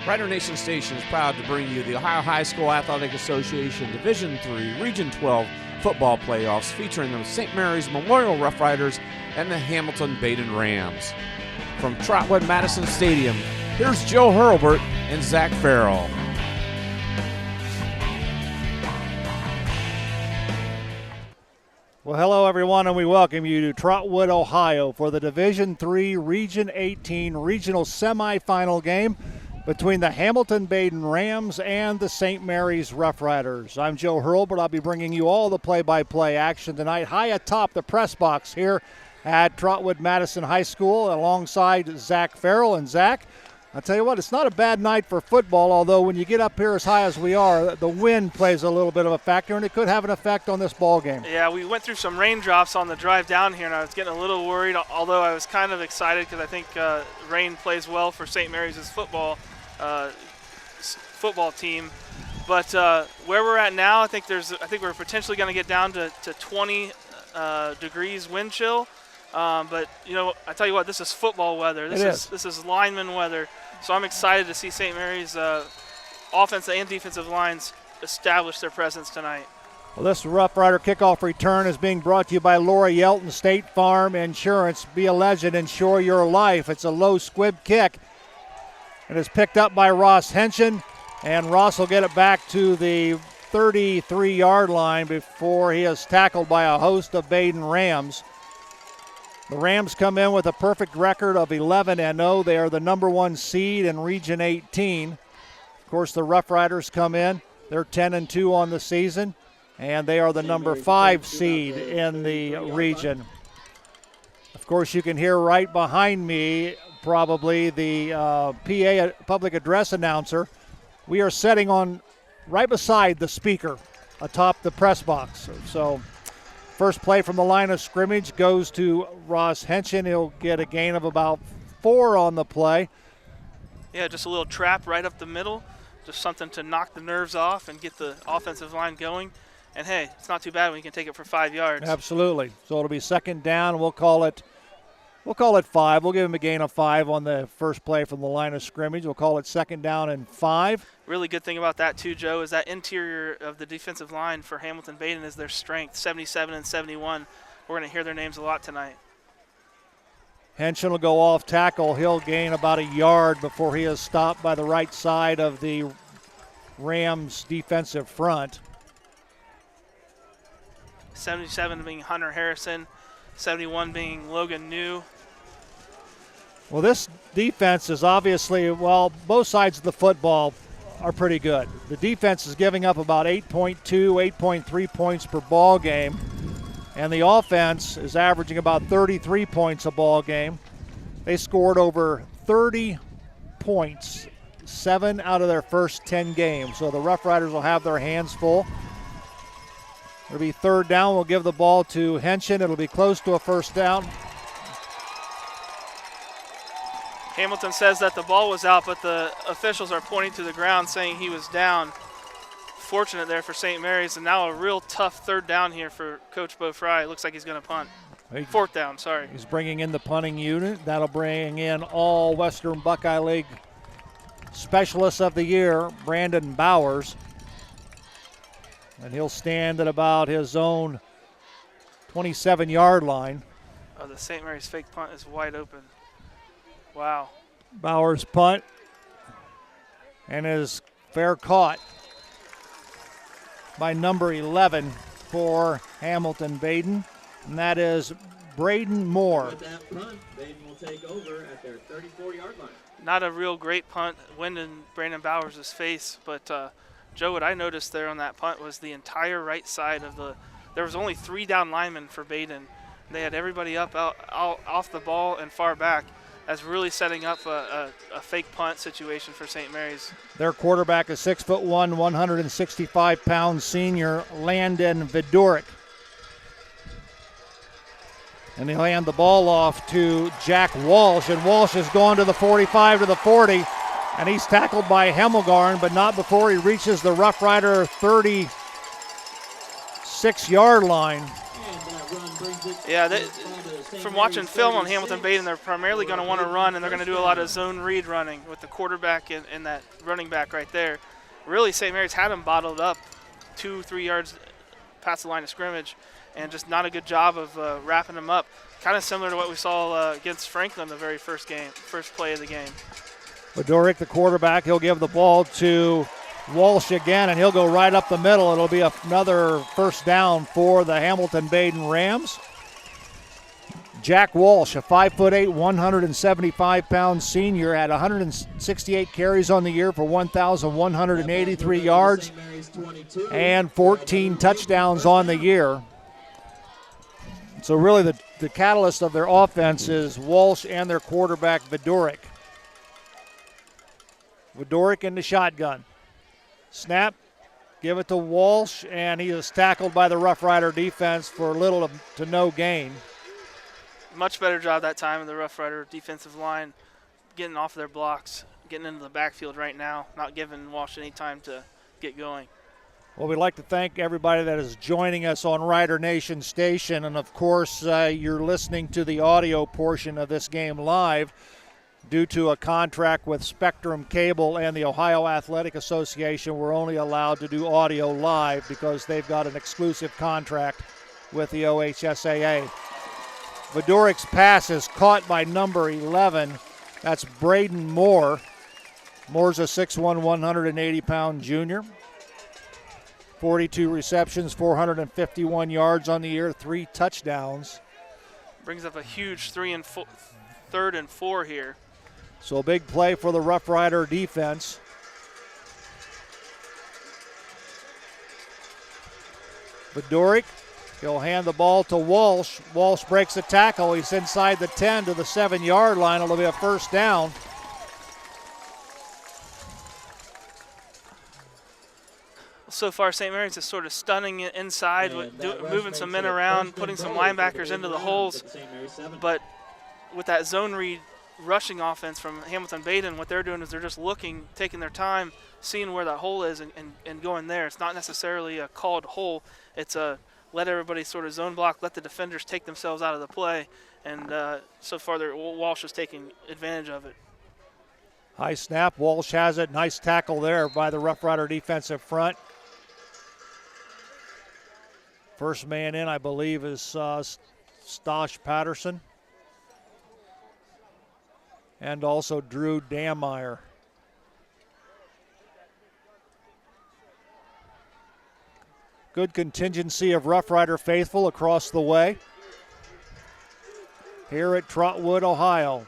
Rider Nation Station is proud to bring you the Ohio High School Athletic Association Division III Region 12 football playoffs featuring the St. Mary's Memorial Rough Riders and the Hamilton Badin Rams. From Trotwood Madison Stadium, here's Joe Hurlbert and Zach Farrell. Well, hello, everyone, and we welcome you to Trotwood, Ohio for the Division III Region 18 regional semifinal game between the Hamilton Badin Rams and the St. Mary's Rough Riders. I'm Joe Hurlbert. I'll be bringing you all the play-by-play action tonight high atop the press box here at Trotwood Madison High School alongside Zach Farrell. And Zach, I'll tell you what, it's not a bad night for football, although when you get up here as high as we are, the wind plays a little bit of a factor, and it could have an effect on this ball game. Yeah, we went through some raindrops on the drive down here, and I was getting a little worried, although I was kind of excited because I think rain plays well for St. Mary's football team. But where we're at now, I think we're potentially going to get down to 20 degrees wind chill. But you know, I tell you what, this is football weather. This is lineman weather. So I'm excited to see St. Mary's offensive and defensive lines establish their presence tonight. Well, this Rough Rider kickoff return is being brought to you by Laura Yelton State Farm Insurance. Be a legend, insure your life. It's a low squib kick. It is picked up by Ross Henshin, and Ross will get it back to the 33-yard line before he is tackled by a host of Badin Rams. The Rams come in with a perfect record of 11-0. They are the number one seed in Region 18. Of course, the Rough Riders come in. They're 10-2 on the season, and they are the number 5 seed in the region. Of course, you can hear right behind me probably the PA public address announcer. We are sitting on right beside the speaker atop the press box. So first play from the line of scrimmage goes to Ross Henshin. He'll get a gain of about 4 on the play. Yeah, just a little trap right up the middle. Just something to knock the nerves off and get the offensive line going. And hey, it's not too bad when you can take it for 5 yards. Absolutely. So it'll be second down. We'll call it 5. We'll give him a gain of 5 on the first play from the line of scrimmage. We'll call it second down and 5. Really good thing about that too, Joe, is that interior of the defensive line for Hamilton Badin is their strength, 77 and 71. We're going to hear their names a lot tonight. Henshin will go off tackle. He'll gain about a yard before he is stopped by the right side of the Rams defensive front. 77 being Hunter Harrison, 71 being Logan New. Well, this defense is obviously, both sides of the football are pretty good. The defense is giving up about 8.2, 8.3 points per ball game, and the offense is averaging about 33 points a ball game. They scored over 30 points, 7 out of their first 10 games. So the Rough Riders will have their hands full. It'll be third down. We'll give the ball to Henshin. It'll be close to a first down. Hamilton says that the ball was out, but the officials are pointing to the ground saying he was down. Fortunate there for St. Mary's, and now a real tough third down here for Coach Bo Fry. It looks like he's going to punt. Fourth down, sorry. He's bringing in the punting unit. That'll bring in all Western Buckeye League Specialists of the Year, Brandon Bowers. And he'll stand at about his own 27-yard line. Oh, the St. Mary's fake punt is wide open. Wow. Bowers punt and is fair caught by number 11 for Hamilton Badin, and that is Braden Moore. With that punt, Badin will take over at their 34-yard line. Not a real great punt, wind in Brandon Bowers' face, but Joe, what I noticed there on that punt was the entire right side of there was only 3 down linemen for Badin. They had everybody up out off the ball and far back. That's really setting up a fake punt situation for St. Mary's. Their quarterback is 6'1", 165-pound senior Landon Vidoric. And he'll hand the ball off to Jack Walsh, and Walsh has gone to the 45 to the 40, and he's tackled by Hemmelgarn, but not before he reaches the Rough Rider 36-yard line. Yeah, from watching film on Hamilton-Badin, they're primarily going to want to run, and they're going to do a lot of zone read running with the quarterback and that running back right there. Really, St. Mary's had them bottled up 2-3 yards past the line of scrimmage, and just not a good job of wrapping them up. Kind of similar to what we saw against Franklin the very first play of the game. Bedoric, the quarterback, he'll give the ball to Walsh again, and he'll go right up the middle. It'll be another first down for the Hamilton-Badin Rams. Jack Walsh, a 5'8", 175-pound senior, had 168 carries on the year for 1,183 yards and 14 touchdowns on the year. So really the catalyst of their offense is Walsh and their quarterback, Bedoric. Bedoric in the shotgun. Snap, give it to Walsh, and he is tackled by the Rough Rider defense for little to no gain. Much better job that time of the Rough Rider defensive line getting off their blocks, getting into the backfield right now, not giving Walsh any time to get going. Well, we'd like to thank everybody that is joining us on Rider Nation Station, and of course you're listening to the audio portion of this game live. Due to a contract with Spectrum Cable and the Ohio Athletic Association, we're only allowed to do audio live because they've got an exclusive contract with the OHSAA. Bedoric's pass is caught by number 11. That's Braden Moore. Moore's a 6'1", 180-pound junior. 42 receptions, 451 yards on the year, 3 touchdowns. Brings up a huge 3rd and 4 here. So a big play for the Rough Rider defense. Bedoric, he'll hand the ball to Walsh. Walsh breaks the tackle. He's inside the 10 to the 7-yard line. It'll be a first down. So far, St. Mary's is sort of stunning it inside, moving some men around, putting some linebackers into the holes. But with that zone read rushing offense from Hamilton-Badin, what they're doing is they're just looking, taking their time, seeing where that hole is and going there. It's not necessarily a called hole. It's a let everybody sort of zone block, let the defenders take themselves out of the play. And so far, Walsh is taking advantage of it. High snap. Walsh has it. Nice tackle there by the Rough Rider defensive front. First man in, I believe, is Stosh Patterson. And also Drew Dameyer. Good contingency of Rough Rider faithful across the way here at Trotwood, Ohio.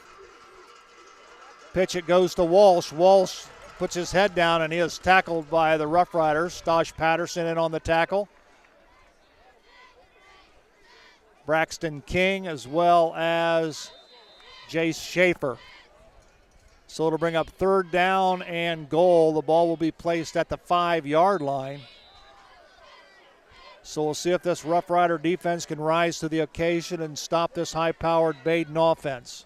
Pitch, it goes to Walsh. Walsh puts his head down and he is tackled by the Rough Riders. Stosh Patterson in on the tackle. Braxton King as well as Jace Schaefer. So it'll bring up 3rd down and goal. The ball will be placed at the 5-yard line. So we'll see if this Rough Rider defense can rise to the occasion and stop this high-powered Badin offense.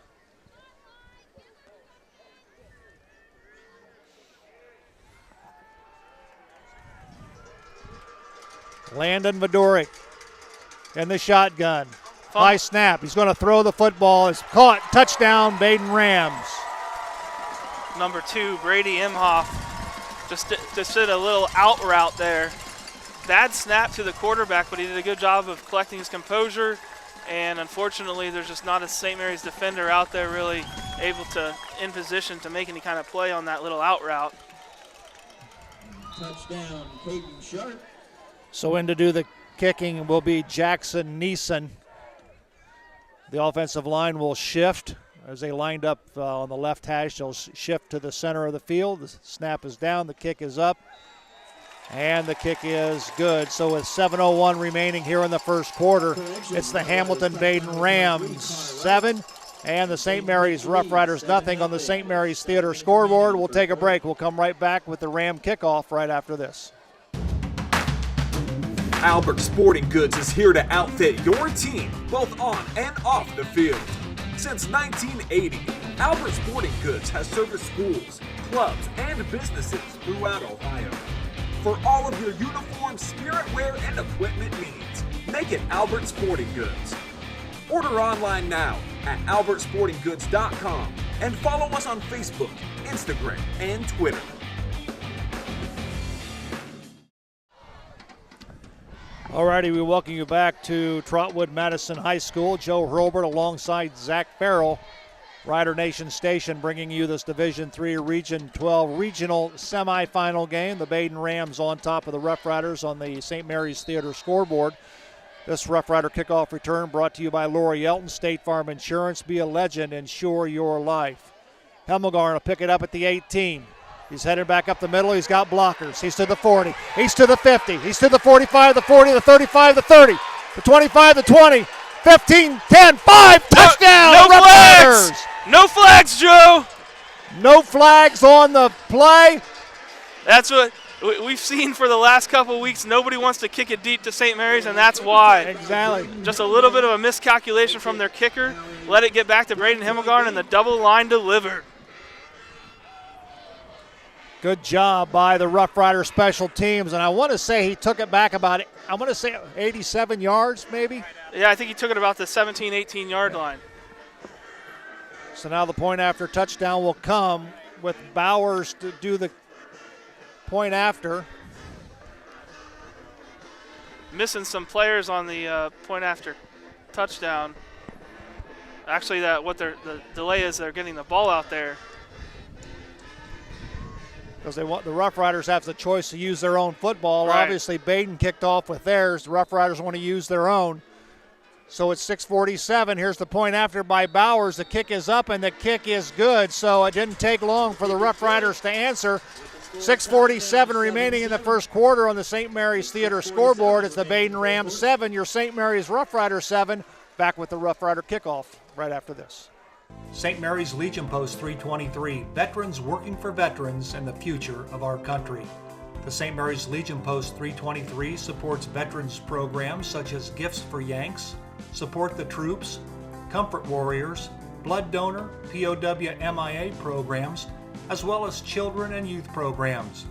Landon Bedoric in the shotgun. High snap. He's going to throw the football. It's caught. Touchdown, Badin Rams. Number 2, Brady Imhoff, just did a little out route there. Bad snap to the quarterback, but he did a good job of collecting his composure. And unfortunately, there's just not a St. Mary's defender out there really able to, in position to make any kind of play on that little out route. Touchdown, Caden Sharp. So in to do the kicking will be Jackson Neeson. The offensive line will shift. As they lined up on the left hash, they'll shift to the center of the field. The snap is down, the kick is up, and the kick is good. So with 7:01 remaining here in the first quarter, it's the Hamilton-Badin Rams 7 and the St. Mary's Rough Riders nothing on the St. Mary's Theater scoreboard. We'll take a break. We'll come right back with the Ram kickoff right after this. Albert Sporting Goods is here to outfit your team, both on and off the field. Since 1980, Albert Sporting Goods has serviced schools, clubs, and businesses throughout Ohio. For all of your uniform, spirit wear, and equipment needs, make it Albert Sporting Goods. Order online now at albertsportinggoods.com and follow us on Facebook, Instagram, and Twitter. Alrighty, we welcome you back to Trotwood Madison High School. Joe Hurlbert alongside Zach Farrell, Rider Nation Station, bringing you this Division III Region 12 regional semifinal game. The Badin Rams on top of the Rough Riders on the St. Mary's Theater scoreboard. This Rough Rider kickoff return brought to you by Laura Yelton, State Farm Insurance. Be a legend, insure your life. Hemmelgarn will pick it up at the 18. He's headed back up the middle. He's got blockers. He's to the 40. He's to the 50. He's to the 45, the 40, the 35, the 30, the 25, the 20, 15, 10, 5. Touchdown! No Rough flags! Riders. No flags, Joe! No flags on the play. That's what we've seen for the last couple of weeks. Nobody wants to kick it deep to St. Mary's, and that's why. Exactly. Just a little bit of a miscalculation from their kicker. Let it get back to Braden Hemmelgarn, and the double line delivered. Good job by the Rough Rider special teams, and I want to say he took it back about, 87 yards maybe. Yeah, I think he took it about the 17, 18-yard line. So now the point after touchdown will come with Bowers to do the point after. Missing some players on the point after touchdown. Actually, the delay is they're getting the ball out there. Because the Rough Riders have the choice to use their own football. Right. Obviously, Badin kicked off with theirs. The Rough Riders want to use their own. So it's 6:47. Here's the point after by Bowers. The kick is up, and the kick is good. So it didn't take long for the Rough Riders to answer. 6:47 remaining in the first quarter on the St. Mary's Theater scoreboard. It's the Badin Rams 7, your St. Mary's Rough Riders 7. Back with the Rough Rider kickoff right after this. St. Mary's Legion Post 323, veterans working for veterans and the future of our country. The St. Mary's Legion Post 323 supports veterans programs such as Gifts for Yanks, Support the Troops, Comfort Warriors, Blood Donor, POW MIA programs, as well as children and youth programs.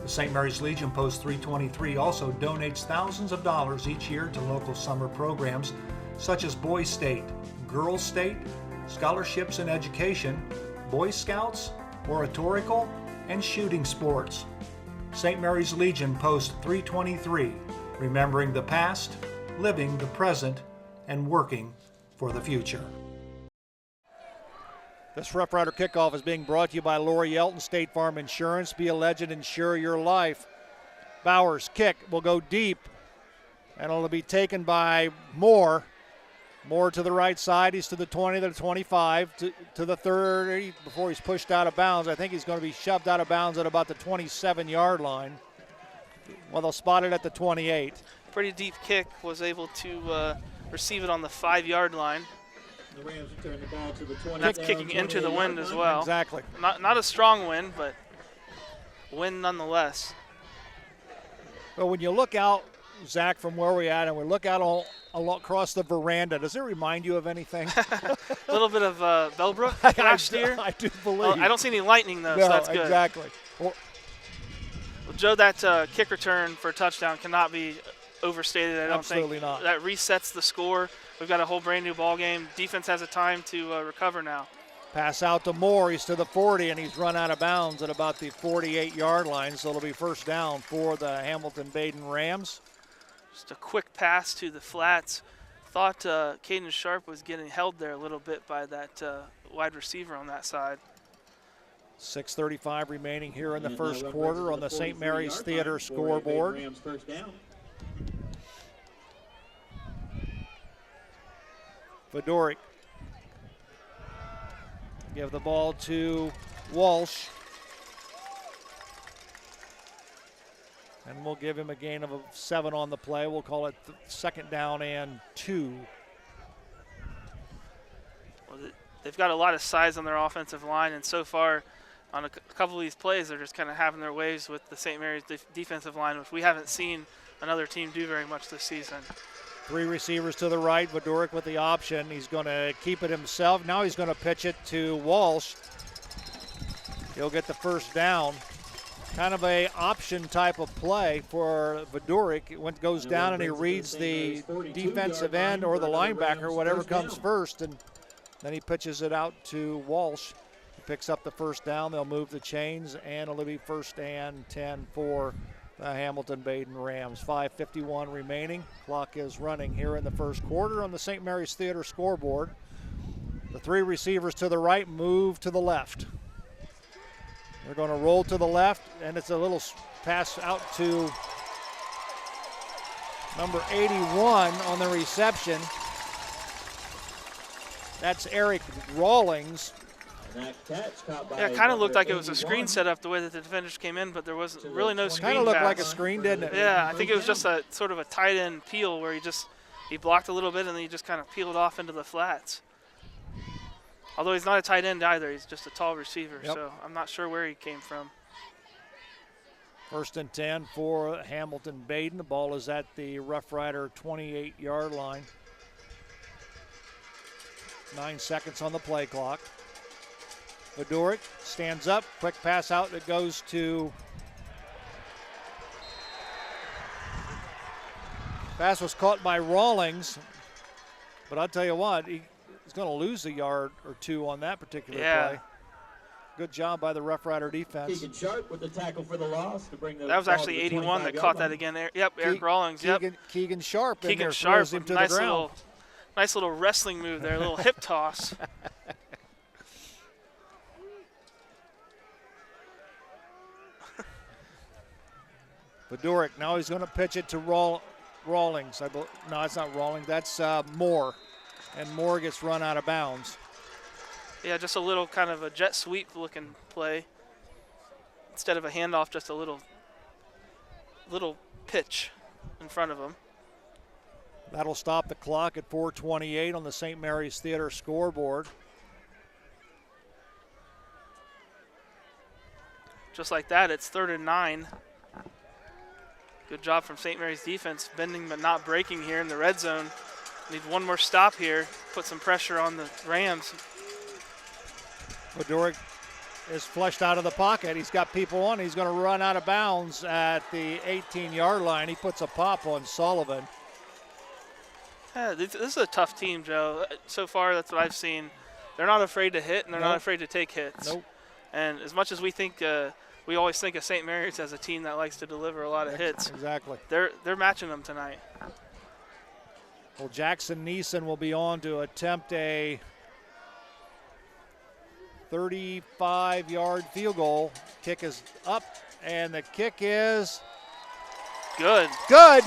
The St. Mary's Legion Post 323 also donates thousands of dollars each year to local summer programs such as Boys State, Girls State, scholarships in education, Boy Scouts, oratorical, and shooting sports. St. Mary's Legion Post 323, remembering the past, living the present, and working for the future. This Rough Rider kickoff is being brought to you by Laura Yelton, State Farm Insurance. Be a legend, insure your life. Bowers' kick will go deep, and it'll be taken by Moore. Moore to the right side. He's to the 20, to the 25, to the 30 before he's pushed out of bounds. I think he's going to be shoved out of bounds at about the 27-yard line. Well, they'll spot it at the 28. Pretty deep kick, was able to receive it on the 5-yard line. The Rams return the ball to the 20. That's kicking into the wind as well. Exactly. Not a strong wind, but wind nonetheless. Well, when you look out, Zach, from where we're at, and we look out all across the veranda, does it remind you of anything? A little bit of Bellbrook last year. I do believe. Well, I don't see any lightning, though, no, so that's good. Exactly. Well, Joe, that kick return for a touchdown cannot be overstated. I don't absolutely think not. That resets the score. We've got a whole brand new ball game. Defense has a time to recover now. Pass out to Moore. He's to the 40, and he's run out of bounds at about the 48-yard line, so it'll be first down for the Hamilton-Badin Rams. Just a quick pass to the flats. Thought Caden Sharp was getting held there a little bit by that wide receiver on that side. 6:35 remaining here in the first quarter on the St. Mary's Theater scoreboard. Rams first down. Fedoric. Give the ball to Walsh. And we'll give him a gain of 7 on the play. We'll call it second down and 2. Well, they've got a lot of size on their offensive line, and so far on a couple of these plays, they're just kind of having their ways with the St. Mary's defensive line, which we haven't seen another team do very much this season. 3 receivers to the right. Fedoric with the option. He's going to keep it himself. Now he's going to pitch it to Walsh. He'll get the first down. kind of a option type of play for Vidurik. It goes down and he reads the defensive end or the linebacker, whatever comes first, and then he pitches it out to Walsh. He picks up the first down. They'll move the chains, and it'll be 1st and 10 for the Hamilton-Badin Rams. 5:51 remaining. Clock is running here in the first quarter on the St. Mary's Theater scoreboard. The 3 receivers to the right move to the left. They're going to roll to the left, and it's a little pass out to number 81 on the reception. That's Eric Rawlings. Yeah, it kind of looked like it was a screen setup the way that the defenders came in, but there wasn't really no screen. Kind of looked pass. like a screen, didn't it? Yeah, I think it was just a sort of a tight end peel where he blocked a little bit and then he just kind of peeled off into the flats. Although he's not a tight end either, he's just a tall receiver, so I'm not sure where he came from. 1st and 10 for Hamilton-Badin. The ball is at the Rough Rider 28-yard line. 9 seconds on the play clock. Vidurik stands up, quick pass out that goes to. Pass was caught by Rawlings, but I'll tell you what, he's going to lose a yard or 2 on that particular play. Good job by the Rough Rider defense. Keegan Sharp with the tackle for the loss to bring the that was actually 81 that caught that again. Yep, Eric Rawlings. Yep. Keegan Sharp. Keegan Sharp him to the ground. Nice little wrestling move there, a little hip toss. Vidurik, now he's going to pitch it to Rawlings. No, it's not Rawlings. That's Moore. And Moore gets run out of bounds. Yeah, just a little kind of a jet sweep looking play. Instead of a handoff, just a little pitch in front of him. That'll stop the clock at 4:28 on the St. Mary's Theater scoreboard. Just like that, it's 3rd and 9. Good job from St. Mary's defense, bending but not breaking here in the red zone. Need one more stop here, put some pressure on the Rams. Vidurik is flushed out of the pocket. He's got people on. He's going to run out of bounds at the 18-yard line. He puts a pop on Sullivan. Yeah, this is a tough team, Joe. So far, that's what I've seen. They're not afraid to hit, and they're not afraid to take hits. Nope. And as much as we think, we always think of St. Mary's as a team that likes to deliver a lot of hits. Exactly. They're matching them tonight. Well, Jackson Neeson will be on to attempt a 35-yard field goal. Kick is up, and the kick is good. Good.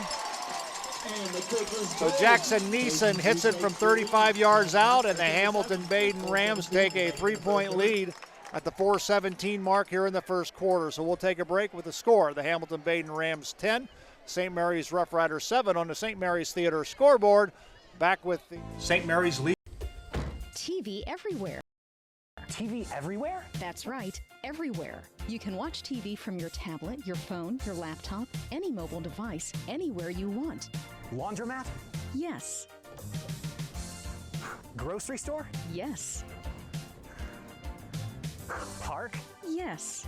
So Jackson Neeson hits it from 35 yards out, and the Hamilton-Badin Rams take a 3-point lead at the 4:17 mark here in the first quarter. So we'll take a break with the score. The Hamilton-Badin Rams 10, St. Mary's Rough Riders 7 on the St. Mary's Theater scoreboard. Back with the St. Mary's lead. TV everywhere. TV everywhere? That's right, everywhere. You can watch TV from your tablet, your phone, your laptop, any mobile device, anywhere you want. Laundromat? Yes. Grocery store? Yes. Park? Yes.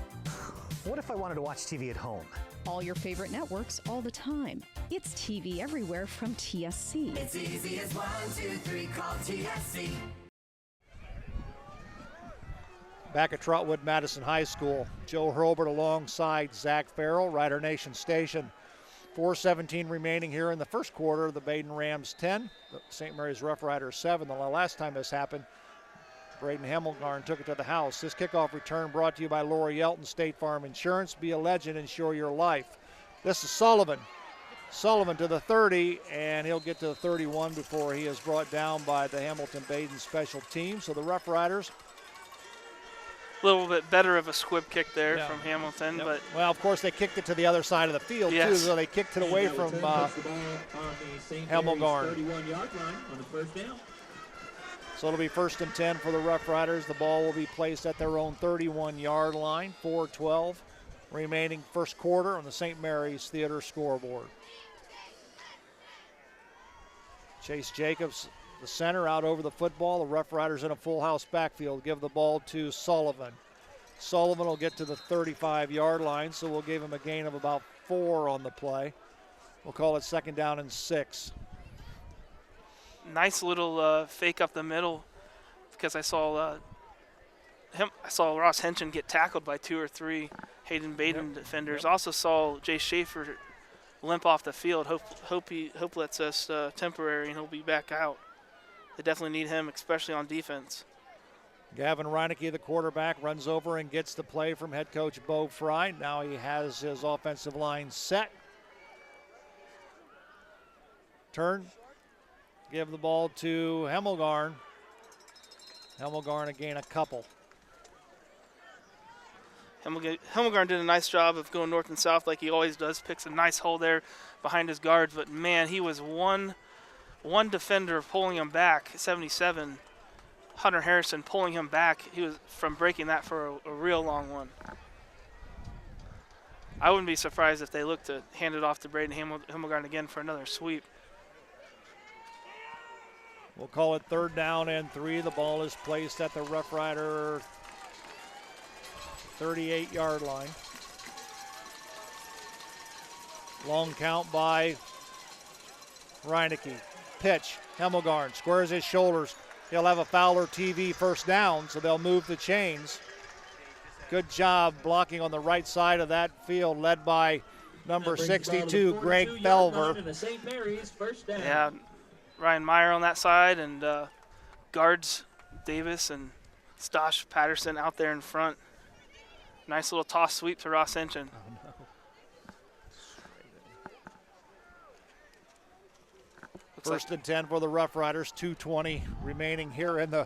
What if I wanted to watch TV at home? All your favorite networks all the time. It's TV everywhere from TSC. It's easy as 1, 2, 3, call TSC. back at Trotwood Madison High School. Joe Hurlbert alongside Zach Farrell, Rider Nation Station. 4:17 remaining here in the first quarter. The Badin Rams 10, the St. Mary's Rough Riders 7. The last time this happened, Braden Hemmelgarn took it to the house. This kickoff return brought to you by Laura Yelton, State Farm Insurance. Be a legend, insure your life. This is Sullivan. Sullivan to the 30, and he'll get to the 31 before he is brought down by the Hamilton-Badin special team. So the Rough Riders. A little bit better of a squib kick there from Hamilton. But well, of course, they kicked it to the other side of the field, too, so they kicked it away from Hemmelgarn. 31-yard line on the first down. So it'll be 1st and 10 for the Rough Riders. The ball will be placed at their own 31-yard line. 4:12 remaining first quarter on the St. Mary's Theater scoreboard. Chase Jacobs, the center, out over the football. The Rough Riders in a full house backfield give the ball to Sullivan. Sullivan will get to the 35-yard line, so we'll give him a gain of about 4 on the play. We'll call it 2nd down and 6. Nice little fake up the middle, because I saw Ross Henson get tackled by 2 or 3 Hayden Badin defenders. Also saw Jay Schaefer limp off the field. Hope lets us temporary, and he'll be back out. They definitely need him, especially on defense. Gavin Reinecke, the quarterback, runs over and gets the play from head coach Bo Fry. Now he has his offensive line set. Turn. Give the ball to Hemmelgarn. Hemmelgarn again a couple. Hemmelgarn did a nice job of going north and south like he always does. Picks a nice hole there behind his guards, but man, he was one defender pulling him back. 77, Hunter Harrison pulling him back. He was from breaking that for a real long one. I wouldn't be surprised if they look to hand it off to Braden Hemmelgarn again for another sweep. We'll call it 3rd down and 3. The ball is placed at the Rough Rider 38-yard line. Long count by Reinecke. Pitch. Hemmelgarn squares his shoulders. He'll have a Fowler TV 1st down, so they'll move the chains. Good job blocking on the right side of that field, led by number 62, Greg Felver. Yeah, Ryan Meyer on that side, and guards Davis and Stosh Patterson out there in front. Nice little toss sweep to Ross Henson. Oh, no. 1st and 10 for the Rough Riders. 2:20 remaining here in the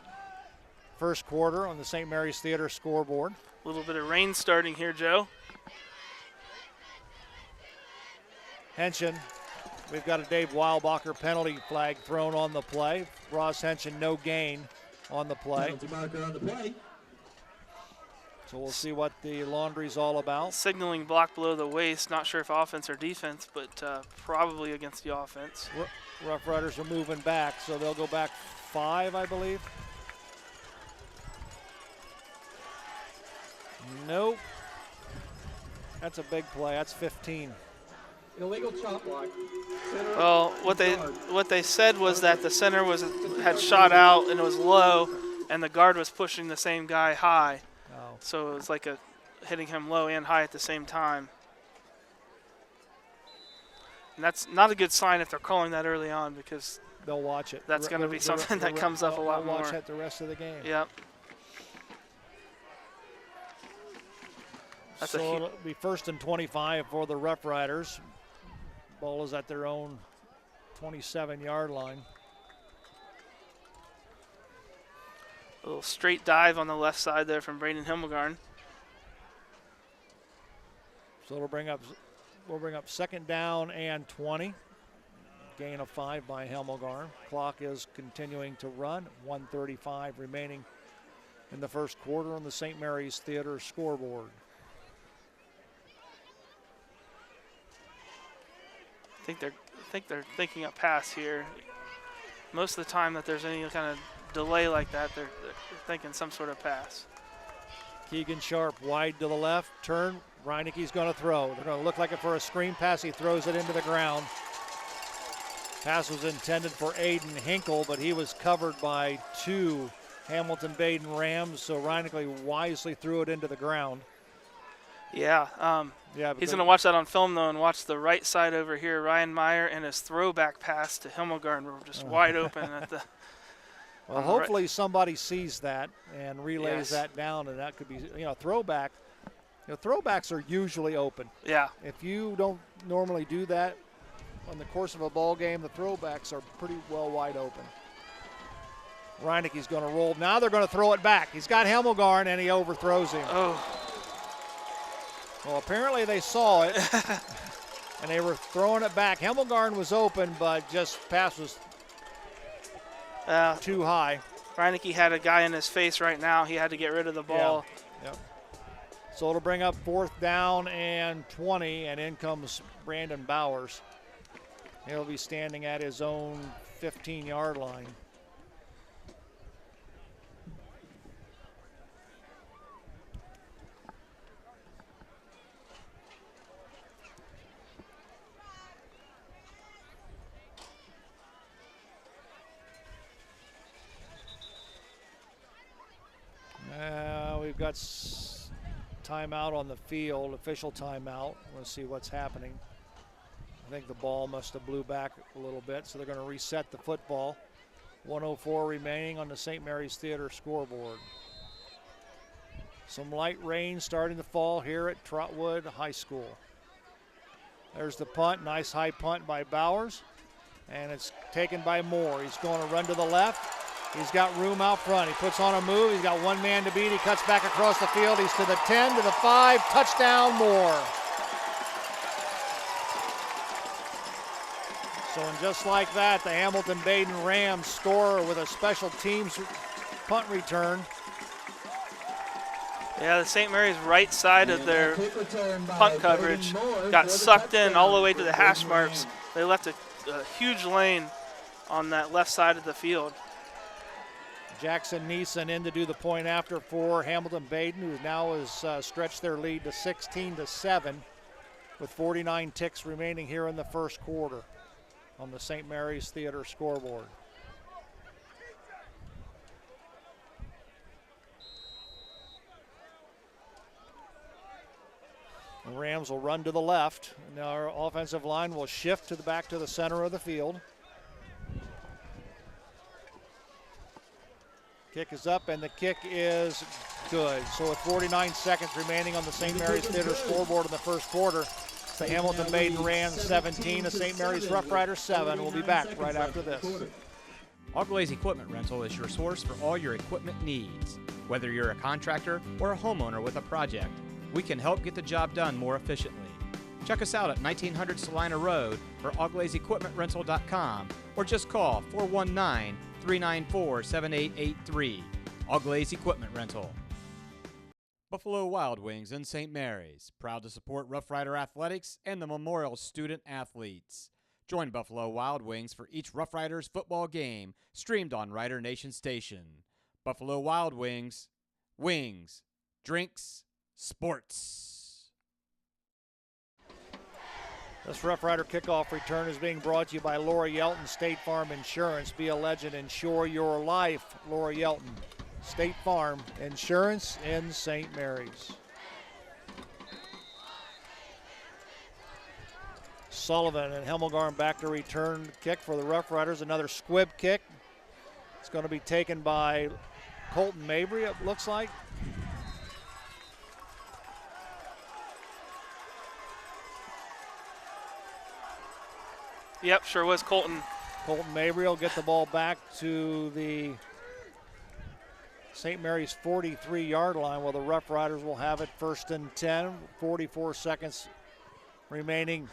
1st quarter on the St. Mary's Theater scoreboard. A little bit of rain starting here, Joe. Henson, we've got a Dave Weilbacher penalty flag thrown on the play. Ross Henson, no gain on the play. Penalty marker on the play. So we'll see what the laundry's all about. Signaling block below the waist. Not sure if offense or defense, but probably against the offense. Rough Riders are moving back, so they'll go back 5, I believe. Nope. That's a big play. That's 15. Illegal chop block. Well, what they said was that the center had shot out and it was low, and the guard was pushing the same guy high. Oh. So it was like hitting him low and high at the same time. And that's not a good sign if they're calling that early on, because they'll watch it. That's going to be something that comes up a lot more. Watch it the rest of the game. Yep. So it'll be 1st and 25 for the Rough Riders. Ball is at their own 27-yard line. A little straight dive on the left side there from Braden Hemmelgarn. So we'll bring up 2nd down and 20. Gain of 5 by Hemmelgarn. Clock is continuing to run. 1:35 remaining in the 1st quarter on the St. Mary's Theater scoreboard. I think they're thinking a pass here. Most of the time that there's any kind of delay like that, they're thinking some sort of pass. Keegan Sharp wide to the left, turn. Reinecke's going to throw. They're going to look like it for a screen pass. He throws it into the ground. Pass was intended for Aiden Hinkle, but he was covered by 2 Hamilton Badin Rams, so Reinecke wisely threw it into the ground. Yeah, he's going to watch that on film, though, and watch the right side over here. Ryan Meyer and his throwback pass to Hemmelgarn were just wide open at the. Well, hopefully somebody sees that and relays that down, and that could be, throwback. Throwbacks are usually open. Yeah. If you don't normally do that on the course of a ball game, the throwbacks are pretty well wide open. Reinecke's going to roll. Now they're going to throw it back. He's got Hemmelgarn, and he overthrows him. Oh. Well, apparently they saw it, and they were throwing it back. Hemmelgarn was open, but just pass was too high. Reinecke had a guy in his face right now. He had to get rid of the ball. Yeah. Yep. So it'll bring up 4th down and 20, and in comes Brandon Bowers. He'll be standing at his own 15-yard line. got timeout on the field, official timeout. Let's see what's happening. I think the ball must have blew back a little bit, so they're going to reset the football. 1:04 remaining on the St. Mary's Theater scoreboard. Some light rain starting to fall here at Trotwood High School. There's the punt, nice high punt by Bowers, and it's taken by Moore. He's going to run to the left. He's got room out front. He puts on a move. He's got one man to beat. He cuts back across the field. He's to the 10, to the 5. Touchdown, Moore. So, and just like that, the Hamilton-Badin Rams score with a special teams punt return. Yeah, the St. Mary's right side of their punt coverage got sucked in all the way to the hash marks. They left a huge lane on that left side of the field. Jackson Neeson in to do the point after for Hamilton-Badin, who now has stretched their lead to 16-7 with 49 ticks remaining here in the first quarter on the St. Mary's Theater scoreboard. The Rams will run to the left, and our offensive line will shift to the back to the center of the field. Kick is up, and the kick is good. So with 49 seconds remaining on the St. Mary's Theater scoreboard in the first quarter, it's the Hamilton-Badin Rams 17, the St. Mary's Rough Riders 7. We'll be back right after this. All-Glaze Equipment Rental is your source for all your equipment needs. Whether you're a contractor or a homeowner with a project, we can help get the job done more efficiently. Check us out at 1900 Salina Road or allglazeequipmentrental.com or just call 419-394-7883. All Glaze Equipment Rental. Buffalo Wild Wings in St. Mary's, proud to support Rough Rider Athletics and the Memorial Student Athletes. Join Buffalo Wild Wings for each Rough Riders football game, streamed on Rider Nation Station. Buffalo Wild Wings, wings, drinks, sports. This Rough Rider kickoff return is being brought to you by Laura Yelton State Farm Insurance. Be a legend, insure your life. Laura Yelton, State Farm Insurance in St. Mary's. Sullivan and Hemmelgarn back to return kick for the Rough Riders. Another squib kick. It's going to be taken by Colton Mabry, it looks like. Yep, sure was Colton. Colton Mabry will get the ball back to the St. Mary's 43-yard line, while the Rough Riders will have it 1st and 10. 44 seconds remaining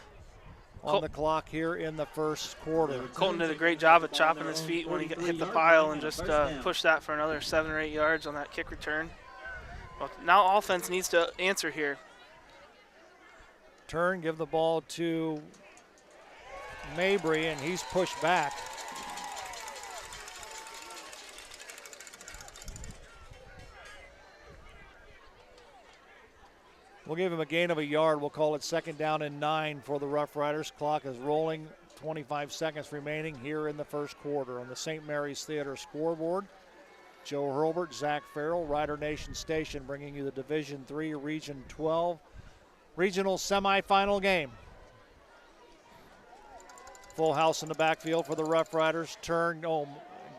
on the clock here in the first quarter. Colton did a great job of chopping his feet when he hit the pile and just pushed that for another 7 or 8 yards on that kick return. Well, now offense needs to answer here. Turn, give the ball to Mabry, and he's pushed back. We'll give him a gain of a yard. We'll call it 2nd down and 9 for the Rough Riders. Clock is rolling. 25 seconds remaining here in the first quarter on the St. Mary's Theater scoreboard. Joe Hurlbert, Zach Farrell, Rider Nation Station, bringing you the Division III Region 12 regional semifinal game. Full house in the backfield for the Rough Riders. Turn,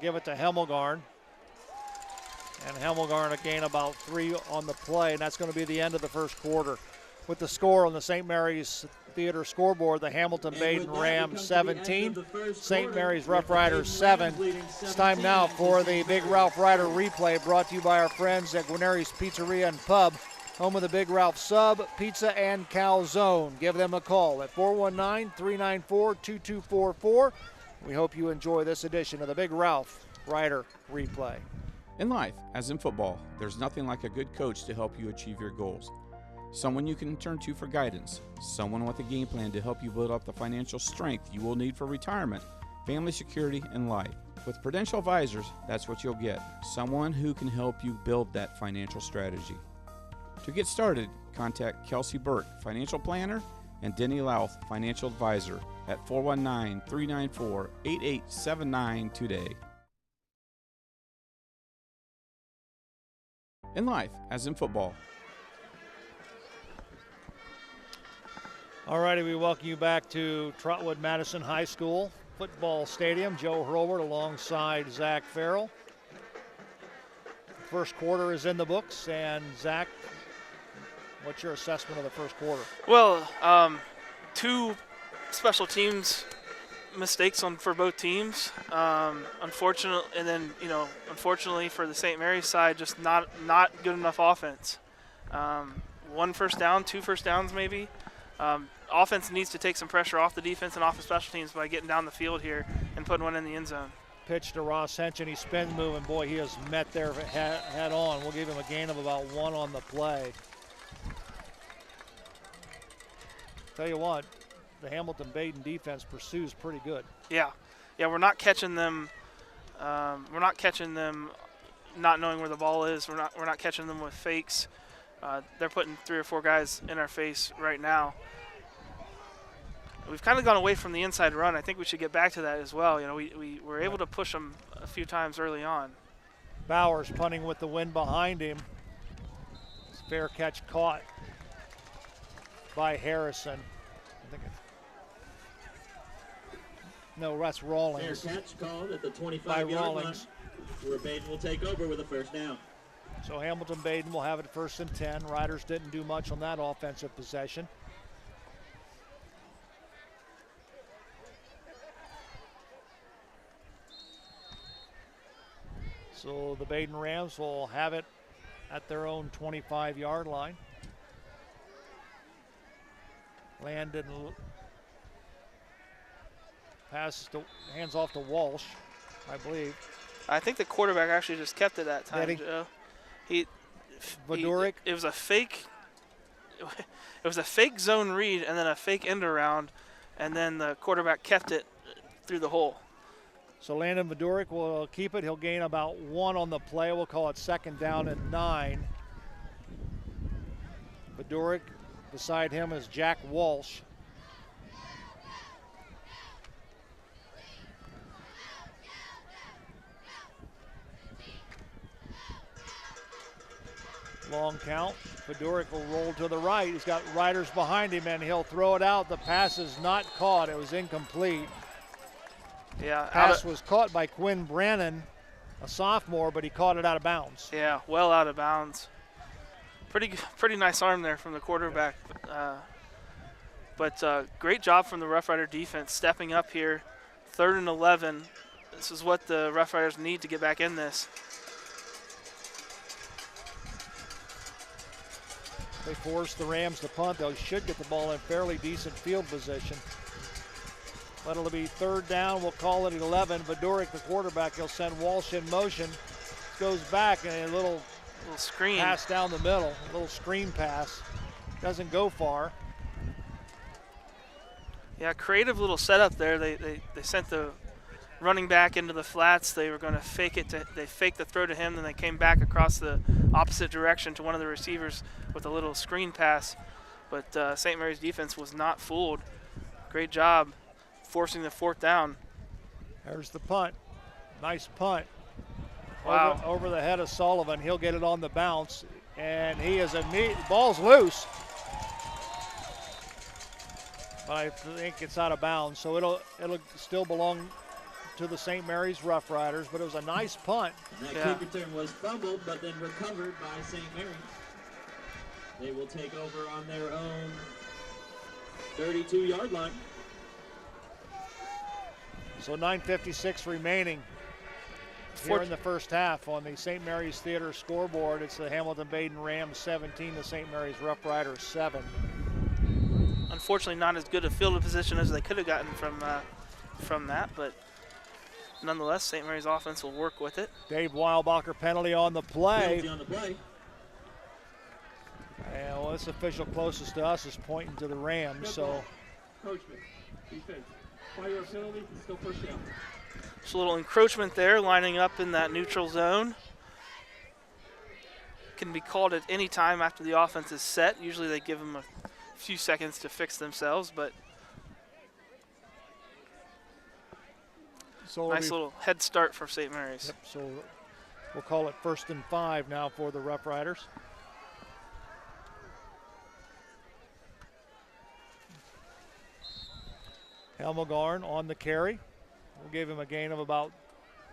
give it to Hemmelgarn. And Hemmelgarn a gain about 3 on the play, and that's going to be the end of the first quarter. With the score on the St. Mary's Theater scoreboard, the Hamilton-Badin Rams 17, St. Mary's Rough Riders 7. It's time now for the Big Ralph Rider replay, brought to you by our friends at Guarneri's Pizzeria and Pub, home of the Big Ralph Sub, Pizza, and Calzone. Give them a call at 419-394-2244. We hope you enjoy this edition of the Big Ralph Rider replay. In life, as in football, there's nothing like a good coach to help you achieve your goals. Someone you can turn to for guidance, someone with a game plan to help you build up the financial strength you will need for retirement, family security, and life. With Prudential Advisors, that's what you'll get, someone who can help you build that financial strategy. To get started, contact Kelsey Burke, Financial Planner, and Denny Louth, Financial Advisor, at 419-394-8879 today. in life as in football. All righty, we welcome you back to Trotwood Madison High School Football Stadium. Joe Hurlbert alongside Zach Farrell. First quarter is in the books, and Zach, what's your assessment of the first quarter? Well, 2 special teams mistakes for both teams. Unfortunately, and then unfortunately for the St. Mary's side, just not good enough offense. 1 first down, 2 first downs maybe. Offense needs to take some pressure off the defense and off the special teams by getting down the field here and putting one in the end zone. Pitch to Ross Henson. He spins move, and boy, he is met there head on. We'll give him a gain of about 1 on the play. Tell you what, the Hamilton-Badin defense pursues pretty good. Yeah, we're not catching them. We're not catching them not knowing where the ball is. We're not catching them with fakes. They're putting 3 or 4 guys in our face right now. We've kind of gone away from the inside run. I think we should get back to that as well. We were able to push them a few times early on. Bowers punting with the wind behind him. Fair catch caught by Harrison. I think that's Rawlings. Fair catch called at the by 25-yard line, Rawlings. where Badin will take over with a first down. So Hamilton-Badin will have it 1st and 10. Riders didn't do much on that offensive possession. So the Badin Rams will have it at their own 25-yard line. Landon passes hands off to Walsh, I believe. I think the quarterback actually just kept it that time, Did he? Joe. Vaduric. It was a fake. It was a fake zone read and then a fake end around, and then the quarterback kept it through the hole. So Landon Vaduric will keep it. He'll gain about 1 on the play. We'll call it 2nd down and 9. Vaduric, beside him is Jack Walsh. Long count. Vaduric will roll to the right. He's got riders behind him, and he'll throw it out. The pass is not caught. It was incomplete. Yeah, Pass was caught by Quinn Brannon, a sophomore, but he caught it out of bounds. Yeah, well out of bounds. Pretty nice arm there from the quarterback. But great job from the Rough Rider defense stepping up here. 3rd and 11. This is what the Rough Riders need to get back in this. They force the Rams to punt. They should get the ball in fairly decent field position. But it'll be 3rd down. We'll call it 11. Vaduric, the quarterback, he'll send Walsh in motion. Goes back and a little screen pass down the middle. A little screen pass. Doesn't go far. Yeah, creative little setup there. They sent the running back into the flats. They were going to fake it. They faked the throw to him, then they came back across the opposite direction to one of the receivers with a little screen pass. But St. Mary's defense was not fooled. Great job forcing the 4th down. There's the punt. Nice punt. Wow. Over the head of Sullivan. He'll get it on the bounce, and he is ball's loose. But I think it's out of bounds, so it'll still belong to the St. Mary's Rough Riders, but it was a nice punt. And that kick return was fumbled, but then recovered by St. Mary's. They will take over on their own 32-yard line. So 9:56 remaining here in the first half on the St. Mary's Theater scoreboard. It's the Hamilton-Badin Rams 17, the St. Mary's Rough Riders 7. Unfortunately, not as good a field position as they could have gotten from that, but nonetheless, St. Mary's offense will work with it. Dave Weilbacher penalty on the play. Penalty on the play. And well, this official closest to us is pointing to the Rams. So, Coachman, defense. Fire penalty, still first down. Just a little encroachment there, lining up in that neutral zone. Can be called at any time after the offense is set. Usually they give them a few seconds to fix themselves, but so nice little head start for St. Mary's. Yep, so We'll call it 1st and 5 now for the Rough Riders. Helmelgarn on the carry. We'll give him a gain of about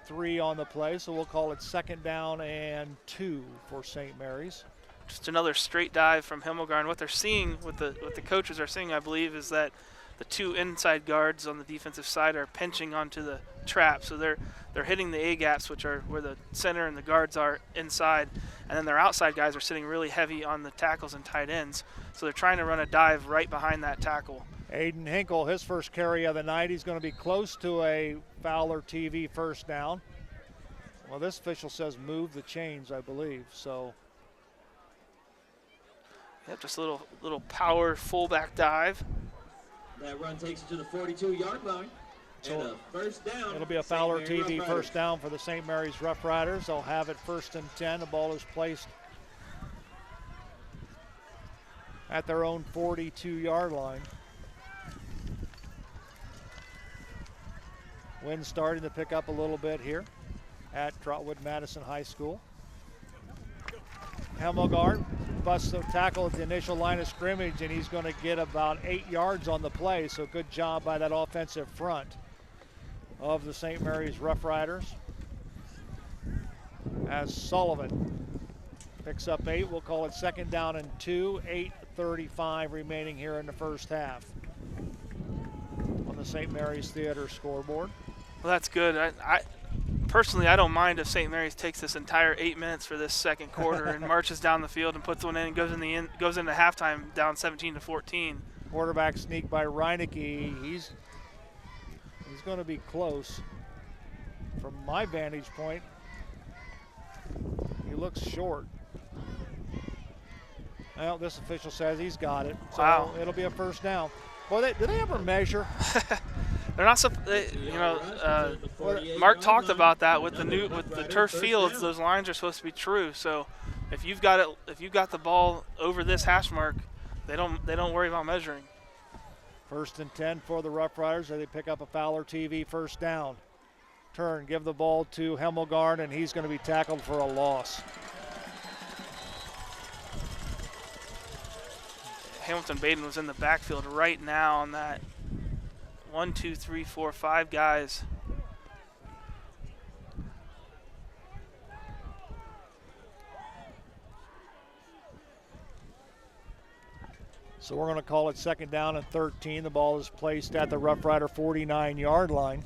3 on the play, so we'll call it 2nd down and 2 for St. Mary's. Just another straight dive from Himmelgarn. What they're seeing, what the coaches are seeing, I believe, is that the 2 inside guards on the defensive side are pinching onto the trap. So they're hitting the A gaps, which are where the center and the guards are inside, and then their outside guys are sitting really heavy on the tackles and tight ends. So they're trying to run a dive right behind that tackle. Aiden Hinkle, his first carry of the night. He's going to be close to a Fowler TV 1st down. Well, this official says move the chains, I believe. So. Yep, just a little power fullback dive. That run takes you to the 42-yard line. So and a 1st down. It'll be a Fowler TV 1st down for the St. Mary's Rough Riders. They'll have it 1st and 10. The ball is placed at their own 42-yard line. Wind starting to pick up a little bit here at Trotwood Madison High School. Hemmelgarn busts the tackle at the initial line of scrimmage, and he's going to get about 8 yards on the play, so good job by that offensive front of the St. Mary's Rough Riders. As Sullivan picks up 8, we'll call it 2nd down and 2, 8:35 remaining here in the first half on the St. Mary's Theater scoreboard. Well, that's good. I personally, I don't mind if St. Mary's takes this entire 8 minutes for this second quarter and marches down the field and puts one in and goes into halftime down 17-14. Quarterback sneak by Reinecke. He's going to be close. From my vantage point, he looks short. Well, this official says he's got it. So wow. It'll be a 1st down. Boy, do they ever measure? They're not, Mark talked about that with the turf fields. Those lines are supposed to be true. So, if you've got the ball over this hash mark, they don't worry about measuring. 1st and 10 for the Rough Riders. They pick up a Fowler TV 1st down. Turn, give the ball to Hemmelgarn, and he's going to be tackled for a loss. Hamilton Badin was in the backfield right now on that 1, 2, 3, 4, 5 guys. So we're going to call it 2nd down and 13. The ball is placed at the Rough Rider 49-yard line.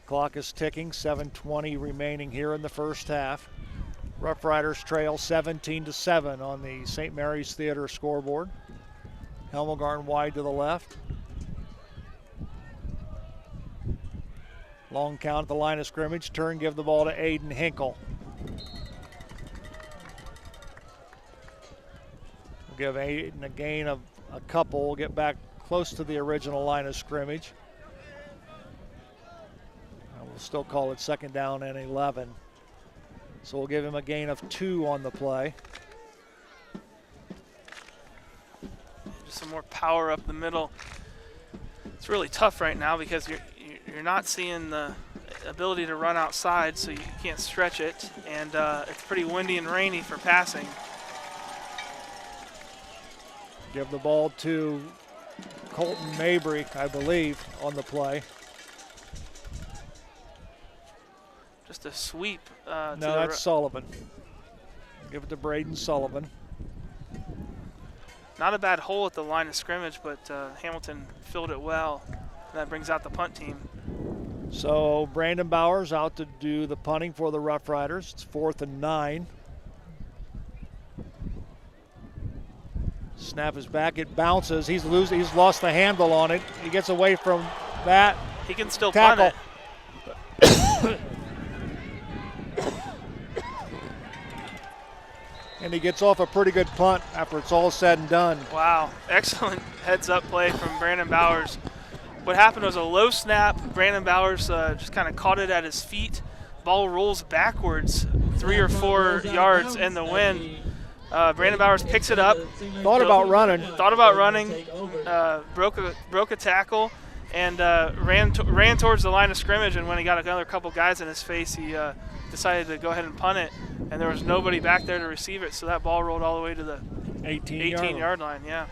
Clock is ticking, 7:20 remaining here in the first half. Rough Riders trail 17-7 on the St. Mary's Theater scoreboard. Hemmelgarn wide to the left. Long count at the line of scrimmage. Turn, give the ball to Aiden Hinkle. We'll give Aiden a gain of a couple. We'll get back close to the original line of scrimmage. And we'll still call it 2nd down and 11. So we'll give him a gain of 2 on the play. Just some more power up the middle. It's really tough right now because you're not seeing the ability to run outside, so you can't stretch it, and it's pretty windy and rainy for passing. Give the ball to Colton Mabry, I believe, on the play. Just a sweep. No, that's Sullivan. Give it to Braden Sullivan. Not a bad hole at the line of scrimmage, but Hamilton filled it well. And that brings out the punt team. So Brandon Bowers out to do the punting for the Rough Riders. It's 4th and 9. Snap is back. It bounces. He's lost the handle on it. He gets away from that. He can still tackle. Punt it. And he gets off a pretty good punt after it's all said and done. Wow, excellent heads-up play from Brandon Bowers. What happened was a low snap. Brandon Bowers just kind of caught it at his feet. Ball rolls backwards 3 or 4 yards in the wind. Brandon Bowers picks it up. Thought about running. Broke a tackle, and ran towards the line of scrimmage. And when he got another couple guys in his face, he decided to go ahead and punt it, and there was nobody back there to receive it, so that ball rolled all the way to the 18-yard line. Yeah.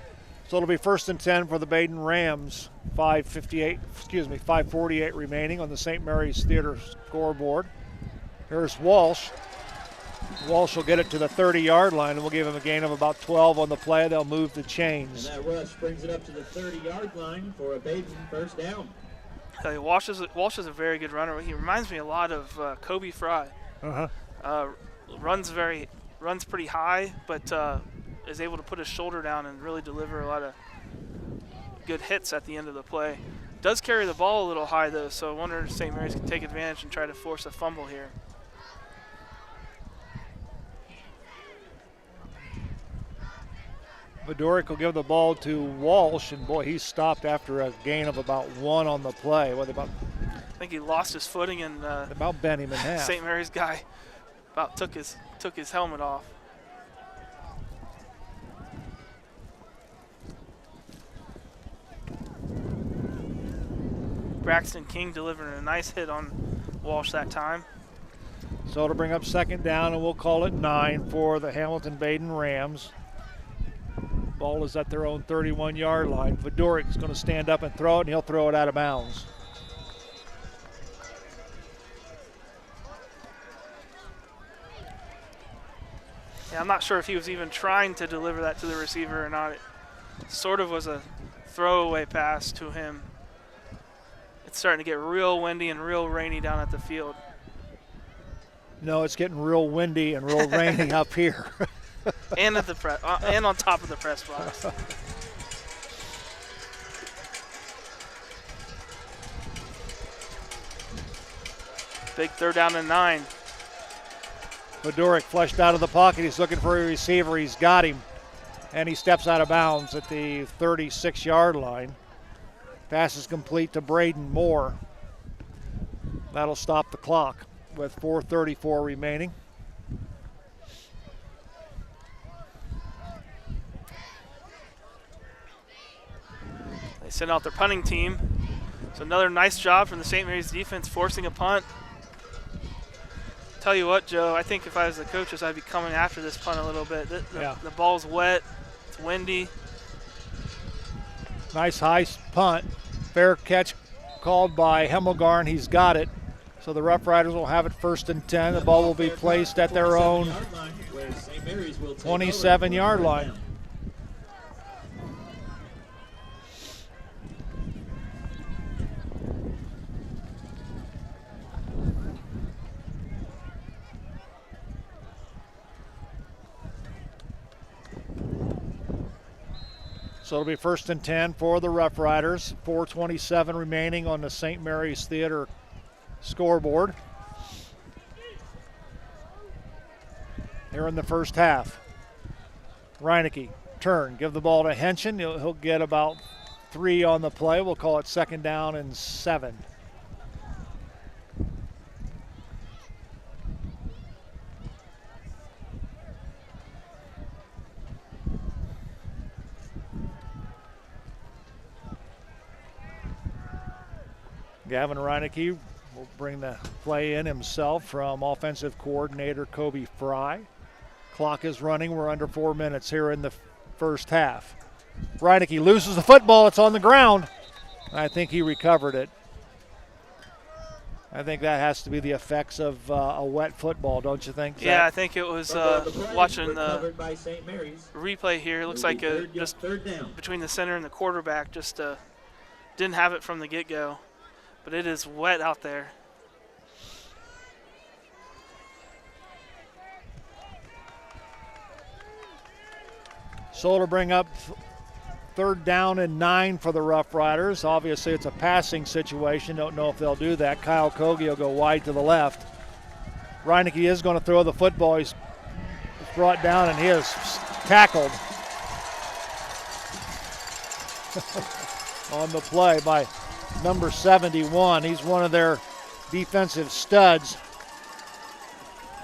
So it'll be 1st and 10 for the Badin Rams. 5:48 remaining on the St. Mary's Theater scoreboard. Here's Walsh. Walsh will get it to the 30-yard line, and we'll give him a gain of about 12 on the play. They'll move the chains. And that rush brings it up to the 30-yard line for a Badin first down. Walsh is a very good runner. He reminds me a lot of Kobe Fry. Runs pretty high, but is able to put his shoulder down and really deliver a lot of good hits at the end of the play. Does carry the ball a little high though, so I wonder if St. Mary's can take advantage and try to force a fumble here. Badoric will give the ball to Walsh, and boy, he's stopped after a gain of about 1 on the play. I think he lost his footing and about bent him in half. St. Mary's guy about took his helmet off. Braxton King delivering a nice hit on Walsh that time. So it'll bring up 2nd down, and we'll call it 9 for the Hamilton Badin Rams. Ball is at their own 31-yard line. Vadoric is going to stand up and throw it, and he'll throw it out of bounds. Yeah, I'm not sure if he was even trying to deliver that to the receiver or not. It sort of was a throwaway pass to him. It's starting to get real windy and real rainy down at the field. No, it's getting real windy and real rainy up here. And at the and on top of the press box. Big 3rd down and 9. Badoric flushed out of the pocket. He's looking for a receiver. He's got him. And he steps out of bounds at the 36-yard line. Pass is complete to Braden Moore. That'll stop the clock with 4:34 remaining. They send out their punting team. So another nice job from the St. Mary's defense forcing a punt. Tell you what, Joe, I think if I was the coaches, I'd be coming after this punt a little bit. The ball's wet, it's windy. Nice high punt. Fair catch called by Hemmelgarn. He's got it. So the Rough Riders will have it 1st and 10. The ball will be placed at their own 27-yard line. So it'll be 1st and 10 for the Rough Riders. 4:27 remaining on the St. Mary's Theater scoreboard. Here in the first half. Reinecke, turn, give the ball to Henshin. He'll get about 3 on the play. We'll call it 2nd down and 7. Gavin Reinecke will bring the play in himself from offensive coordinator Kobe Fry. Clock is running. We're under 4 minutes here in the first half. Reinecke loses the football. It's on the ground. I think he recovered it. I think that has to be the effects of a wet football, don't you think, Zach? Yeah, I think it was watching the replay here. It looks like just between the center and the quarterback, just didn't have it from the get-go. But it is wet out there. So to bring up 3rd down and 9 for the Rough Riders. Obviously, it's a passing situation. Don't know if they'll do that. Kyle Kogi will go wide to the left. Reinecke is going to throw the football. He's brought down and he is tackled on the play by number 71. He's one of their defensive studs.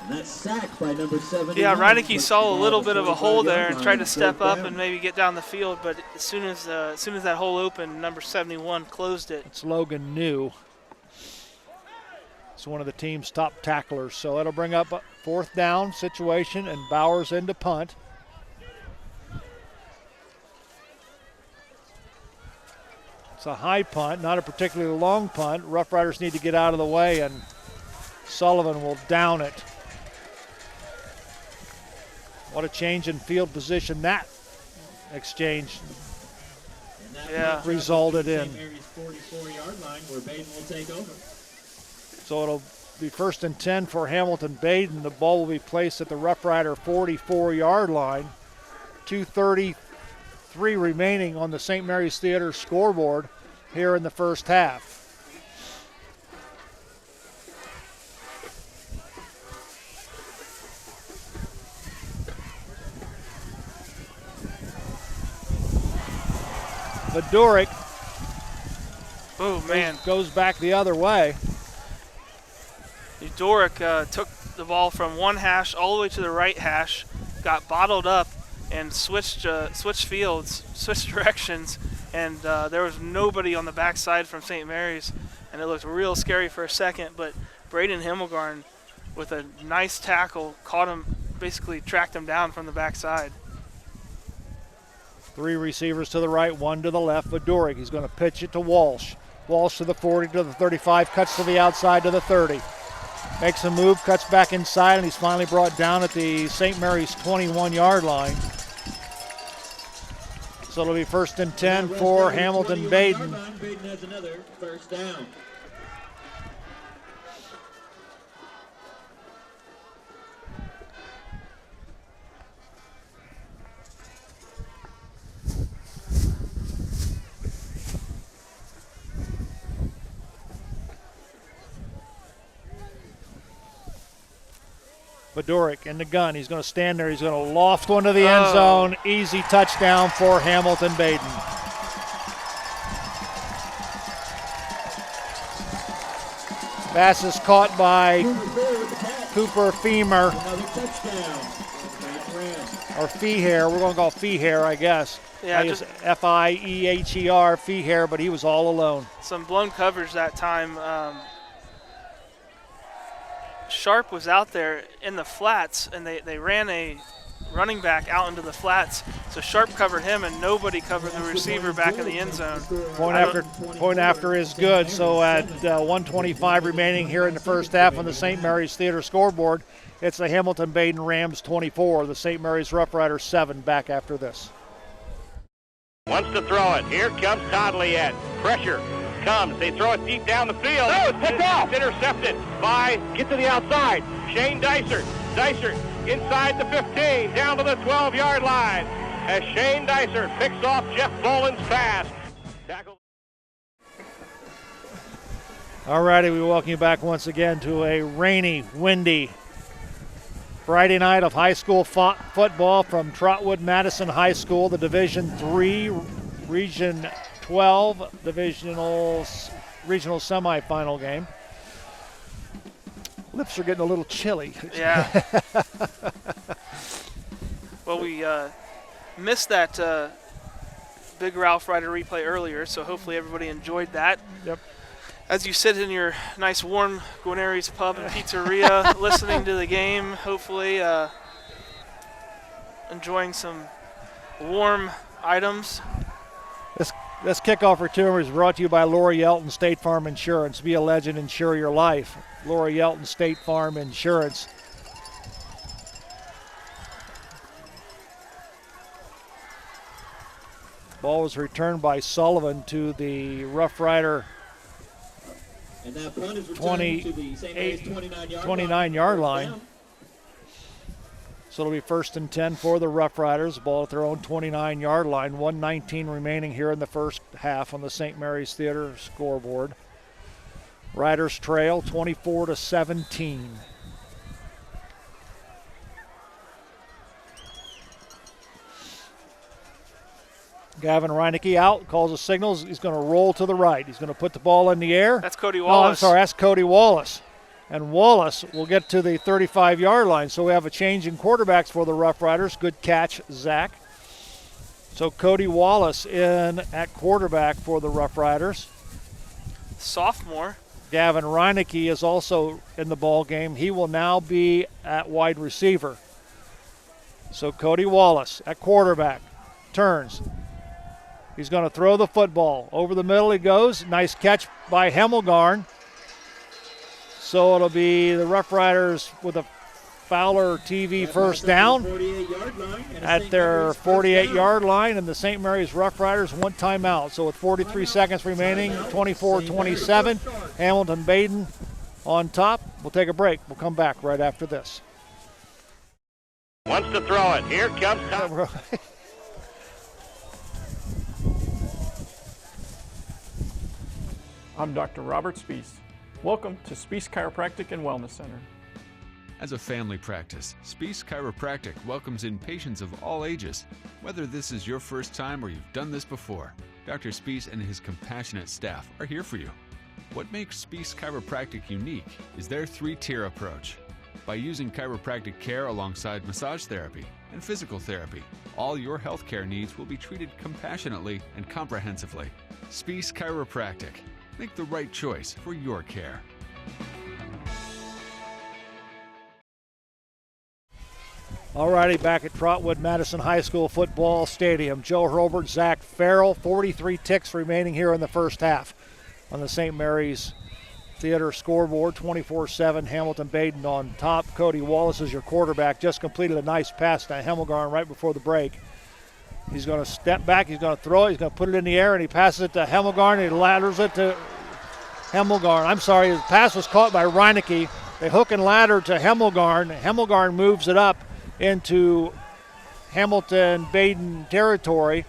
And that's sacked by number 71. Yeah, Reinecke saw a little bit of a hole there and tried to step up and maybe get down the field, but as soon as that hole opened, number 71 closed it. It's Logan New. He's one of the team's top tacklers. So that'll bring up a 4th down situation, and Bowers into punt. It's a high punt, not a particularly long punt. Rough Riders need to get out of the way, and Sullivan will down it. What a change in field position that exchange resulted in. St. Mary's 44-yard line where Badin will take over. So it'll be 1st and 10 for Hamilton Badin. The ball will be placed at the Rough Rider 44-yard line. 2:33 remaining on the St. Mary's Theater scoreboard here in the first half. Badurick goes back the other way. Dorick took the ball from one hash all the way to the right hash, got bottled up, and switched fields, switched directions, and there was nobody on the backside from St. Mary's, and it looked real scary for a second, but Braden Himmelgarn, with a nice tackle, caught him, basically tracked him down from the backside. 3 receivers to the right, 1 to the left. Badurick, he's going to pitch it to Walsh. Walsh to the 40, to the 35, cuts to the outside to the 30. Makes a move, cuts back inside, and he's finally brought down at the St. Mary's 21-yard line. So it'll be 1st and 10 for Hamilton Badin. Badin has another 1st down. Badurick in the gun. He's going to stand there. He's going to loft one to the end zone. Easy touchdown for Hamilton Badin. Pass is caught by Cooper Feemer. Or Feehair. We're going to call Feehair, I guess. Yeah, just F-I-E-H-E-R, Feehair, but he was all alone. Some blown coverage that time. Sharp was out there in the flats, and they ran a running back out into the flats. So Sharp covered him, and nobody covered the receiver back in the end zone. Point after is good. So at 1:25 remaining here in the first half on the St. Mary's Theater scoreboard, it's the Hamilton Badin Rams 24, the St. Mary's Rough Riders 7 back after this. Wants to throw it. Here comes Toddley at pressure. Comes. They throw it deep down the field. No, it's picked off. It's intercepted by, get to the outside, Shane Dysert. Dysert inside the 15, down to the 12-yard line. As Shane Dysert picks off Jeff Boland's pass. Tackle. All righty, we welcome you back once again to a rainy, windy Friday night of high school football from Trotwood Madison High School, the Division III, Region 12 regional semifinal game. Lips are getting a little chilly. Yeah. Well, we missed that Big Ralph Rider replay earlier, so hopefully everybody enjoyed that. Yep. As you sit in your nice warm Guarneri's Pub and Pizzeria listening to the game, hopefully enjoying some warm items. This kickoff return is brought to you by Laura Yelton State Farm Insurance. Be a legend, insure your life. Laura Yelton State Farm Insurance. Ball was returned by Sullivan to the Rough Rider 29-yard line. So it'll be 1st and 10 for the Rough Riders. Ball at their own 29-yard line. 1:19 remaining here in the first half on the St. Mary's Theater scoreboard. Riders trail 24-17. Gavin Reinecke out, calls a signal. He's going to roll to the right. He's going to put the ball in the air. That's Cody Wallace. Oh, I'm sorry, that's Cody Wallace. And Wallace will get to the 35-yard line. So we have a change in quarterbacks for the Rough Riders. Good catch, Zach. So Cody Wallace in at quarterback for the Rough Riders. Sophomore. Gavin Reinecke is also in the ball game. He will now be at wide receiver. So Cody Wallace at quarterback, turns. He's going to throw the football. Over the middle he goes. Nice catch by Hemmelgarn. So it'll be the Rough Riders with a Fowler TV first down at their 48-yard line, and the St. Mary's Rough Riders one timeout. So with 43 seconds remaining, 24-27, Hamilton Badin on top. We'll take a break. We'll come back right after this. Wants to throw it. Here comes Tom. I'm Dr. Robert Spees. Welcome to Spees Chiropractic and Wellness Center. As a family practice, Spees Chiropractic welcomes in patients of all ages. Whether this is your first time or you've done this before, Dr. Spees and his compassionate staff are here for you. What makes Spees Chiropractic unique is their three-tier approach. By using chiropractic care alongside massage therapy and physical therapy, all your healthcare needs will be treated compassionately and comprehensively. Spees Chiropractic. Make the right choice for your care. All righty, back at Trotwood Madison High School Football Stadium. Joe Hurlbert, Zach Farrell, 43 ticks remaining here in the first half. On the St. Mary's Theater scoreboard, 24-7, Hamilton Badin on top. Cody Wallace is your quarterback. Just completed a nice pass to Hemmelgarn right before the break. He's going to step back, he's going to throw it, he's going to put it in the air, and he passes it to Hemmelgarn, and he ladders it to Hemmelgarn. I'm sorry, the pass was caught by Reinecke. They hook and ladder to Hemmelgarn. Hemmelgarn moves it up into Hamilton Badin territory.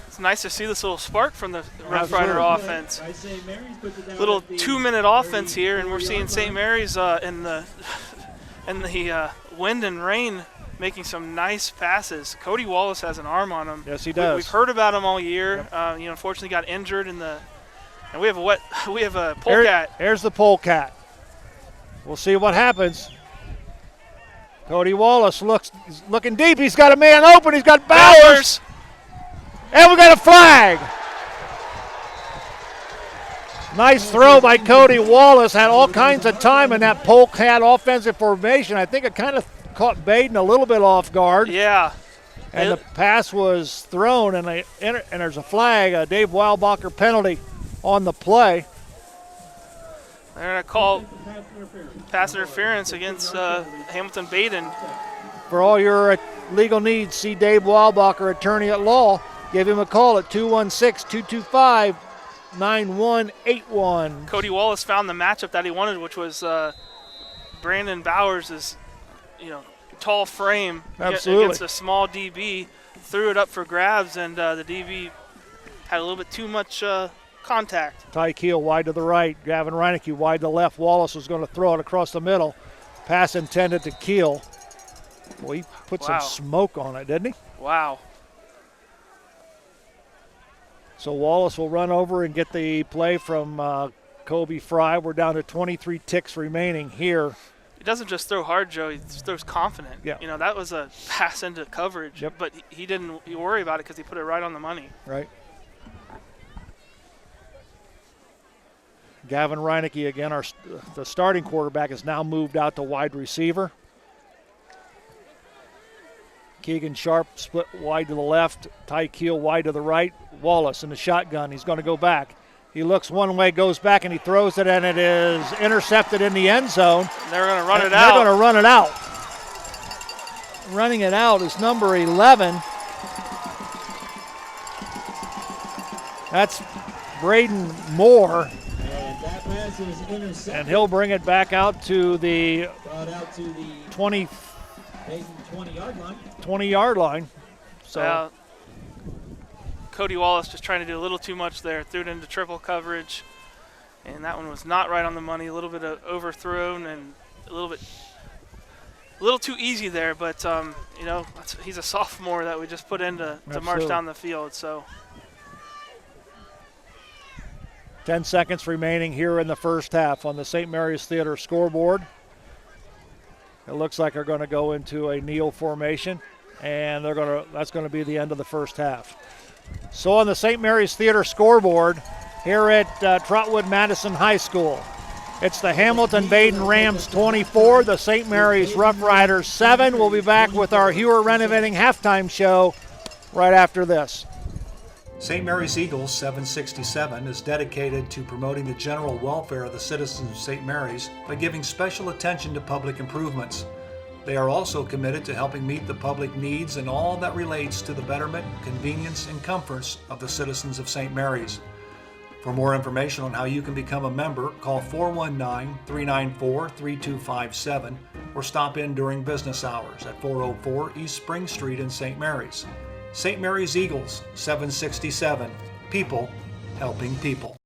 It's nice to see this little spark from the Rough Rider offense. Little 2-minute offense here, and we're seeing St. Mary's in the wind and rain making some nice passes. Cody Wallace has an arm on him. Yes, he does. We've heard about him all year. Yep. Unfortunately got injured in the, and we have a polecat. There's the polecat. We'll see what happens. Cody Wallace looking deep. He's got a man open. He's got Bowers. And we got a flag. Nice throw by Cody Wallace. Had all kinds of time in that polecat offensive formation. I think it kind of caught Badin a little bit off guard. Yeah. And the pass was thrown, and there's a flag, a Dave Weilbacher penalty on the play. They're going to call pass interference against Hamilton Badin. For all your legal needs, see Dave Weilbacher, attorney at law. Give him a call at 216-225-9181. Cody Wallace found the matchup that he wanted, which was Brandon Bowers' tall frame against a small DB. Threw it up for grabs, and the DB had a little bit too much contact. Ty Keel wide to the right. Gavin Reinecke wide to the left. Wallace was going to throw it across the middle. Pass intended to Keel. Well, he put some smoke on it, didn't he? Wow. So Wallace will run over and get the play from Kobe Fry. We're down to 23 ticks remaining here. He doesn't just throw hard, Joe. He just throws confident. Yeah. That was a pass into coverage. Yep. But he didn't worry about it because he put it right on the money. Right. Gavin Reinecke again, the starting quarterback, is now moved out to wide receiver. Keegan Sharp split wide to the left. Ty Keel wide to the right. Wallace in the shotgun. He's going to go back. He looks one way, goes back, and he throws it, and it is intercepted in the end zone. They're going to run it out. They're going to run it out. Running it out is number 11. That's Braden Moore. And that pass is intercepted. And he'll bring it back out to the 20-yard line. So Cody Wallace just trying to do a little too much there. Threw it into triple coverage, and that one was not right on the money. A little bit of overthrown and a little too easy there. But he's a sophomore that we just put in to march down the field. So 10 seconds remaining here in the first half on the St. Mary's Theater scoreboard. It looks like they're going to go into a kneel formation, and that's going to be the end of the first half. So on the St. Mary's Theater scoreboard, here at Trotwood Madison High School. It's the Hamilton Badin Rams 24, the St. Mary's Rough Riders 7. We'll be back with our Hewer Renovating halftime show right after this. St. Mary's Eagles 767 is dedicated to promoting the general welfare of the citizens of St. Mary's by giving special attention to public improvements. They are also committed to helping meet the public needs and all that relates to the betterment, convenience, and comforts of the citizens of St. Mary's. For more information on how you can become a member, call 419-394-3257 or stop in during business hours at 404 East Spring Street in St. Mary's. St. Mary's Eagles, 767. People helping people.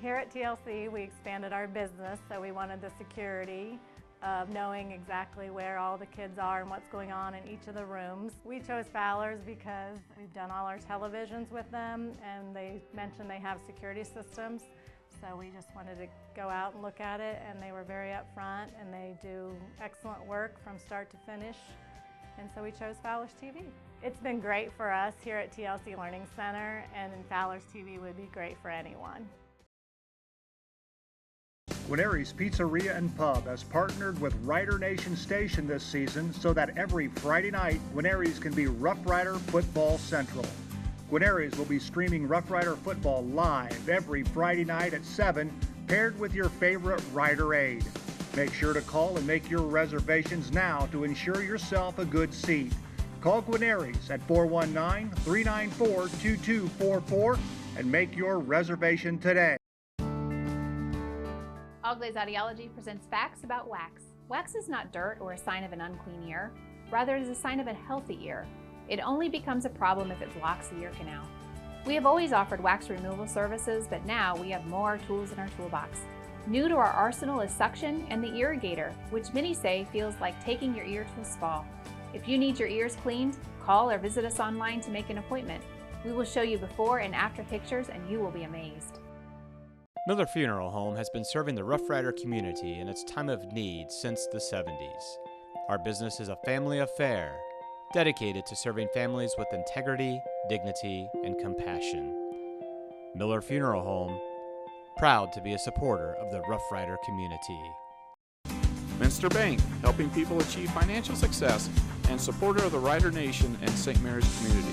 Here at TLC, we expanded our business, so we wanted the security of knowing exactly where all the kids are and what's going on in each of the rooms. We chose Fowler's because we've done all our televisions with them, and they mentioned they have security systems. So we just wanted to go out and look at it, and they were very upfront, and they do excellent work from start to finish. And so we chose Fowler's TV. It's been great for us here at TLC Learning Center, and Fowler's TV would be great for anyone. Guarneri's Pizzeria and Pub has partnered with Rider Nation Station this season so that every Friday night, Guarneri's can be Rough Rider Football Central. Guarneri's will be streaming Rough Rider football live every Friday night at 7, paired with your favorite Rider aid. Make sure to call and make your reservations now to ensure yourself a good seat. Call Guarneri's at 419-394-2244 and make your reservation today. All Glaze Audiology presents facts about wax. Wax is not dirt or a sign of an unclean ear. Rather, it is a sign of a healthy ear. It only becomes a problem if it blocks the ear canal. We have always offered wax removal services, but now we have more tools in our toolbox. New to our arsenal is suction and the irrigator, which many say feels like taking your ear to a spa. If you need your ears cleaned, call or visit us online to make an appointment. We will show you before and after pictures, and you will be amazed. Miller Funeral Home has been serving the Rough Rider community in its time of need since the 70s. Our business is a family affair, dedicated to serving families with integrity, dignity, and compassion. Miller Funeral Home, proud to be a supporter of the Rough Rider community. Minster Bank, helping people achieve financial success and supporter of the Rider Nation and St. Mary's community.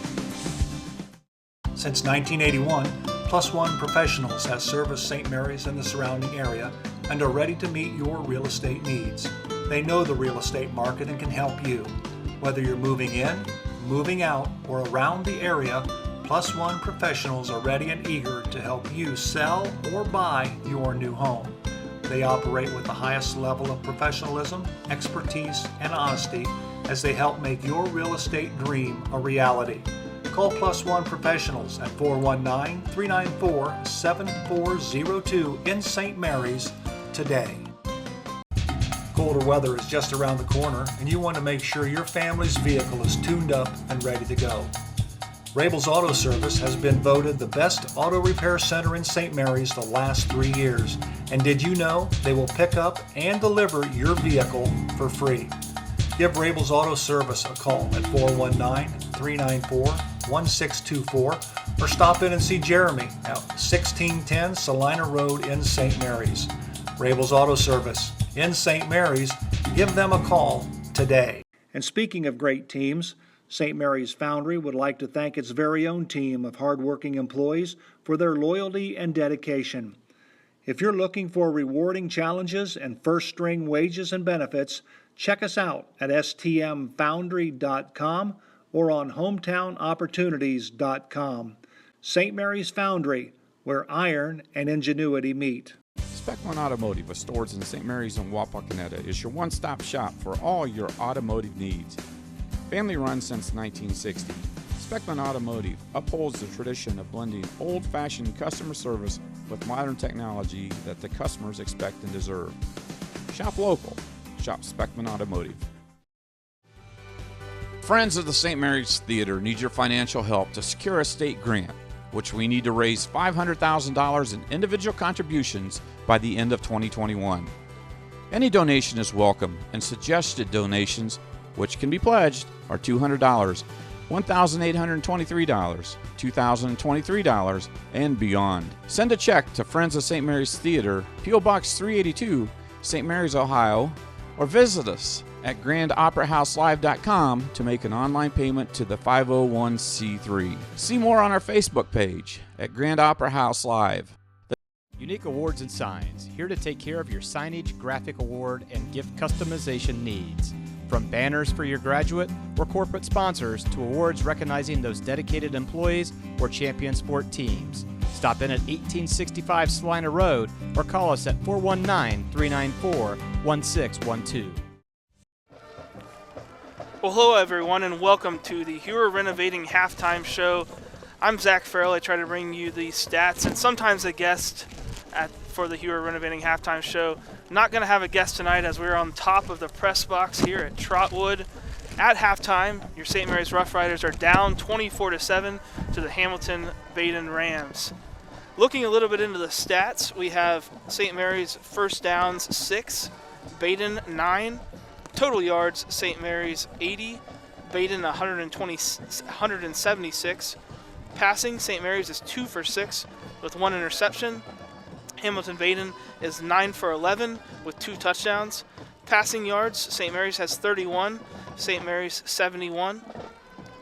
Since 1981, Plus One Professionals has serviced St. Mary's and the surrounding area and are ready to meet your real estate needs. They know the real estate market and can help you. Whether you're moving in, moving out, or around the area, Plus One Professionals are ready and eager to help you sell or buy your new home. They operate with the highest level of professionalism, expertise, and honesty as they help make your real estate dream a reality. Call Plus One Professionals at 419-394-7402 in St. Mary's today. Colder weather is just around the corner, and you want to make sure your family's vehicle is tuned up and ready to go. Rabel's Auto Service has been voted the best auto repair center in St. Mary's the last 3 years. And did you know they will pick up and deliver your vehicle for free? Give Rabel's Auto Service a call at 419-394-1624 or stop in and see Jeremy at 1610 Salina Road in St. Mary's. Rabel's Auto Service in St. Mary's. Give them a call today. And speaking of great teams, St. Mary's Foundry would like to thank its very own team of hardworking employees for their loyalty and dedication. If you're looking for rewarding challenges and first-string wages and benefits, check us out at stmfoundry.com or on hometownopportunities.com. St. Mary's Foundry, where iron and ingenuity meet. Speckman Automotive with stores in St. Mary's and Wapakoneta is your one-stop shop for all your automotive needs. Family run since 1960, Speckman Automotive upholds the tradition of blending old-fashioned customer service with modern technology that the customers expect and deserve. Shop local. Shop Speckman Automotive. Friends of the St. Mary's Theater need your financial help to secure a state grant, which we need to raise $500,000 in individual contributions by the end of 2021. Any donation is welcome, and suggested donations, which can be pledged, are $200. $1,823, $2,023, and beyond. Send a check to Friends of St. Mary's Theater, P.O. Box 382, St. Mary's, Ohio, or visit us at grandoperahouselive.com to make an online payment to the 501c3. See more on our Facebook page at Grand Opera House Live. Unique Awards and Signs, here to take care of your signage, graphic award, and gift customization needs. From banners for your graduate or corporate sponsors to awards recognizing those dedicated employees or champion sport teams. Stop in at 1865 Salina Road or call us at 419-394-1612. Well, hello everyone, and welcome to the Heuer Renovating Halftime Show. I'm Zach Farrell. I try to bring you the stats and sometimes a guest for the Heuer Renovating Halftime Show. Not going to have a guest tonight as we're on top of the press box here at Trotwood. At halftime, your St. Mary's Rough Riders are down 24-7 to the Hamilton Badin Rams. Looking a little bit into the stats, we have St. Mary's first downs 6, Badin 9. Total yards, St. Mary's 80, Badin 176. Passing, St. Mary's is 2 for 6 with 1 interception. Hamilton Badin is 9 for 11 with 2 touchdowns. Passing yards, St. Mary's has 31, St. Mary's 71.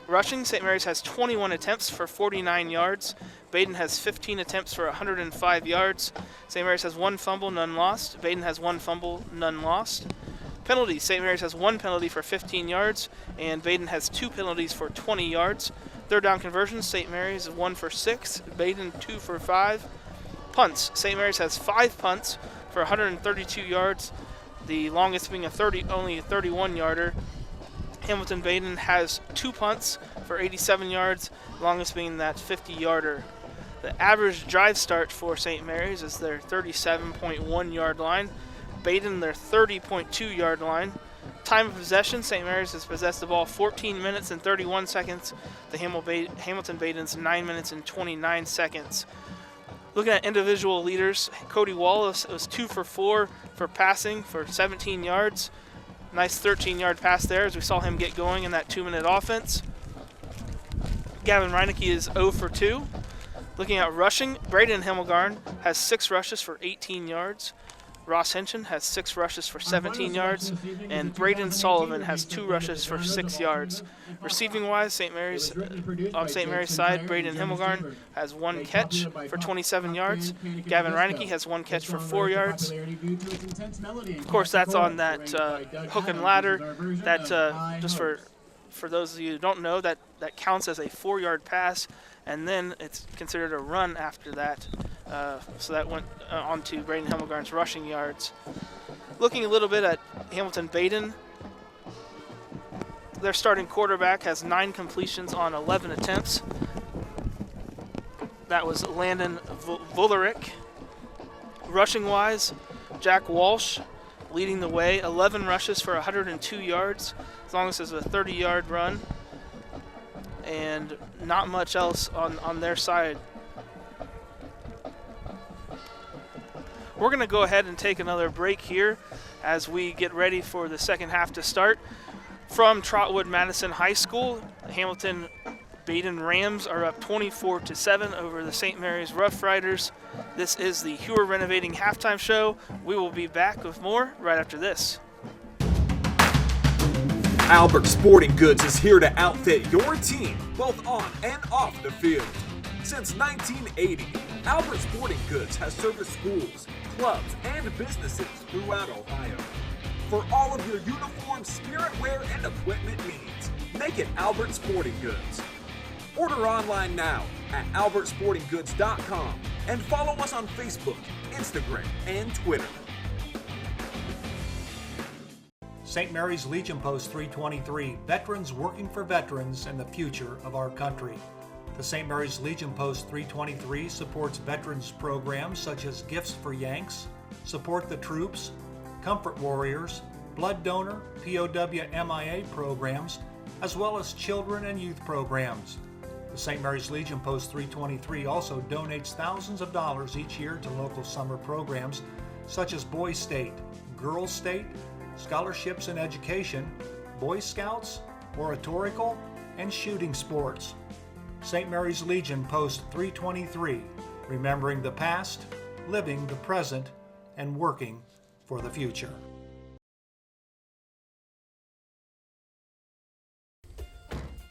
Rushing, St. Mary's has 21 attempts for 49 yards. Badin has 15 attempts for 105 yards. St. Mary's has 1 fumble, none lost. Badin has 1 fumble, none lost. Penalties, St. Mary's has 1 penalty for 15 yards, and Badin has 2 penalties for 20 yards. Third down conversions, St. Mary's 1 for 6, Badin 2 for 5. Punts, St. Mary's has 5 punts for 132 yards, the longest being only a 31-yarder. Hamilton Badin has 2 punts for 87 yards, longest being that 50-yarder. The average drive start for St. Mary's is their 37.1 yard line. Badin their 30.2 yard line. Time of possession, St. Mary's has possessed the ball 14 minutes and 31 seconds. The Hamilton Badin's 9 minutes and 29 seconds. Looking at individual leaders, Cody Wallace was 2 for 4 for passing for 17 yards. Nice 13-yard pass there as we saw him get going in that 2-minute offense. Gavin Reinecke is 0 for 2. Looking at rushing, Braden Himmelgarn has 6 rushes for 18 yards. Ross Henson has 6 rushes for 17 yards, and Braden Sullivan has 2 rushes for 6 yards. Receiving-wise, on St. Mary's side, Braden Himmelgarn has 1 catch for 27 yards. Gavin Reinecke has 1 catch for 4 yards. Of course, that's on that hook and ladder. That just for those of you who don't know, that counts as a 4-yard pass, and then it's considered a run after that. So that went on to Braden Himmelgarn's rushing yards. Looking a little bit at Hamilton Badin, their starting quarterback has 9 completions on 11 attempts. That was Landon Vullerick. Rushing-wise, Jack Walsh leading the way, 11 rushes for 102 yards, as long as it's a 30-yard run, and not much else on their side. We're going to go ahead and take another break here as we get ready for the second half to start. From Trotwood Madison High School, the Hamilton Badin Rams are up 24-7 over the St. Mary's Rough Riders. This is the Heuer Renovating Halftime Show. We will be back with more right after this. Albert Sporting Goods is here to outfit your team, both on and off the field. Since 1980, Albert Sporting Goods has serviced schools, clubs, and businesses throughout Ohio. For all of your uniform, spirit wear, and equipment needs, make it Albert Sporting Goods. Order online now at albertsportinggoods.com and follow us on Facebook, Instagram, and Twitter. St. Mary's Legion Post 323, veterans working for veterans and the future of our country. The St. Mary's Legion Post 323 supports veterans programs such as Gifts for Yanks, Support the Troops, Comfort Warriors, Blood Donor, POW MIA programs, as well as children and youth programs. The St. Mary's Legion Post 323 also donates thousands of dollars each year to local summer programs such as Boys State, Girls State, Scholarships in Education, Boy Scouts, Oratorical, and shooting sports. St. Mary's Legion Post 323, remembering the past, living the present, and working for the future.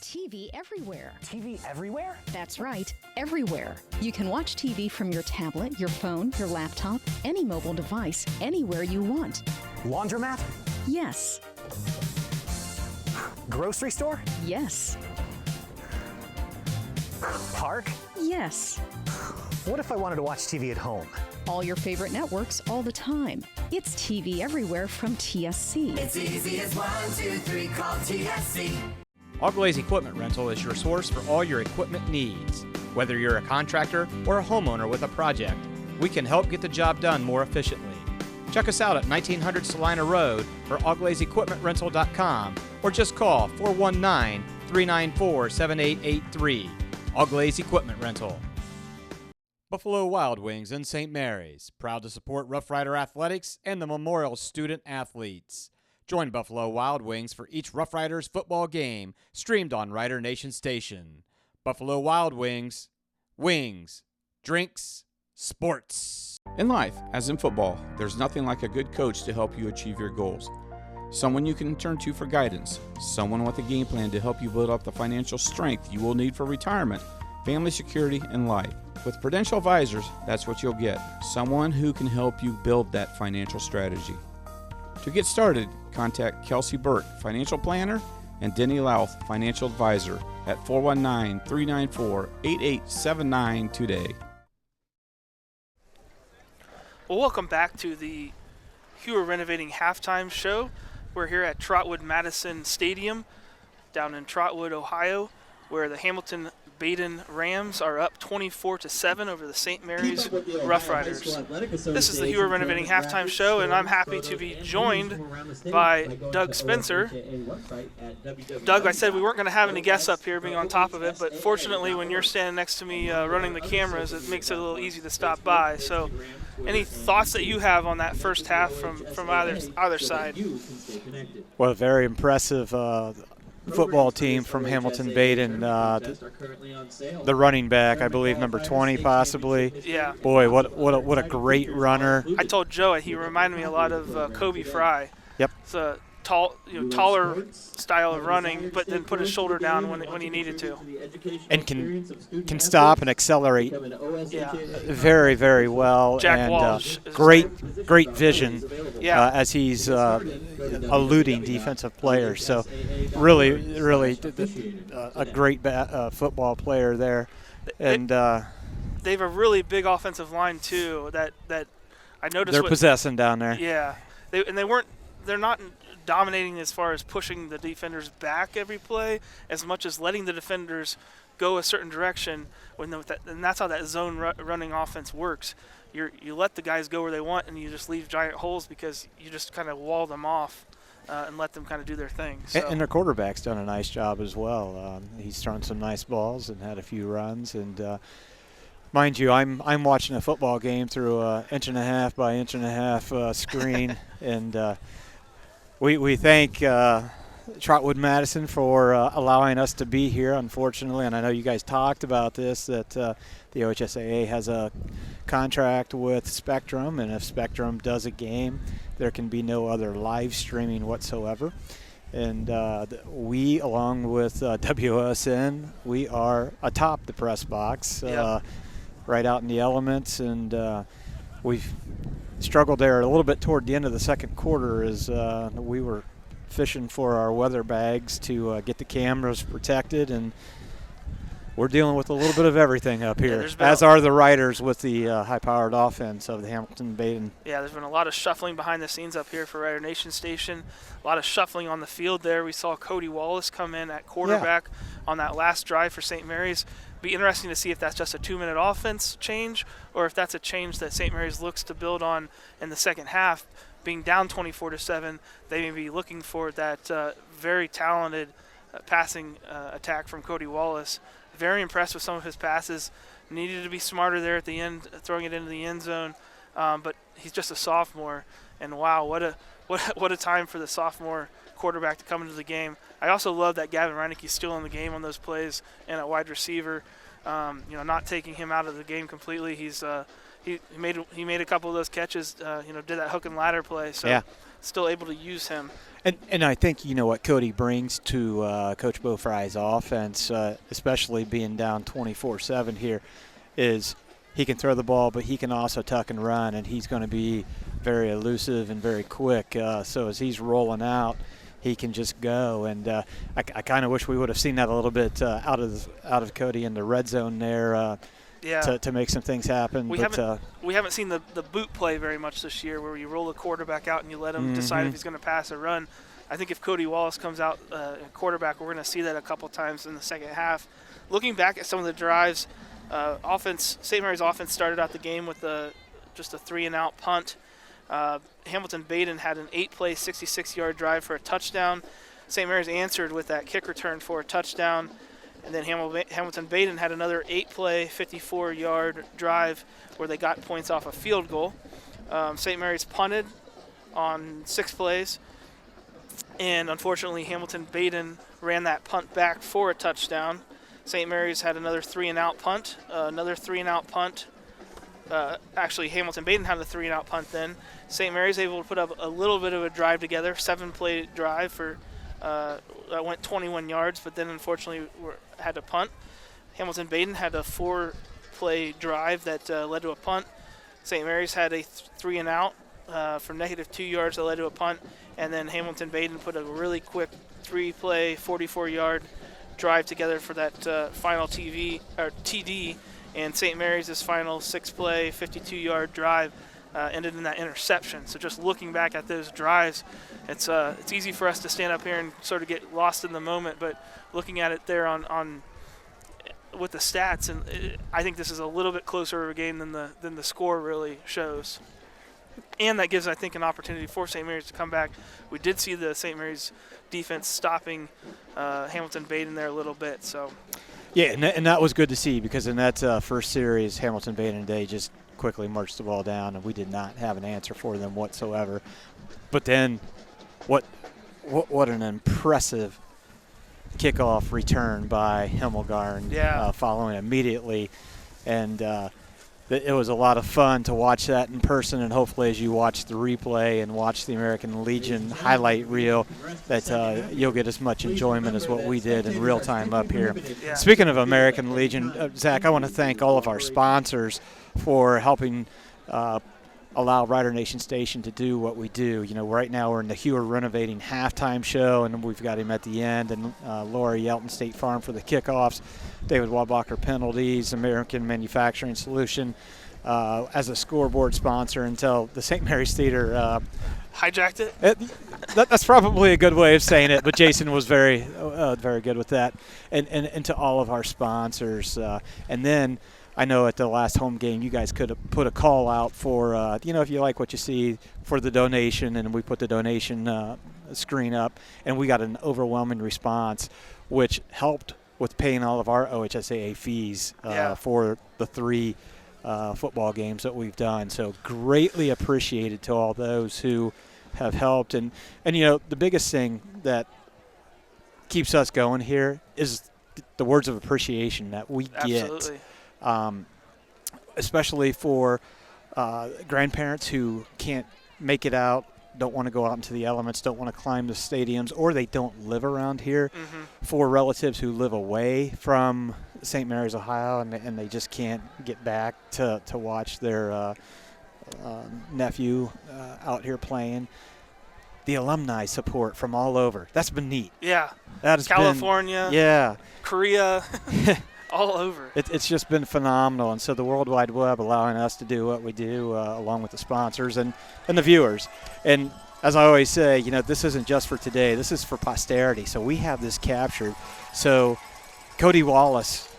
TV everywhere. TV everywhere? That's right, everywhere. You can watch TV from your tablet, your phone, your laptop, any mobile device, anywhere you want. Laundromat? Yes. Grocery store? Yes. Park? Yes. What if I wanted to watch TV at home? All your favorite networks all the time. It's TV everywhere from TSC. It's easy as 1, 2, 3, call TSC. Ogilvy's Equipment Rental is your source for all your equipment needs. Whether you're a contractor or a homeowner with a project, we can help get the job done more efficiently. Check us out at 1900 Salina Road or ogilvyequipmentrental.com or just call 419-394-7883. Ogilvy's Equipment Rental. Buffalo Wild Wings in St. Mary's, proud to support Rough Rider Athletics and the Memorial Student Athletes. Join Buffalo Wild Wings for each Rough Riders football game, streamed on Rider Nation Station. Buffalo Wild Wings, wings, drinks, sports. In life, as in football, there's nothing like a good coach to help you achieve your goals. Someone you can turn to for guidance, someone with a game plan to help you build up the financial strength you will need for retirement, family security, and life. With Prudential Advisors, that's what you'll get, someone who can help you build that financial strategy. To get started, contact Kelsey Burke, Financial Planner, and Denny Louth, Financial Advisor, at 419-394-8879 today. Well, welcome back to the Hua Renovating Halftime Show. We're here at Trotwood Madison Stadium down in Trotwood, Ohio, where the Hamilton Badin Rams are up 24-7 over the St. Mary's Rough Riders. This is the Hua Renovating Halftime Show, and I'm happy to be joined by Doug Spencer. Doug, I said we weren't going to have any guests up here being on top of it, but fortunately when you're standing next to me running the cameras, it makes it a little easy to stop by. So any thoughts that you have on that first half from either side? Well, very impressive football team from Hamilton Badin. The running back, I believe, number 20 possibly. Yeah. Boy, what a great runner. I told Joe he reminded me a lot of Kobe Fry. Yep. It's a taller style of running, but then put his shoulder down when he needed to. And can stop and accelerate. Yeah. Very, very well. Jack and Walsh. Great vision as he's eluding defensive players. So really a great football player there. And they have a really big offensive line too. That I noticed. They're possessing down there. Yeah. They're not dominating as far as pushing the defenders back every play as much as letting the defenders go a certain direction. And that's how that zone running offense works. You let the guys go where they want, and you just leave giant holes because you just kind of wall them off and let them kind of do their thing. So. And their quarterback's done a nice job as well. He's thrown some nice balls and had a few runs. And mind you, I'm watching a football game through an 1.5 by 1.5 screen, and we thank Trotwood Madison for allowing us to be here, unfortunately. And I know you guys talked about this, that the OHSAA has a contract with Spectrum, and if Spectrum does a game, there can be no other live streaming whatsoever. And we, along with WSN, we are atop the press box, right out in the elements, and we've struggled there a little bit toward the end of the second quarter as we were fishing for our weather bags to get the cameras protected, and we're dealing with a little bit of everything up here, as are the riders with the high-powered offense of the Hamilton Badin. Yeah, there's been a lot of shuffling behind the scenes up here for Rider Nation Station, a lot of shuffling on the field there. We saw Cody Wallace come in at quarterback on that last drive for St. Mary's. Be interesting to see if that's just a 2-minute offense change or if that's a change that St. Mary's looks to build on in the second half. Being down 24-7, they may be looking for that very talented passing attack from Cody Wallace. Very impressed with some of his passes. Needed to be smarter there at the end, throwing it into the end zone. But he's just a sophomore, and wow, what a time for the sophomore quarterback to come into the game. I also love that Gavin Reineke's still in the game on those plays and at wide receiver. Not taking him out of the game completely. He's he made a couple of those catches. Did that hook and ladder play. So still able to use him. And I think what Cody brings to Coach Bo Fry's offense, especially being down 24-7 here, is he can throw the ball, but he can also tuck and run, and he's going to be very elusive and very quick. So as he's rolling out, he can just go. And I kind of wish we would have seen that a little bit out of Cody in the red zone there. To make some things happen. We haven't seen the boot play very much this year, where you roll the quarterback out and you let him decide if he's going to pass or run. I think if Cody Wallace comes out at quarterback, we're going to see that a couple times in the second half. Looking back at some of the drives, St. Mary's offense started out the game with just a 3-and-out punt. Hamilton Badin had an 8-play, 66-yard drive for a touchdown. St. Mary's answered with that kick return for a touchdown. And then Hamilton Badin had another 8-play, 54-yard drive where they got points off a field goal. St. Mary's punted on 6 plays. And unfortunately, Hamilton Badin ran that punt back for a touchdown. St. Mary's had another 3-and-out punt, Actually, Hamilton Badin had a 3-and-out punt then. St. Mary's able to put up a little bit of a drive together, 7-play drive that went 21 yards, but then unfortunately had to punt. Hamilton Badin had a 4-play drive that led to a punt. St. Mary's had a 3-and-out from -2 yards that led to a punt, and then Hamilton Badin put a really quick 3-play, 44-yard drive together for that final TD, and St. Mary's final 6-play, 52-yard drive ended in that interception. So just looking back at those drives, it's easy for us to stand up here and sort of get lost in the moment, but looking at it there on with the stats, and I think this is a little bit closer of a game than the score really shows. And that gives, I think, an opportunity for St. Mary's to come back. We did see the St. Mary's defense stopping Hamilton Badin there a little bit. So, yeah, and that was good to see, because in that first series, Hamilton Badin, they just quickly marched the ball down, and we did not have an answer for them whatsoever. But then, what an impressive kickoff return by Himmelgarn following immediately, and it was a lot of fun to watch that in person, and hopefully as you watch the replay and watch the American Legion highlight reel, that you'll get as much enjoyment as what we did in real time up here. Yeah. Speaking of American Legion, Zach, I want to thank all of our sponsors for helping allow Rider Nation Station to do what we do. Right now we're in the Hewer Renovating halftime show, and we've got him at the end, and Laura Yelton State Farm for the kickoffs, David Wadbacher Penalties, American Manufacturing Solution as a scoreboard sponsor until the St. Mary's Theater hijacked it. That's probably a good way of saying it, but Jason was very good with that. And to all of our sponsors. And then I know at the last home game you guys could have put a call out for, if you like what you see, for the donation, and we put the donation screen up, and we got an overwhelming response, which helped with paying all of our OHSAA fees for the 3 football games that we've done. So greatly appreciated to all those who have helped. And the biggest thing that keeps us going here is the words of appreciation that we get. Absolutely. Especially for grandparents who can't make it out, don't want to go out into the elements, don't want to climb the stadiums, or they don't live around here. Mm-hmm. For relatives who live away from St. Mary's, Ohio, and they just can't get back to watch their nephew out here playing. The alumni support from all over. That's been neat. Yeah. That has California. Been, yeah. Korea. All over. It's just been phenomenal. And so the World Wide Web allowing us to do what we do along with the sponsors and the viewers. And as I always say, this isn't just for today. This is for posterity. So we have this captured. So Cody Wallace,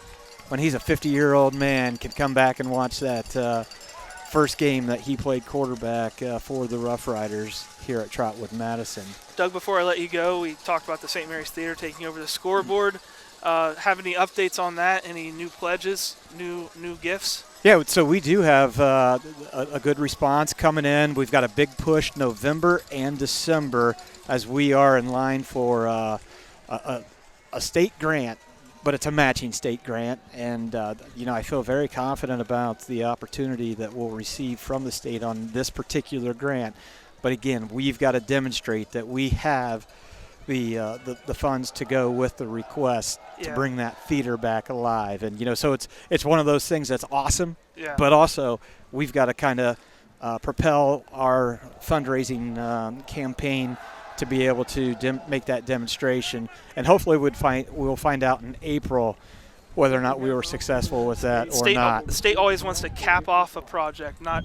when he's a 50-year-old man, can come back and watch that first game that he played quarterback for the Rough Riders here at Trotwood Madison. Doug, before I let you go, we talked about the St. Mary's Theater taking over the scoreboard. Have any updates on that? Any new pledges, new gifts? Yeah, so we do have a good response coming in. We've got a big push November and December as we are in line for a state grant, but it's a matching state grant. And, I feel very confident about the opportunity that we'll receive from the state on this particular grant. But, again, we've got to demonstrate that we have the funds to go with the request to bring that theater back alive. And, so it's one of those things that's awesome, but also we've got to kind of propel our fundraising campaign to be able to make that demonstration. And hopefully we'll find out in April whether or not we were successful with that or not. The state always wants to cap off a project, not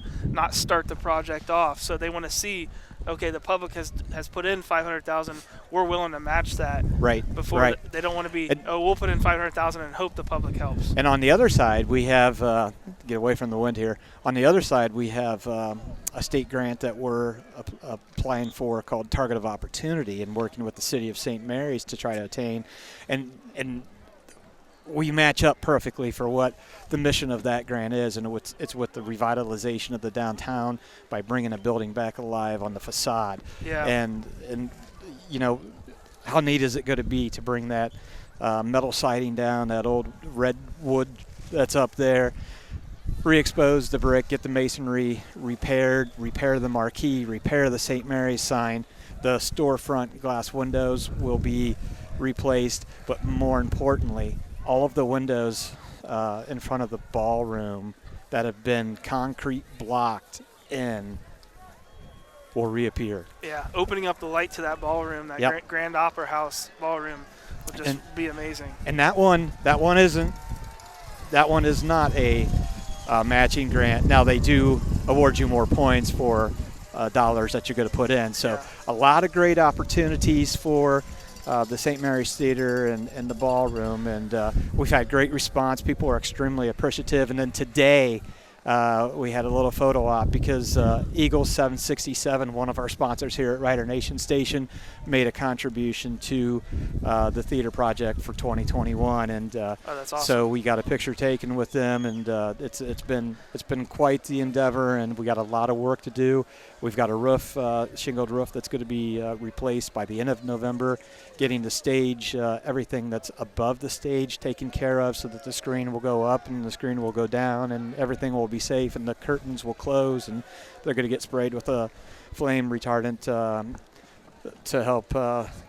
start the project off. So they want to see, okay, the public has put in $500,000. We're willing to match that. Right. Before they don't want to be, we'll put in $500,000 and hope the public helps. And on the other side, we have get away from the wind here. On the other side, we have a state grant that we're applying for called Target of Opportunity, and working with the city of St. Mary's to try to attain, and we match up perfectly for what the mission of that grant is, and it's with the revitalization of the downtown by bringing a building back alive on the facade. Yeah. And how neat is it going to be to bring that metal siding down, that old red wood that's up there, re-expose the brick, get the masonry repaired, repair the marquee, repair the St. Mary's sign. The storefront glass windows will be replaced, but more importantly, all of the windows in front of the ballroom that have been concrete blocked in will reappear. Yeah, opening up the light to that ballroom, that Grand Opera House ballroom, would just be amazing. And that one is not a matching grant. Now they do award you more points for dollars that you're going to put in. So a lot of great opportunities for the St. Mary's Theater and the ballroom, and we've had great response. People are extremely appreciative. And then today we had a little photo op because Eagles 767, one of our sponsors here at Rider Nation Station, made a contribution to the theater project for 2021, and that's awesome. So we got a picture taken with them, and it's been quite the endeavor, and we got a lot of work to do. We've got a roof, shingled roof, that's going to be replaced by the end of November, getting the stage, everything that's above the stage taken care of so that the screen will go up and the screen will go down and everything will be safe, and the curtains will close, and they're going to get sprayed with a flame retardant to help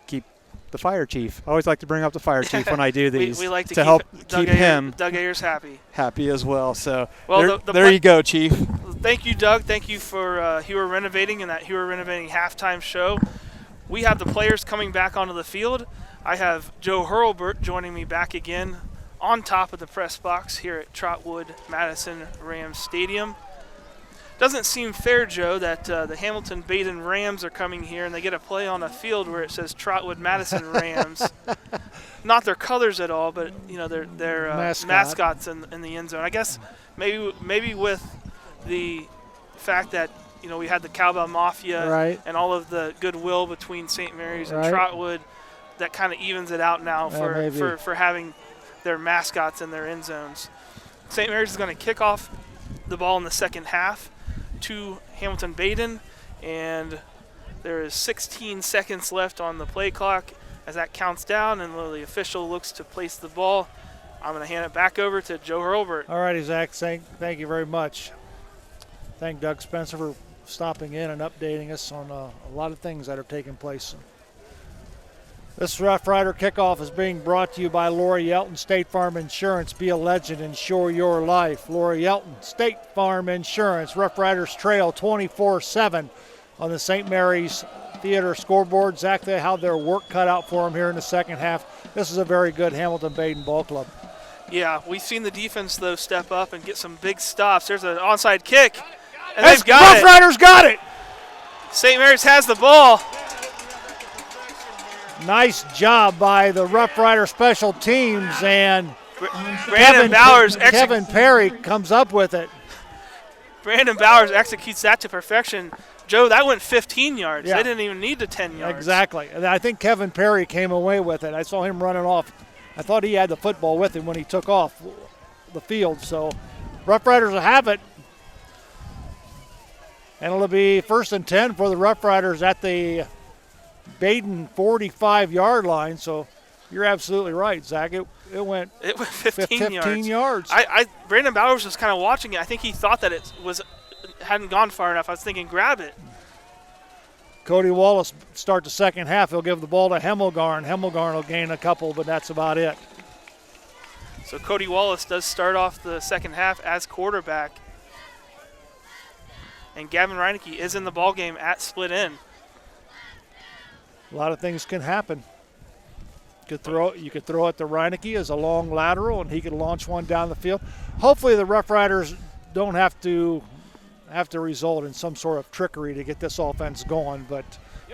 keep the fire chief. I always like to bring up the fire chief when I do these. We like to help keep him Doug Ayers happy as well. So there you go, Chief. Thank you, Doug. Thank you for Hewer Renovating and that Hewer Renovating halftime show. We have the players coming back onto the field. I have Joe Hurlburt joining me back again on top of the press box here at Trotwood Madison Rams Stadium. Doesn't seem fair, Joe, that the Hamilton Badin Rams are coming here and they get a play on a field where it says Trotwood Madison Rams. Not their colors at all, but their mascots in the end zone. I guess maybe with the fact that we had the Cowbell Mafia and all of the goodwill between St. Mary's and Trotwood, that kind of evens it out now for having their mascots in their end zones. St. Mary's is going to kick off the ball in the second half to Hamilton Badin, and there is 16 seconds left on the play clock as that counts down and the official looks to place the ball. I'm going to hand it back over to Joe Hurlburt. All righty, Zach, thank you very much. Thank Doug Spencer for stopping in and updating us on a lot of things that are taking place. This Rough Rider kickoff is being brought to you by Laura Yelton, State Farm Insurance. Be a legend, insure your life. Laura Yelton, State Farm Insurance. Rough Riders trail 24/7 on the St. Mary's Theater scoreboard. Exactly how their work cut out for them here in the second half. This is a very good Hamilton Badin ball club. Yeah, we've seen the defense, though, step up and get some big stops. There's an onside kick, and they've got it. Rough Riders got it. St. Mary's has the ball. Nice job by the Rough Rider special teams, and Kevin Perry comes up with it. Brandon Bowers executes that to perfection. Joe, that went 15 yards. Yeah. They didn't even need the 10 yards. Exactly. And I think Kevin Perry came away with it. I saw him running off. I thought he had the football with him when he took off the field. So Rough Riders will have it. And it'll be 1st and 10 for the Rough Riders at the Badin 45-yard line. So you're absolutely right, Zach. It went 15 yards. Brandon Bowers was kind of watching it. I think he thought that it hadn't gone far enough. I was thinking, grab it. Cody Wallace start the second half. He'll give the ball to Hemmelgarn. Hemmelgarn will gain a couple, but that's about it. So Cody Wallace does start off the second half as quarterback. And Gavin Reineke is in the ballgame at split end. A lot of things can happen. You could throw it to Reineke as a long lateral, and he could launch one down the field. Hopefully the Rough Riders don't have to result in some sort of trickery to get this offense going, but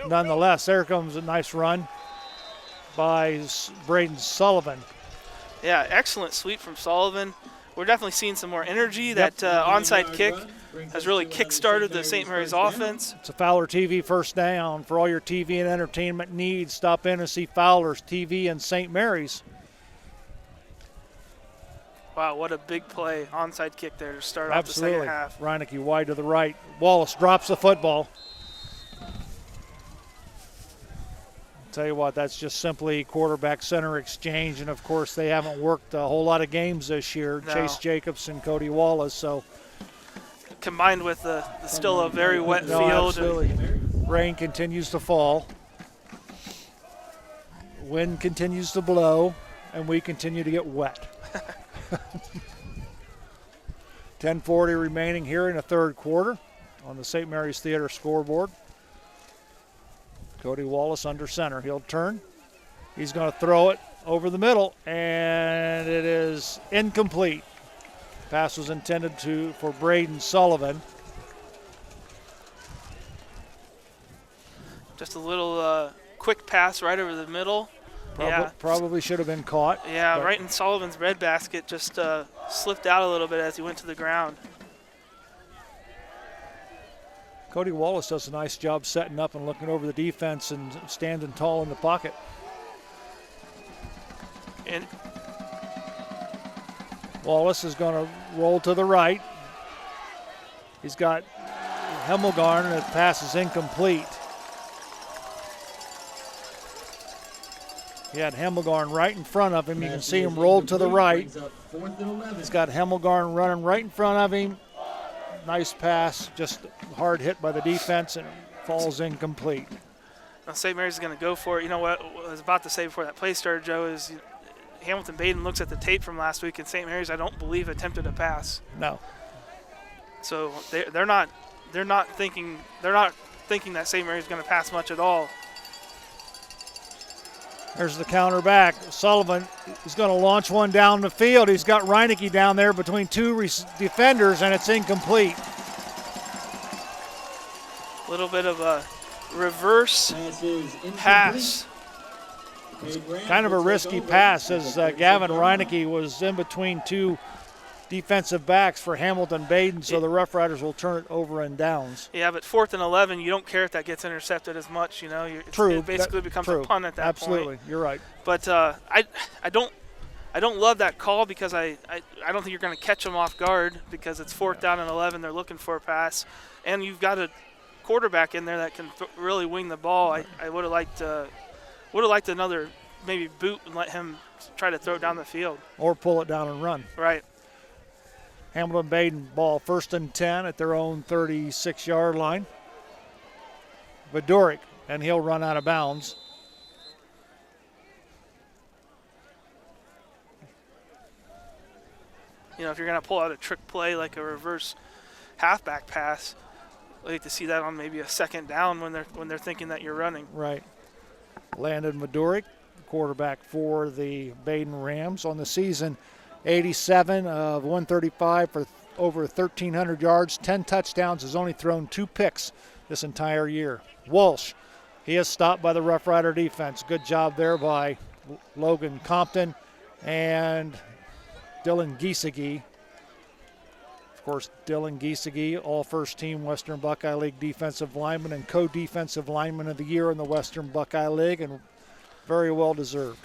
nonetheless, there comes a nice run by Braden Sullivan. Yeah, excellent sweep from Sullivan. We're definitely seeing some more energy. That onside kick has really kick-started the St. Mary's offense. It's a Fowler TV first down. For all your TV and entertainment needs, stop in and see Fowler's TV and St. Mary's. Wow, what a big play. Onside kick there to start off the second half. Reineke wide to the right. Wallace drops the football. Tell you what, that's just simply quarterback center exchange, and of course they haven't worked a whole lot of games this year. No. Chase Jacobs and Cody Wallace, so combined with still a very wet field. Absolutely. Rain continues to fall. Wind continues to blow, and we continue to get wet. 10:40 remaining here in the third quarter on the St. Mary's Theater scoreboard. Cody Wallace under center. He'll turn. He's going to throw it over the middle, and it is incomplete. Pass was intended for Braden Sullivan. Just a little quick pass right over the middle. Probably should have been caught. Yeah, right in Sullivan's breadbasket, just slipped out a little bit as he went to the ground. Cody Wallace does a nice job setting up and looking over the defense and standing tall in the pocket. And Wallace is going to roll to the right. He's got Hemmelgarn, and the pass is incomplete. He had Hemmelgarn right in front of him. You can see him rolled to the right. He's got Hemmelgarn running right in front of him. Nice pass, just hard hit by the defense, and it falls incomplete. Now St. Mary's is going to go for it. You know what I was about to say before that play started, Joe, is Hamilton Badin looks at the tape from last week, and St. Mary's, I don't believe, attempted a pass. No. So they're not thinking that St. Mary's is going to pass much at all. There's the counter back. Sullivan is going to launch one down the field. He's got Reineke down there between two defenders, and it's incomplete. A little bit of a reverse pass. Kind of a risky pass as Gavin Reineke was in between two defensive backs for Hamilton Badin, so the Rough Riders will turn it over and downs. Yeah, but 4th and 11, you don't care if that gets intercepted as much. You know, True. It basically becomes a punt at that Absolutely. point. You're right. But I don't love that call because I don't think you're going to catch them off guard because it's 4th down and 11. They're looking for a pass, and you've got a quarterback in there that can really wing the ball. I would have liked another maybe boot and let him try to throw it down the field or pull it down and run. Right. Hamilton Badin ball 1st and 10 at their own 36-yard line. Vidoric, and he'll run out of bounds. You know, if you're going to pull out a trick play like a reverse halfback pass, I'd like to see that on maybe a 2nd down when they're thinking that you're running. Right. Landon Vidoric, quarterback for the Badin Rams on the season. 87 of 135 for over 1,300 yards, 10 touchdowns, has only thrown 2 picks this entire year. Walsh, he is stopped by the Rough Rider defense. Good job there by Logan Compton and Dylan Giesecke. Of course, Dylan Giesecke, all first-team Western Buckeye League defensive lineman and co-defensive lineman of the year in the Western Buckeye League, and very well deserved.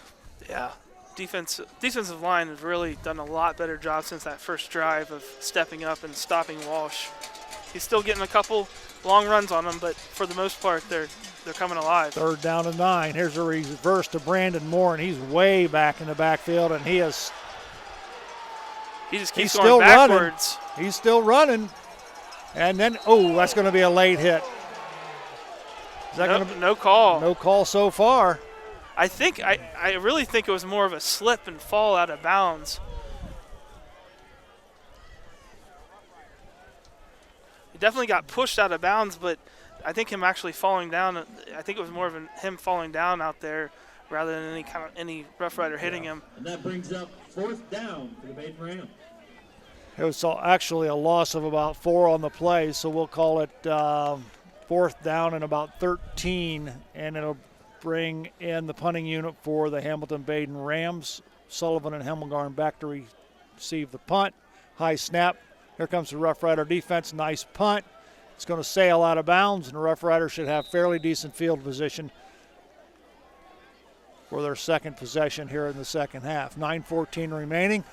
Yeah. defensive line has really done a lot better job since that first drive of stepping up and stopping Walsh. He's still getting a couple long runs on him, but for the most part, they're coming alive. 3rd down and 9. Here's a reverse to Brandon Moore, and he's way back in the backfield, and he just keeps going backwards. Running. He's still running. And then, that's going to be a late hit. Is that no call. No call so far. I really think it was more of a slip and fall out of bounds. He definitely got pushed out of bounds, but I think him actually falling down, I think it was more of him falling down out there rather than any Rough Rider hitting him. And that brings up 4th down for the Badin Rams. It was actually a loss of about 4 on the play, so we'll call it 4th down and about 13, and it'll bring in the punting unit for the Hamilton-Badin Rams. Sullivan and Hemmelgarn back to receive the punt. High snap. Here comes the Rough Rider defense. Nice punt. It's going to sail out of bounds, and the Rough Riders should have fairly decent field position for their second possession here in the second half. 9:14 remaining.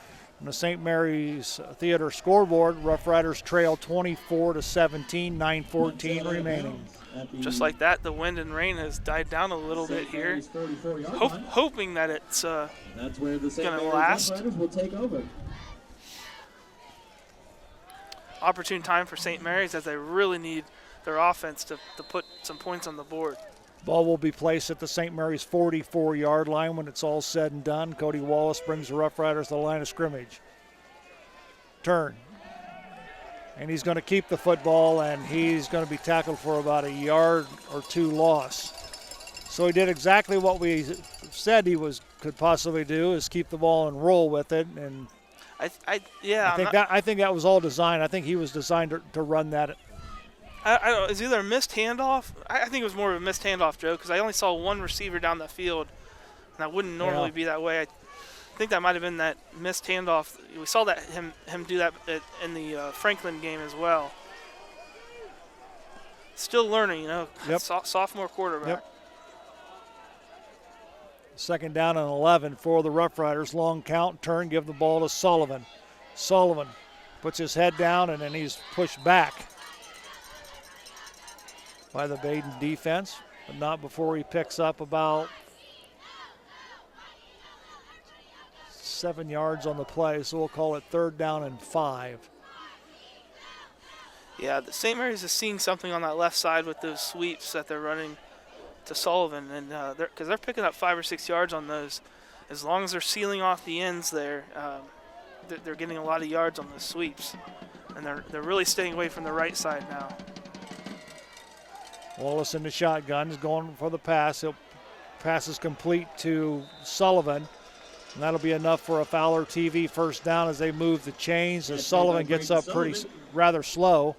On the St. Mary's Theater scoreboard, Rough Riders trail 24-17, 9:14 remaining. Just like that, the wind and rain has died down a little bit here. Hoping that it's going to last. Will take over. Opportune time for St. Mary's as they really need their offense to put some points on the board. Ball will be placed at the St. Mary's 44-yard line when it's all said and done. Cody Wallace brings the Rough Riders to the line of scrimmage. Turn. And he's going to keep the football, and he's going to be tackled for about a yard or 2 loss. So he did exactly what we said he could possibly do, is keep the ball and roll with it. And I think that was all designed. I think he was designed to run that. I don't know. Is either a missed handoff? I think it was more of a missed handoff, Joe, because I only saw one receiver down the field, and that wouldn't normally be that way. I think that might have been that missed handoff. We saw that him do that in the Franklin game as well. Still learning, Yep. Sophomore quarterback. Yep. 2nd down and 11 for the Rough Riders. Long count, turn, give the ball to Sullivan. Sullivan puts his head down, and then he's pushed back by the Badin defense, but not before he picks up about 7 yards on the play, so we'll call it 3rd down and 5. Yeah, the St. Mary's is seeing something on that left side with those sweeps that they're running to Sullivan, and because they're picking up 5 or 6 yards on those. As long as they're sealing off the ends there, they're getting a lot of yards on those sweeps, and they're really staying away from the right side now. Wallace in the shotgun is going for the pass. Pass is complete to Sullivan, and that'll be enough for a Fowler TV first down as they move the chains. As Sullivan gets up rather slow.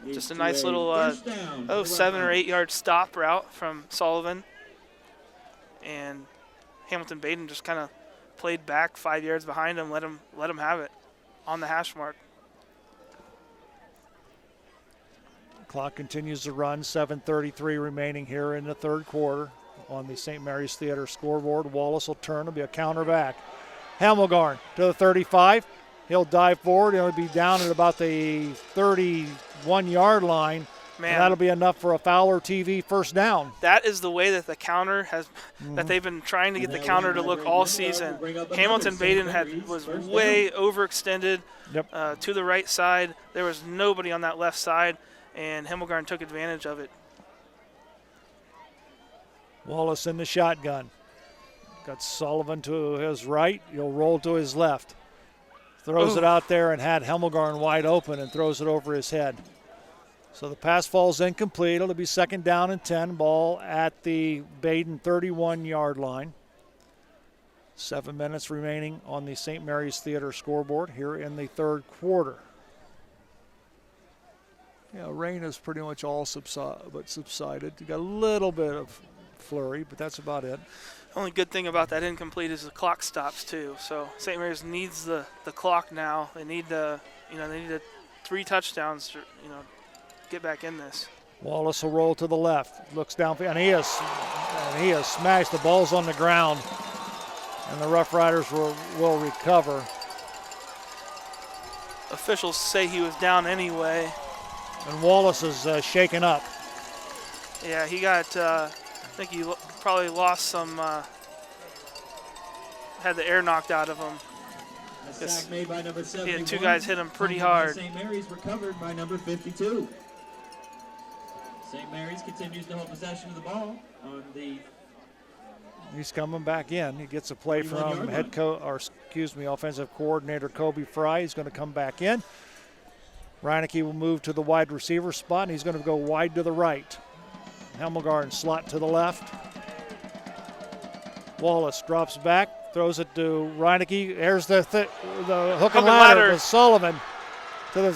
Just a nice little 7 or 8 yard stop route from Sullivan, and Hamilton-Badin just kind of played back 5 yards behind him, let him have it on the hash mark. Clock continues to run, 7:33 remaining here in the 3rd quarter on the St. Mary's Theater scoreboard. Wallace will turn, it'll be a counter back. Hemmelgarn to the 35. He'll dive forward, he'll be down at about the 31-yard line. Man, and that'll be enough for a Fowler TV first down. That is the way that the counter has, that they've been trying to get the counter to look all season. Hamilton-Badin was way overextended to the right side. There was nobody on that left side, and Hemmelgarn took advantage of it. Wallace in the shotgun. Got Sullivan to his right. He'll roll to his left. Throws it out there and had Hemmelgarn wide open and throws it over his head. So the pass falls incomplete. It'll be 2nd down and 10. Ball at the Badin 31-yard line. 7 minutes remaining on the St. Mary's Theater scoreboard here in the 3rd quarter. Yeah, rain is pretty much all subsided. You got a little bit of flurry, but that's about it. Only good thing about that incomplete is the clock stops too. So St. Mary's needs the clock now. They need the 3 touchdowns to get back in this. Wallace will roll to the left. Looks downfield, and he has smashed. The ball's on the ground. And the Rough Riders will recover. Officials say he was down anyway. And Wallace is shaken up. Yeah, he got, I think he probably lost some, had the air knocked out of him. A sack made by number 71. He had two guys hit him pretty hard. St. Mary's recovered by number 52. St. Mary's continues to hold possession of the ball on the. He's coming back in. He gets a play from offensive coordinator Kobe Fry. He's going to come back in. Reineke will move to the wide receiver spot, and he's going to go wide to the right. Hemmelgarn slot to the left. Wallace drops back, throws it to Reineke. There's the hook and ladder to Sullivan to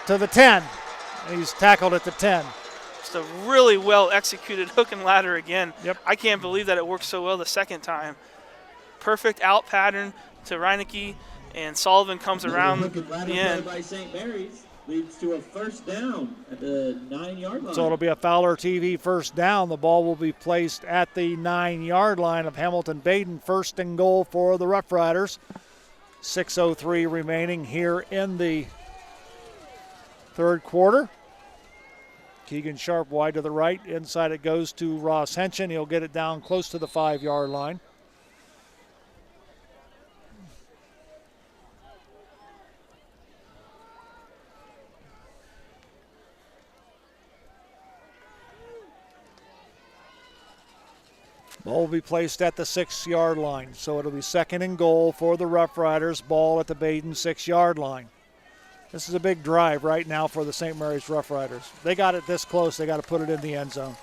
the 10. He's tackled at the 10. Just a really well executed hook and ladder again. Yep. I can't believe that it worked so well the second time. Perfect out pattern to Reineke, and Sullivan comes around hook and ladder the end. play by St. Mary's leads to a first down at the 9-yard line. So it'll be a Fowler TV first down. The ball will be placed at the 9-yard line of Hamilton Badin. First and goal for the Rough Riders. 6:03 remaining here in the third quarter. Keegan Sharp wide to the right. Inside it goes to Ross Henson. He'll get it down close to the 5-yard line. Ball will be placed at the 6-yard line. So it'll be second and goal for the Rough Riders. Ball at the Badin 6-yard line. This is a big drive right now for the St. Mary's Rough Riders. They got it this close. They got to put it in the end zone.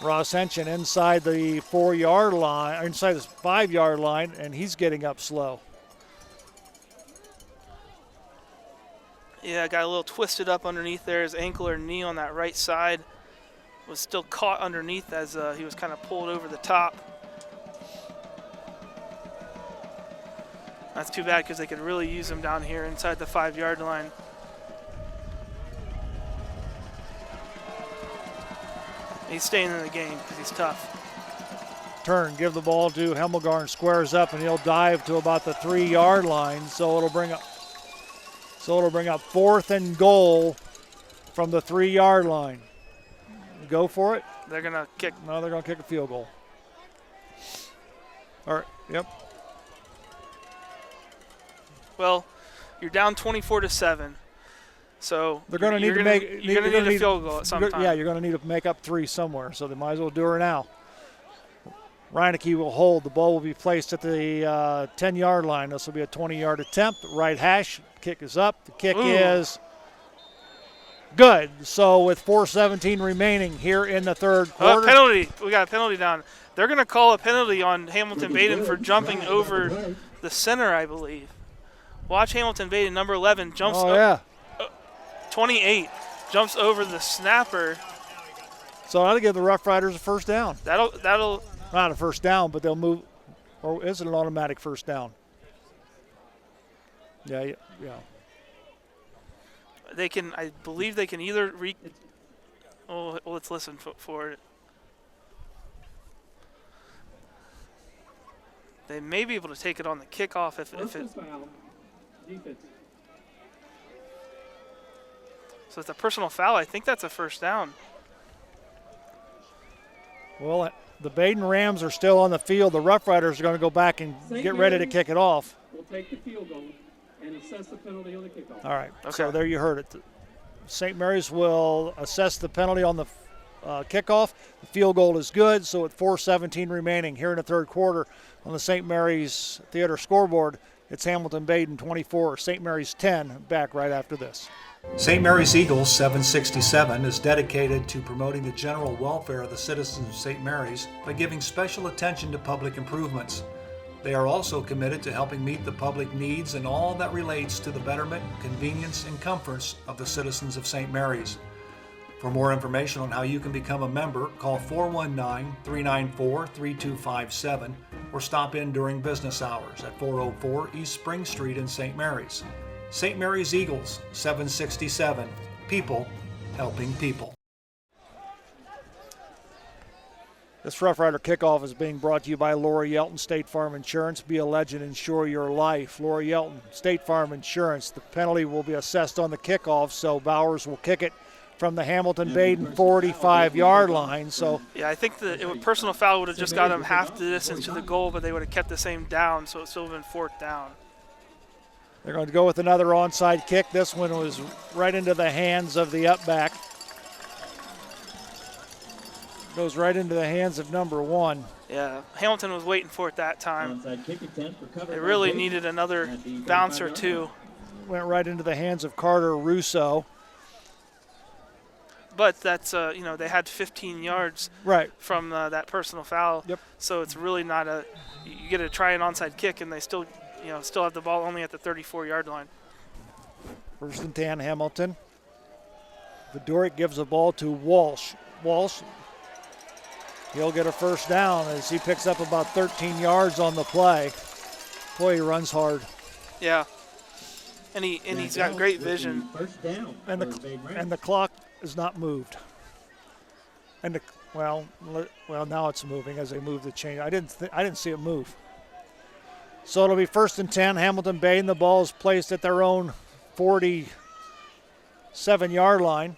Ross Henson inside the 4-yard line, inside the 5-yard line, and he's getting up slow. Yeah, got a little twisted up underneath there. His ankle or knee on that right side was still caught underneath as he was kind of pulled over the top. That's too bad because they could really use him down here inside the 5-yard line. He's staying in the game because he's tough. Turn, give the ball to Hemmelgarn, squares up, and he'll dive to about the 3-yard line. So it'll bring up 4th and goal from the 3-yard line. Go for it. They're gonna kick. No, they're gonna kick a field goal. All right. Yep. Well, you're down 24-7. So they're going to need to make. You're going to need a field goal at some time. Yeah, you're going to need to make up 3 somewhere. So they might as well do it now. Reineke will hold. The ball will be placed at the 10-yard line. This will be a 20-yard attempt. Right hash. Kick is up. The kick is good. So with 4:17 remaining here in the third quarter. Penalty. We got a penalty down. They're going to call a penalty on Hamilton Badin for jumping over the center, I believe. Watch Hamilton Badin, number 11, jumps 28, jumps over the snapper. So that'll give the Rough Riders a first down. That'll not a first down, but they'll move. Or is it an automatic first down? Yeah. They can. I believe they can either. Let's listen for it. They may be able to take it on the kickoff if it. So it's a personal foul. I think that's a first down. Well, the Badin Rams are still on the field. The Rough Riders are going to go back and get ready to kick it off. We'll take the field goal and assess the penalty on the kickoff. All right. Okay. So there you heard it. St. Mary's will assess the penalty on the kickoff. The field goal is good. So at 4:17 remaining here in the third quarter on the St. Mary's Theater scoreboard, it's Hamilton Badin 24, St. Mary's 10. Back right after this. St. Mary's Eagles 767 is dedicated to promoting the general welfare of the citizens of St. Mary's by giving special attention to public improvements. They are also committed to helping meet the public needs and all that relates to the betterment, convenience, and comforts of the citizens of St. Mary's. For more information on how you can become a member, call 419-394-3257 or stop in during business hours at 404 East Spring Street in St. Mary's. St. Mary's Eagles, 767. People helping people. This Rough Rider kickoff is being brought to you by Laura Yelton, State Farm Insurance. Be a legend, insure your life. Laura Yelton, State Farm Insurance. The penalty will be assessed on the kickoff, so Bowers will kick it from the Hamilton-Badin 45-yard line. So yeah, I think the personal foul would have just got them half the distance to the goal, but they would have kept the same down, so it still would have been 4th down. They're going to go with another onside kick. This one was right into the hands of the upback. Goes right into the hands of number 1. Yeah, Hamilton was waiting for it that time. Onside kick attempt recovered. They really needed another bounce or two. Went right into the hands of Carter Russo. But that's, they had 15 yards from that personal foul. Yep. So it's really not you get to try an onside kick, and they still have the ball only at the 34-yard line. 1st and 10, Hamilton. Vidoric gives the ball to Walsh. Walsh, he'll get a 1st down as he picks up about 13 yards on the play. Boy, he runs hard. Yeah. And he's got great vision. 1st down. And the clock is not moved. And well, now it's moving as they move the chain. I didn't see it move. So it'll be 1st and 10. Hamilton-Badin. The ball is placed at their own 47-yard line.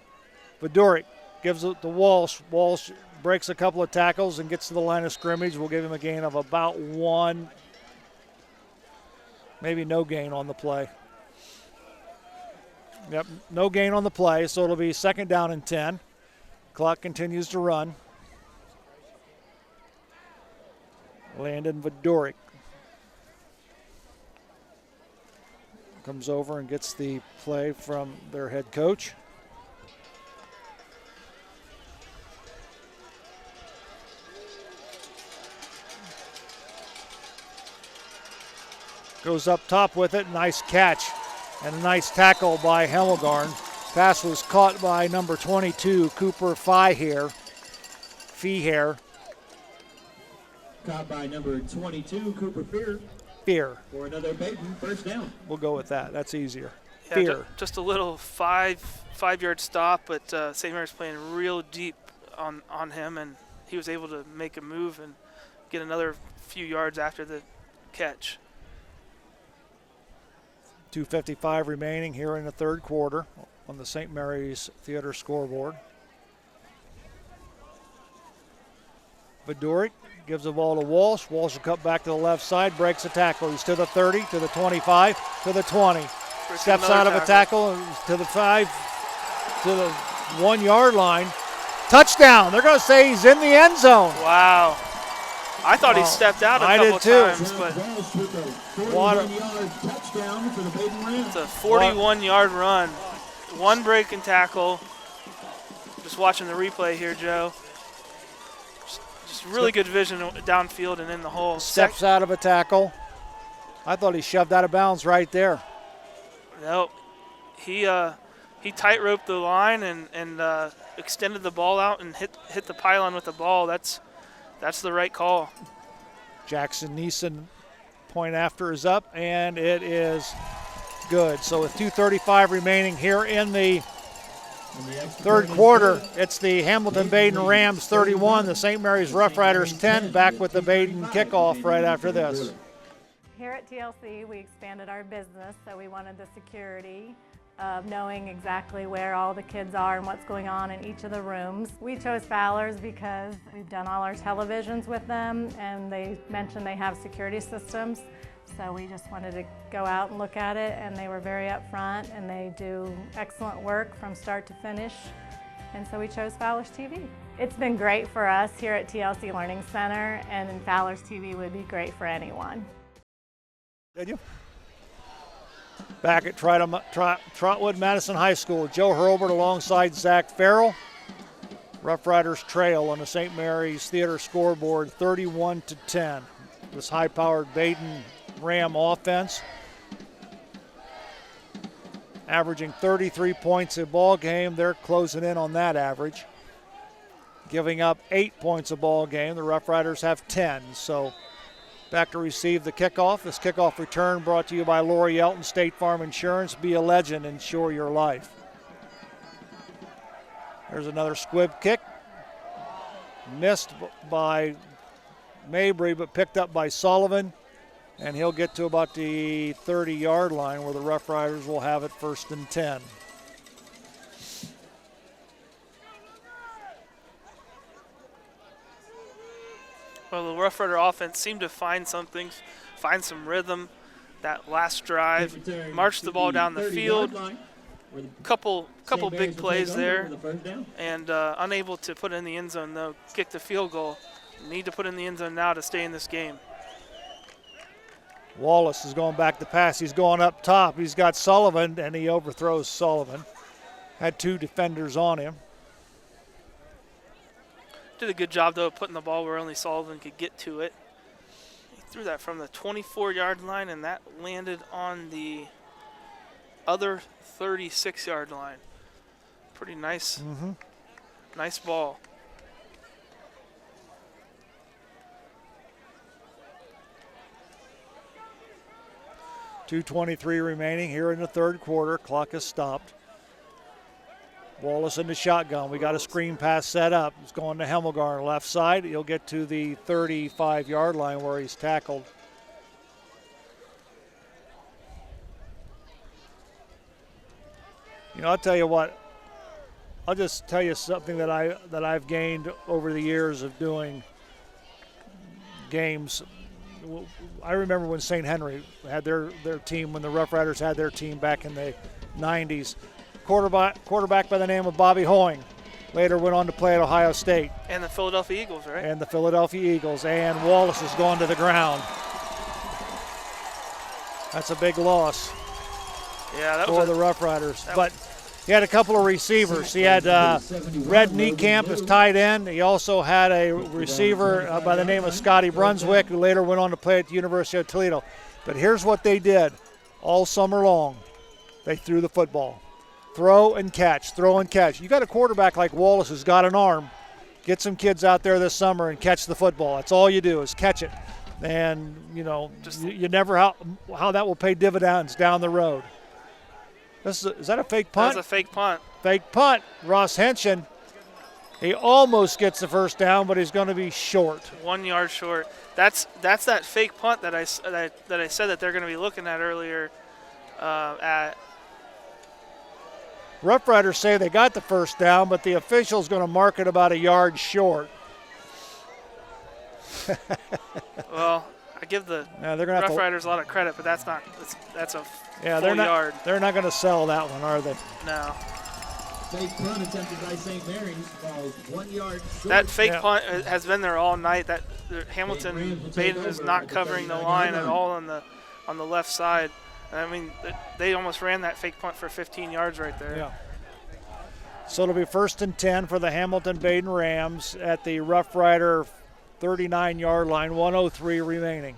Vidoric gives it to Walsh. Walsh breaks a couple of tackles and gets to the line of scrimmage. We'll give him a gain of about 1. Maybe no gain on the play. Yep, no gain on the play, so it'll be 2nd down and 10. Clock continues to run. Landon Vidoric comes over and gets the play from their head coach. Goes up top with it, nice catch. And a nice tackle by Hemmelgarn. Pass was caught by number 22, Cooper Feehair. Caught by number 22, Cooper Fear. For another Badin 1st down. We'll go with that. That's easier. Yeah, Fear. Just a little 5-yard stop, but St. Mary's playing real deep on him, and he was able to make a move and get another few yards after the catch. 2:55 remaining here in the 3rd quarter on the St. Mary's Theater scoreboard. Vidoric gives the ball to Walsh. Walsh will cut back to the left side, breaks a tackle. He's to the 30, to the 25, to the 20. Steps out of a tackle to the 5, to the 1-yard line. Touchdown. They're going to say he's in the end zone. Wow. I thought he stepped out a couple times, but it's a 41-yard run. 1 break and tackle. Just watching the replay here, Joe. Just really good vision downfield and in the hole. Steps out of a tackle. I thought he shoved out of bounds right there. Nope. He tight-roped the line and extended the ball out and hit the pylon with the ball. That's the right call. Jackson Neeson point after is up, and it is good. So with 2:35 remaining here in the 3rd quarter, it's the Hamilton-Badin Rams 31, the St. Mary's Rough Riders 10. Back with the Badin kickoff right after this. Here at TLC, we expanded our business, so we wanted the security of knowing exactly where all the kids are and what's going on in each of the rooms. We chose Fowler's because we've done all our televisions with them, and they mentioned they have security systems. So we just wanted to go out and look at it, and they were very upfront, and they do excellent work from start to finish. And so we chose Fowler's TV. It's been great for us here at TLC Learning Center, and Fowler's TV would be great for anyone. Did you? Back at Trotwood Madison High School, Joe Hurlbert alongside Zach Farrell. Rough Riders trail on the St. Mary's Theater scoreboard 31-10. This high-powered Badin Ram offense averaging 33 points a ball game. They're closing in on that average. Giving up 8 points a ball game. The Rough Riders have 10. So back to receive the kickoff. This kickoff return brought to you by Laura Yelton, State Farm Insurance. Be a legend, insure your life. There's another squib kick. missed by Mabry, but picked up by Sullivan. And he'll get to about the 30-yard line where the Rough Riders will have it 1st and 10. Well, the Rough Rider offense seemed to find some rhythm that last drive. Marched the ball down the field. Couple big plays there, and unable to put it in the end zone, though. Kicked the field goal. Need to put it in the end zone now to stay in this game. Wallace is going back to pass. He's going up top. He's got Sullivan, and he overthrows Sullivan. Had 2 defenders on him. Did a good job, though, of putting the ball where only Sullivan could get to it. He threw that from the 24-yard line, and that landed on the other 36-yard line. Pretty nice, nice ball. .223 remaining here in the 3rd quarter. Clock is stopped. Wallace in the shotgun. We got a screen pass set up. It's going to Hemmelgarn left side. He'll get to the 35-yard line where he's tackled. You know, I'll tell you what. I'll just tell you something that I've gained over the years of doing games. I remember when St. Henry had their team, when the Rough Riders had their team back in the 90s. Quarterback by the name of Bobby Hoying. Later went on to play at Ohio State. And the Philadelphia Eagles, right? And the Philadelphia Eagles. And Wallace is going to the ground. That's a big loss for the Rough Riders. But he had a couple of receivers. He had Red Niekamp as tight end. He also had a receiver by the name of Scotty Brunswick, who later went on to play at the University of Toledo. But here's what they did all summer long. They threw the football. Throw and catch, throw and catch. You got a quarterback like Wallace who's got an arm. Get some kids out there this summer and catch the football. That's all you do is catch it. And, you know, you never how that will pay dividends down the road. Is that a fake punt? That's a fake punt. Fake punt. Ross Henshin, he almost gets the first down, but he's going to be short. 1 yard short. That's that fake punt that I said that they're going to be looking at earlier at. Rough Riders say they got the first down, but the official's going to mark it about a yard short. Well, I give the Rough Riders a lot of credit, but that's a full yard. They're not going to sell that one, are they? No. Fake punt attempted by St. Mary's. Ball 1 yard short. That fake punt has been there all night. That Hamilton Badin is not covering the line at all on the left side. I mean, they almost ran that fake punt for 15 yards right there. Yeah. So it'll be 1st and 10 for the Hamilton Badin Rams at the Rough Rider 39-yard line, 1:03 remaining.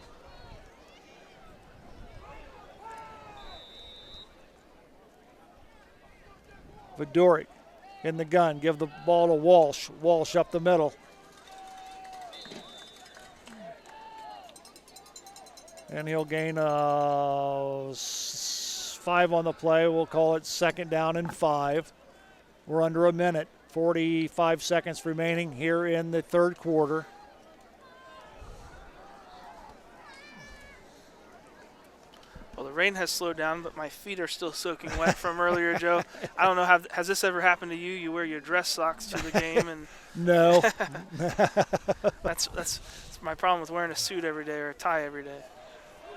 Vidoric in the gun, give the ball to Walsh. Walsh up the middle. And he'll gain 5 on the play. We'll call it 2nd down and 5. We're under a minute, 45 seconds remaining here in the 3rd quarter. Well, the rain has slowed down, but my feet are still soaking wet from earlier, Joe. I don't know, has this ever happened to you? You wear your dress socks to the game, and no. That's my problem with wearing a suit every day or a tie every day.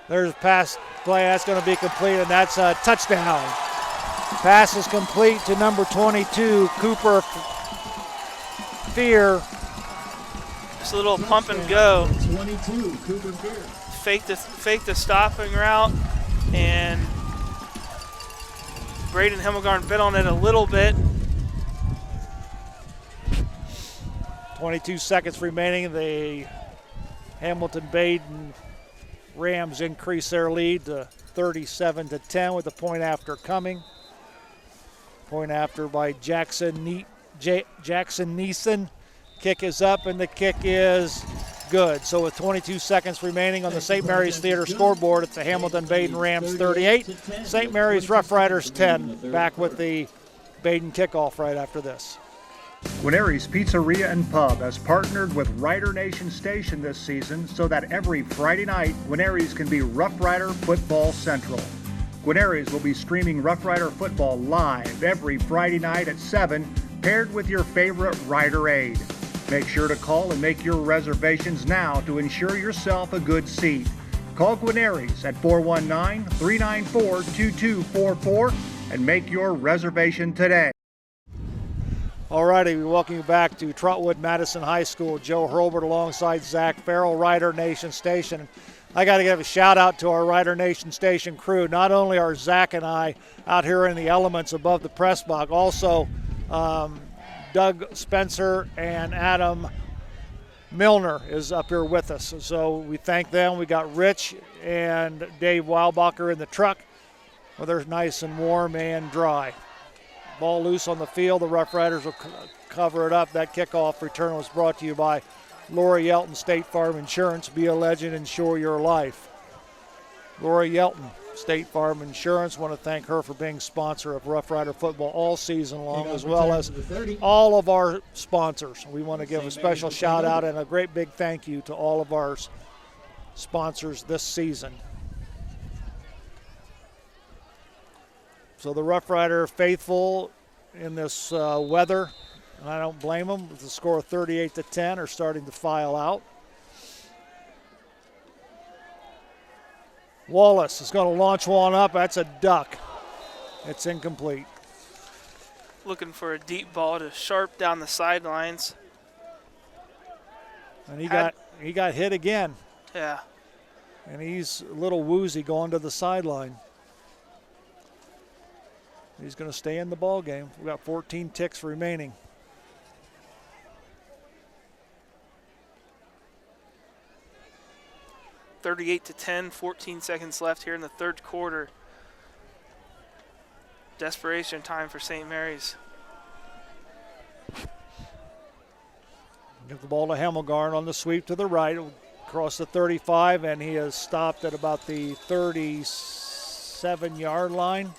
There's a pass play that's going to be complete, and that's a touchdown. Pass is complete to number 22, Cooper Fear. Just a little pump and go. 22, Cooper Fear. Fake the stopping route, and Braden Hemmelgarn bit on it a little bit. 22 seconds remaining. The Hamilton Badin Rams increase their lead to 37-10 with the point after coming. Point after by Jackson Neeson. Kick is up, and the kick is good. So with 22 seconds remaining on the St. Mary's Theater scoreboard, it's the Hamilton Badin Rams 38, St. Mary's Rough Riders 10. Back with the Badin kickoff right after this. Guarneri's Pizzeria and Pub has partnered with Rider Nation Station this season so that every Friday night, Guarneri's can be Rough Rider Football Central. Guarneri's will be streaming Rough Rider football live every Friday night at 7, paired with your favorite Rider aid. Make sure to call and make your reservations now to ensure yourself a good seat. Call Guarneri's at 419-394-2244 and make your reservation today. All righty, we welcome you back to Trotwood Madison High School. Joe Hurlbert alongside Zach Farrell, Rider Nation Station. I got to give a shout out to our Rider Nation Station crew. Not only are Zach and I out here in the elements above the press box, also Doug Spencer and Adam Milner is up here with us. So we thank them. We got Rich and Dave Weilbacher in the truck, where they're nice and warm and dry. Ball loose on the field. The Rough Riders will cover it up. That kickoff return was brought to you by Laura Yelton, State Farm Insurance. Be a legend, insure your life. Laura Yelton, State Farm Insurance. Want to thank her for being sponsor of Rough Rider football all season long, as well as all of our sponsors. We want to give a special shout out and a great big thank you to all of our sponsors this season. So the Rough Rider faithful in this weather, and I don't blame them, with the score of 38-10 are starting to file out. Wallace is going to launch one up. That's a duck. It's incomplete. Looking for a deep ball to Sharp down the sidelines. And he got hit again. Yeah. And he's a little woozy going to the sideline. He's going to stay in the ball game. We've got 14 ticks remaining. (38-10), 14 seconds left here in the third quarter. Desperation time for St. Mary's. Give the ball to Hemmelgarn on the sweep to the right, across the 35, and he has stopped at about the 37-yard line.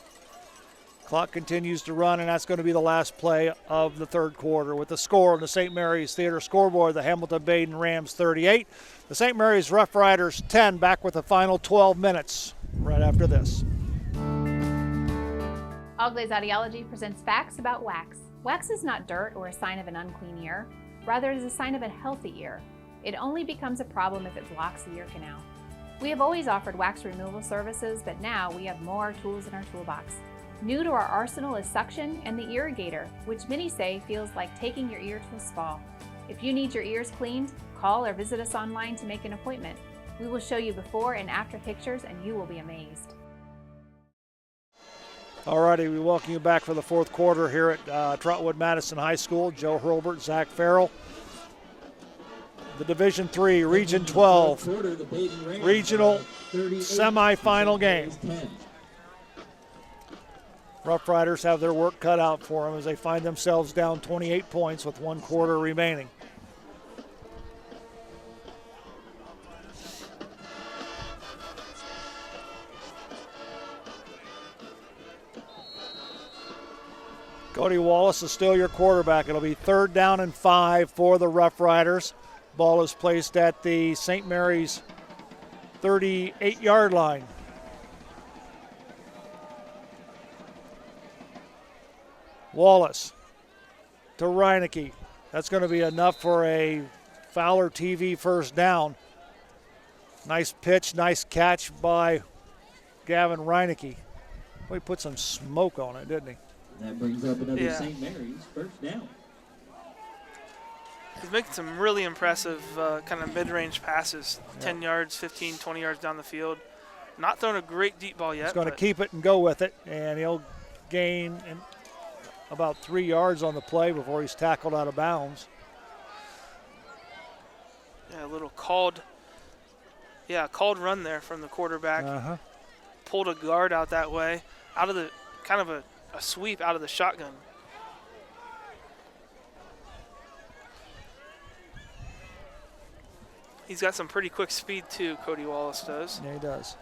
Clock continues to run, and that's going to be the last play of the third quarter. With the score on the St. Mary's Theater scoreboard, the Hamilton Badin Rams 38, the St. Mary's Rough Riders 10, back with the final 12 minutes right after this. All Glaze Audiology presents facts about wax. Wax is not dirt or a sign of an unclean ear. Rather, it is a sign of a healthy ear. It only becomes a problem if it blocks the ear canal. We have always offered wax removal services, but now we have more tools in our toolbox. New to our arsenal is suction and the irrigator, which many say feels like taking your ear to a spa. If you need your ears cleaned, call or visit us online to make an appointment. We will show you before and after pictures, and you will be amazed. All righty, we welcome you back for the fourth quarter here at Trotwood Madison High School. Joe Hurlbert, Zach Farrell. The Division III, Region 12, regional semifinal game. Rough Riders have their work cut out for them as they find themselves down 28 points with 1 quarter remaining. Cody Wallace is still your quarterback. It'll be 3rd down and 5 for the Rough Riders. Ball is placed at the St. Mary's 38-yard line. Wallace to Reinecke. That's going to be enough for a Fowler TV first down. Nice pitch, nice catch by Gavin Reinecke. Well, he put some smoke on it, didn't he? That brings up another St. Mary's first down. He's making some really impressive kind of mid-range passes, 10 yards, 15, 20 yards down the field. Not throwing a great deep ball yet. He's going to keep it and go with it, and he'll gain about 3 yards on the play before he's tackled out of bounds. Yeah, a little called run there from the quarterback. Pulled a guard out that way, out of the kind of a sweep out of the shotgun. He's got some pretty quick speed too, Cody Wallace does. Yeah, he does.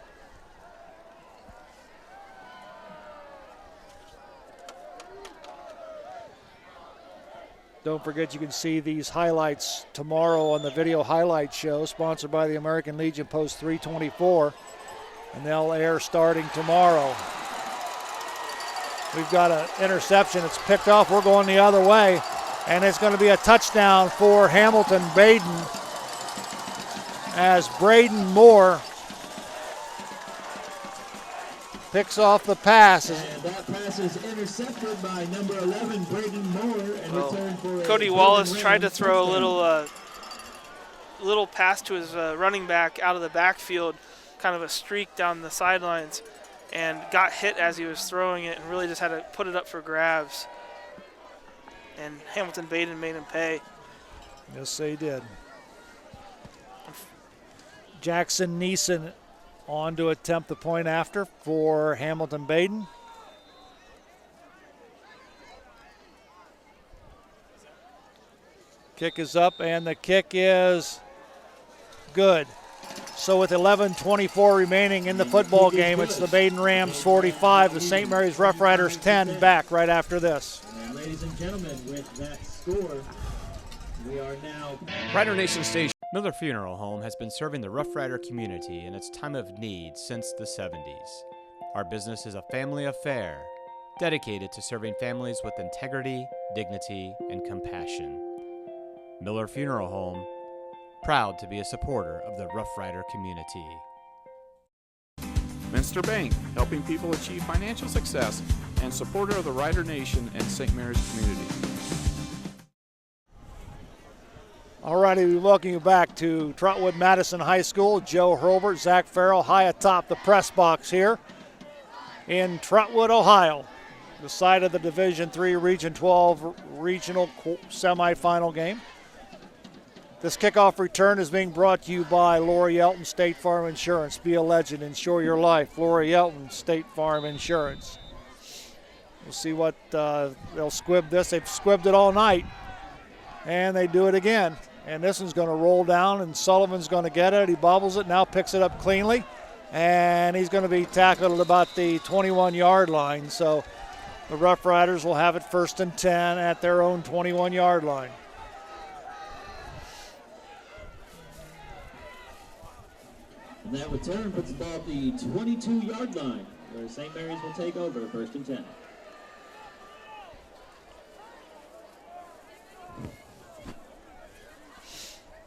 Don't forget you can see these highlights tomorrow on the video highlight show, sponsored by the American Legion Post 324, and they'll air starting tomorrow. We've got an interception. It's picked off. We're going the other way, and it's going to be a touchdown for Hamilton Badin as Braden Moore picks off the pass. And that pass is intercepted by number 11, Braden Moore, and returned for Cody Wallace tried to throw a little pass to his running back out of the backfield, kind of a streak down the sidelines, and got hit as he was throwing it and really just had to put it up for grabs. And Hamilton Badin made him pay. Yes, they did. Jackson Neeson on to attempt the point after for Hamilton Badin. Kick is up, and the kick is good. So with 11:24 remaining in the football game, it's the Badin Rams 45, the St. Mary's Rough Riders 10, back right after this. And ladies and gentlemen, with that score, we are now Rider Nation Station. Miller Funeral Home has been serving the Rough Rider community in its time of need since the 70s. Our business is a family affair, dedicated to serving families with integrity, dignity, and compassion. Miller Funeral Home, proud to be a supporter of the Rough Rider community. Minster Bank, helping people achieve financial success, and supporter of the Rider Nation and St. Mary's community. All righty, we welcome you back to Trotwood Madison High School. Joe Hurlbert, Zach Farrell high atop the press box here in Trotwood, Ohio. The site of the Division III Region 12 regional semifinal game. This kickoff return is being brought to you by Laura Yelton State Farm Insurance. Be a legend, insure your life. Laura Yelton State Farm Insurance. We'll see what they'll squib this. They've squibbed it all night, and they do it again. And this one's going to roll down, and Sullivan's going to get it. He bobbles it, now picks it up cleanly, and he's going to be tackled at about the 21-yard line. So the Rough Riders will have it 1st and 10 at their own 21-yard line. And that return puts the ball at the 22-yard line, where St. Mary's will take over 1st and 10.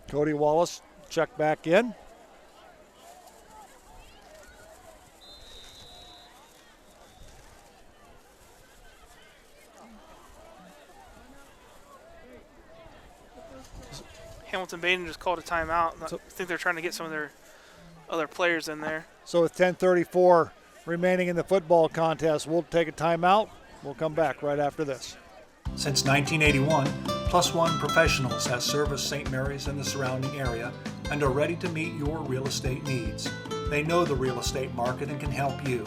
Cody Wallace check back in. Hamilton Badin just called a timeout. I think they're trying to get some of their other players in there. So with 10:34 remaining in the football contest, we'll take a timeout. We'll come back right after this. Since 1981, Plus One Professionals has serviced St. Mary's and the surrounding area and are ready to meet your real estate needs. They know the real estate market and can help you.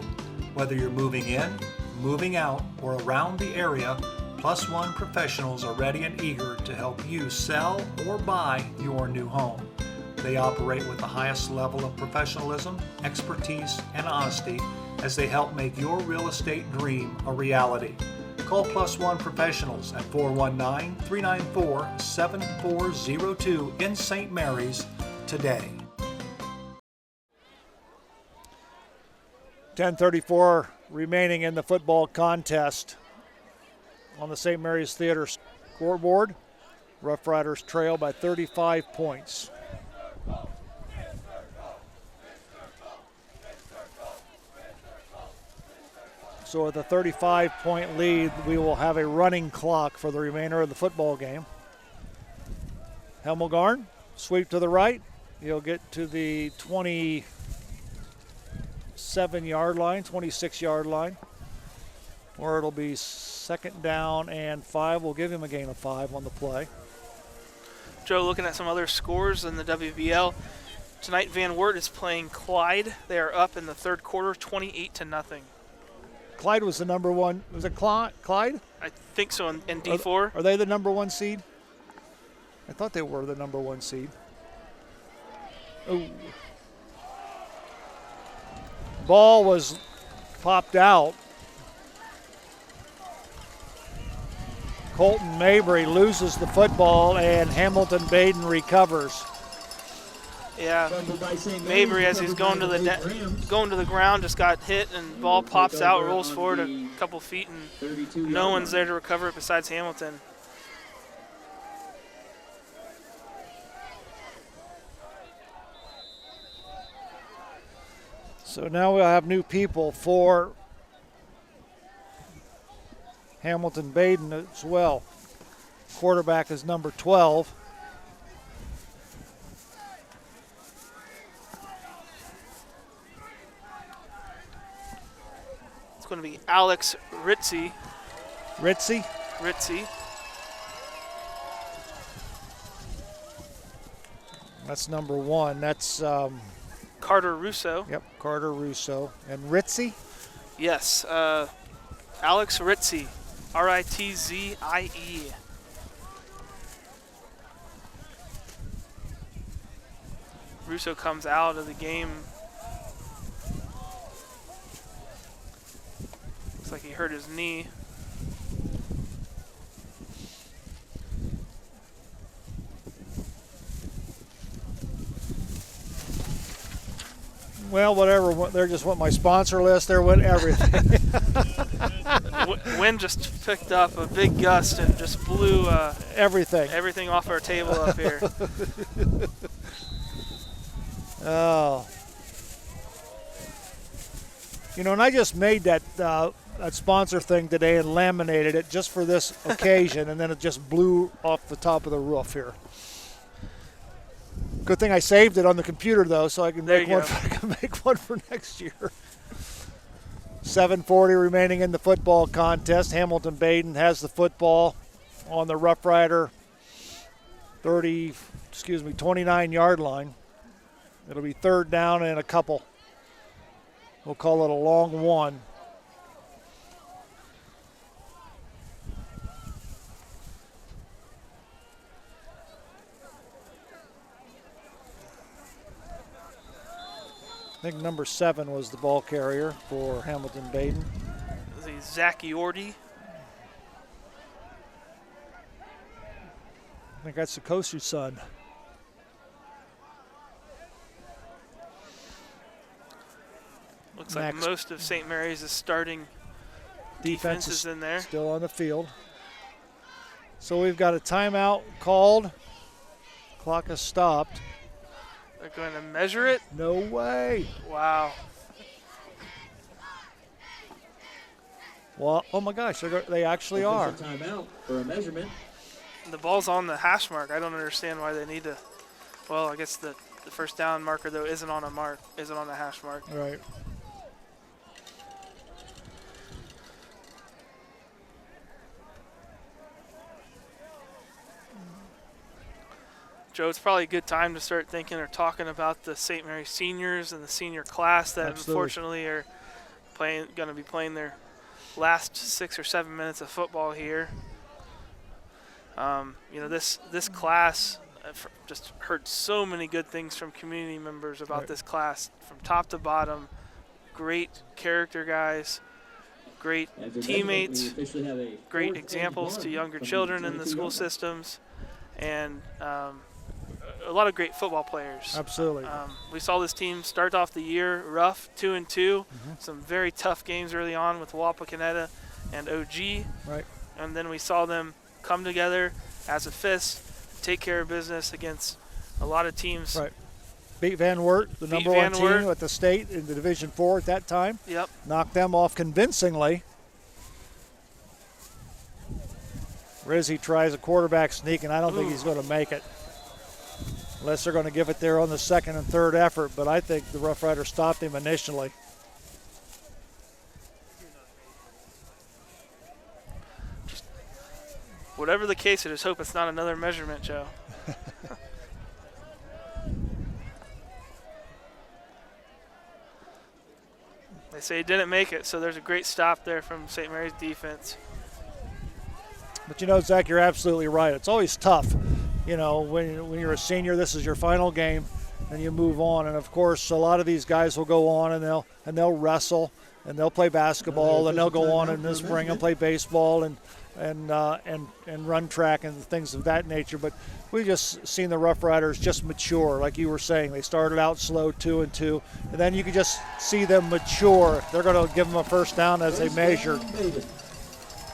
Whether you're moving in, moving out, or around the area, Plus One Professionals are ready and eager to help you sell or buy your new home. They operate with the highest level of professionalism, expertise, and honesty as they help make your real estate dream a reality. Call Plus One Professionals at 419-394-7402 in St. Mary's today. 10:34 remaining in the football contest. On the St. Mary's Theater scoreboard, Rough Riders trail by 35 points. So with a 35-point lead, we will have a running clock for the remainder of the football game. Hemmelgarn, sweep to the right. He'll get to the 27-yard line, 26-yard line, where it'll be 2nd down and 5. We'll give him a gain of 5 on the play. Joe, looking at some other scores in the WBL, tonight Van Wert is playing Clyde. They are up in the 3rd quarter, 28-0. Clyde was the number one. Was it Clyde? I think so, in D4. Are they the number 1 seed? I thought they were the number 1 seed. Oh. Ball was popped out. Colton Mabry loses the football, and Hamilton Badin recovers. Yeah, Mabry, as he's going to the ground, just got hit, and ball pops out, rolls forward a couple feet, and no one's there to recover it besides Hamilton. So now we'll have new people for Hamilton Badin as well. Quarterback is number 12. It's going to be Alex Ritzy. Ritzy? Ritzy. That's number 1. That's Carter Russo. Yep, Carter Russo. And Ritzy? Yes, Alex Ritzy, R-I-T-Z-I-E. Russo comes out of the game. Looks like he hurt his knee. Well, whatever. They just went my sponsor list. There went everything. Wind just picked up a big gust and just blew everything off our table up here. Oh. You know, and I just made that sponsor thing today and laminated it just for this occasion, and then it just blew off the top of the roof here. Good thing I saved it on the computer, though, so I can make one for next year. 7:40 remaining in the football contest. Hamilton Badin has the football on the Rough Rider 29-yard line. It'll be third down and a couple. We'll call it a long one. I think number 7 was the ball carrier for Hamilton Badin. Zach Yordi. I think that's the Kosu's son. Looks like most of St. Mary's is starting defense is in there. Still on the field. So we've got a timeout called. Clock has stopped. They're going to measure it? No way. Wow. Well, oh my gosh, they actually are. Timeout for a measurement. The ball's on the hash mark. I don't understand why they need to. Well, I guess the first down marker though isn't on a hash mark. Right. Joe, it's probably a good time to start thinking or talking about the St. Mary's seniors and the senior class that unfortunately are going to be playing their last 6 or 7 minutes of football here. You know, this class, I've just heard so many good things from community members about this class from top to bottom. Great character guys, great teammates, great examples to younger children in the school systems, and a lot of great football players. Absolutely. We saw this team start off the year rough, 2-2. Some very tough games early on with Wapakoneta and OG. Right. And then we saw them come together as a fist, take care of business against a lot of teams. Right. Beat Van Wert, the number 1 team at the state in the Division 4 at that time. Yep. Knocked them off convincingly. Rizzi tries a quarterback sneak, and I don't think he's going to make it. Unless they're going to give it there on the second and third effort, but I think the Rough Rider stopped him initially. Whatever the case, I just hope it's not another measurement, Joe. They say he didn't make it, so there's a great stop there from St. Mary's defense. But you know, Zach, you're absolutely right. It's always tough. You know, when you're a senior, this is your final game. and you move on. And of course, a lot of these guys will go on and they'll wrestle and they'll play basketball and they'll go on in the spring and play baseball and run track and things of that nature. But we just seen the Rough Riders just mature, like you were saying. They started out slow, 2-2, and then you could just see them mature. They're going to give them a first down as they measure.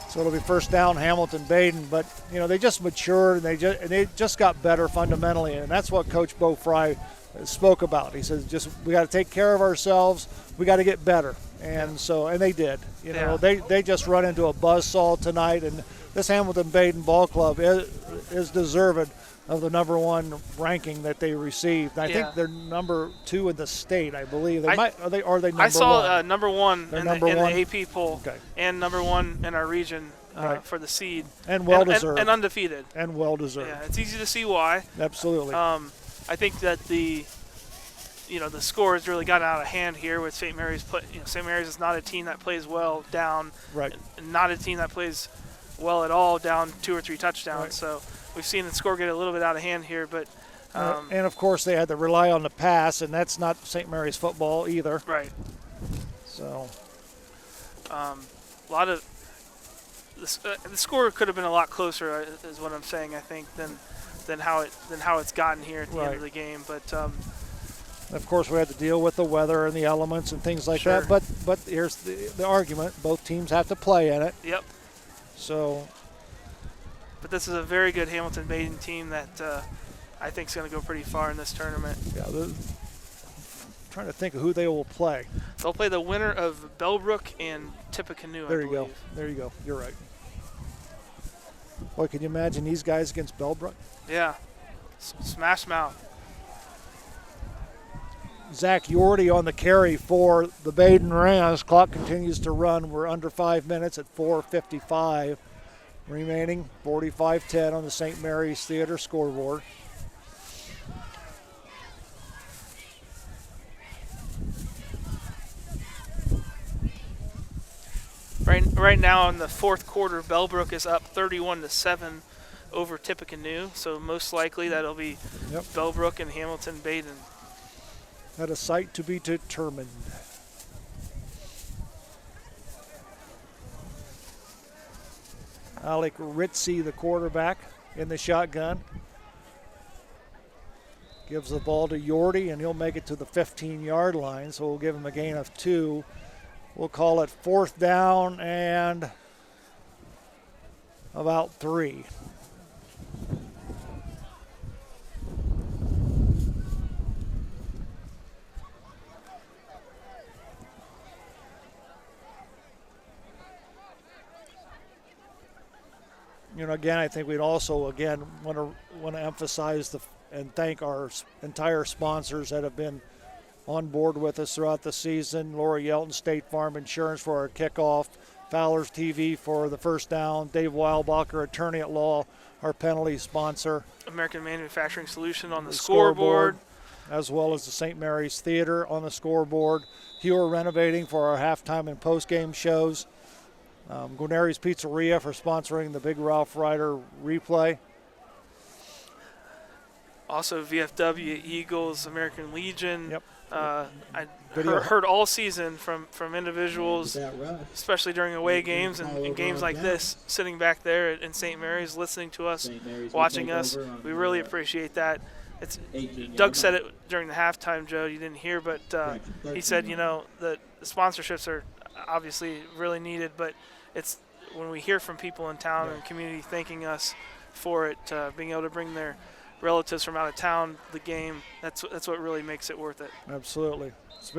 So it'll be first down Hamilton Badin, but they just matured and they just got better fundamentally, and that's what Coach Bo Fry spoke about. He says, we got to take care of ourselves. We got to get better, and they did. They just run into a buzzsaw tonight, and this Hamilton Badin ball club is deserving of the number 1 ranking that they received. And I think they're number 2 in the state, I believe. Are they number 1? I saw number 1 in the AP poll, okay, and number 1 in our region for the seed. And well-deserved. And undefeated. And well-deserved. Yeah, it's easy to see why. Absolutely. I think that the score has really gotten out of hand here with St. Mary's. St. Mary's is not a team that plays well down. Right. Not a team that plays well at all down 2 or 3 touchdowns. Right. So we've seen the score get a little bit out of hand here, but. And of course, they had to rely on the pass, and that's not St. Mary's football either. Right. So. A lot of the score could have been a lot closer, is what I'm saying. I think than how it's gotten here at the end of the game, but. Of course, we had to deal with the weather and the elements and things like that. But here's the argument: both teams have to play in it. Yep. So. But this is a very good Hamilton Badin team that I think is going to go pretty far in this tournament. Yeah. Trying to think of who they will play. They'll play the winner of Bellbrook and Tippecanoe. There you go. There you go. You're right. Boy, can you imagine these guys against Bellbrook? Yeah. Smash mouth. Zach Yordy on the carry for the Badin Rams. Clock continues to run. We're under 5 minutes at 4:55 remaining. 45-10 on the St. Mary's Theater scoreboard. Right now in the fourth quarter, Bellbrook is up 31-7 over Tippecanoe. So most likely that'll be Bellbrook and Hamilton Badin. At a site to be determined. Alec Ritzy, the quarterback, in the shotgun. Gives the ball to Yordy, and he'll make it to the 15-yard line, so we'll give him a gain of 2. We'll call it 4th down and about 3. Again, I think we'd also want to emphasize and thank our entire sponsors that have been on board with us throughout the season. Laura Yelton, State Farm Insurance for our kickoff, Fowler's TV for the first down, Dave Weilbacher, attorney at law, our penalty sponsor. American Manufacturing Solution on the scoreboard. As well as the St. Mary's Theater on the scoreboard. Hewer Renovating for our halftime and postgame shows. Guarneri's Pizzeria for sponsoring the Big Ralph Ryder replay. Also VFW, Eagles, American Legion. Yep. I heard all season from individuals, especially during away games and games like this, sitting back there in St. Mary's, listening to us, watching us. We really appreciate that. Doug said it during the halftime, Joe. You didn't hear, but he said, the sponsorships are obviously really needed, but it's when we hear from people in town and community thanking us for it, being able to bring their relatives from out of town the game, that's what really makes it worth it. Absolutely. It's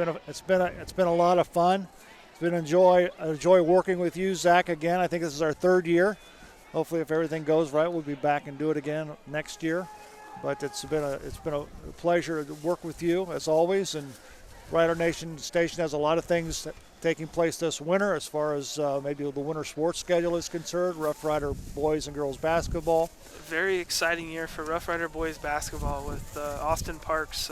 been a lot of fun. It's been a joy working with you, Zach, again. I think this is our 3rd year. Hopefully if everything goes right, we'll be back and do it again next year. But it's been a pleasure to work with you as always, and Rider Nation Station has a lot of things taking place this winter as far as maybe the winter sports schedule is concerned. Rough Rider boys and girls basketball. Very exciting year for Rough Rider boys basketball with Austin Parks.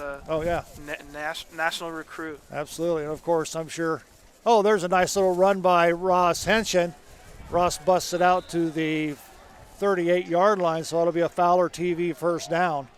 National recruit. Absolutely, and of course I'm sure. Oh, there's a nice little run by Ross Henshin. Ross busted out to the 38-yard line, so it'll be a Fowler TV first down.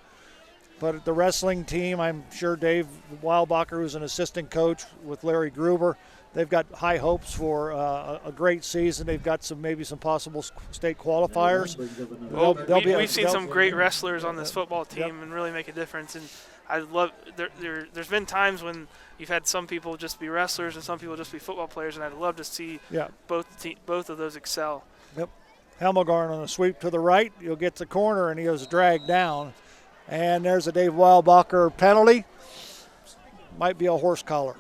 But the wrestling team, I'm sure Dave Weilbacher, who's an assistant coach with Larry Gruber, they've got high hopes for a great season. They've got maybe some possible state qualifiers. We've seen some great wrestlers on this football team and really make a difference. And I love there's been times when you've had some people just be wrestlers and some people just be football players, and I'd love to see both of those excel. Yep. Helmelgarn on a sweep to the right. He'll get the corner, and he was dragged down. And there's a Dave Weilbacher penalty. Might be a horse collar.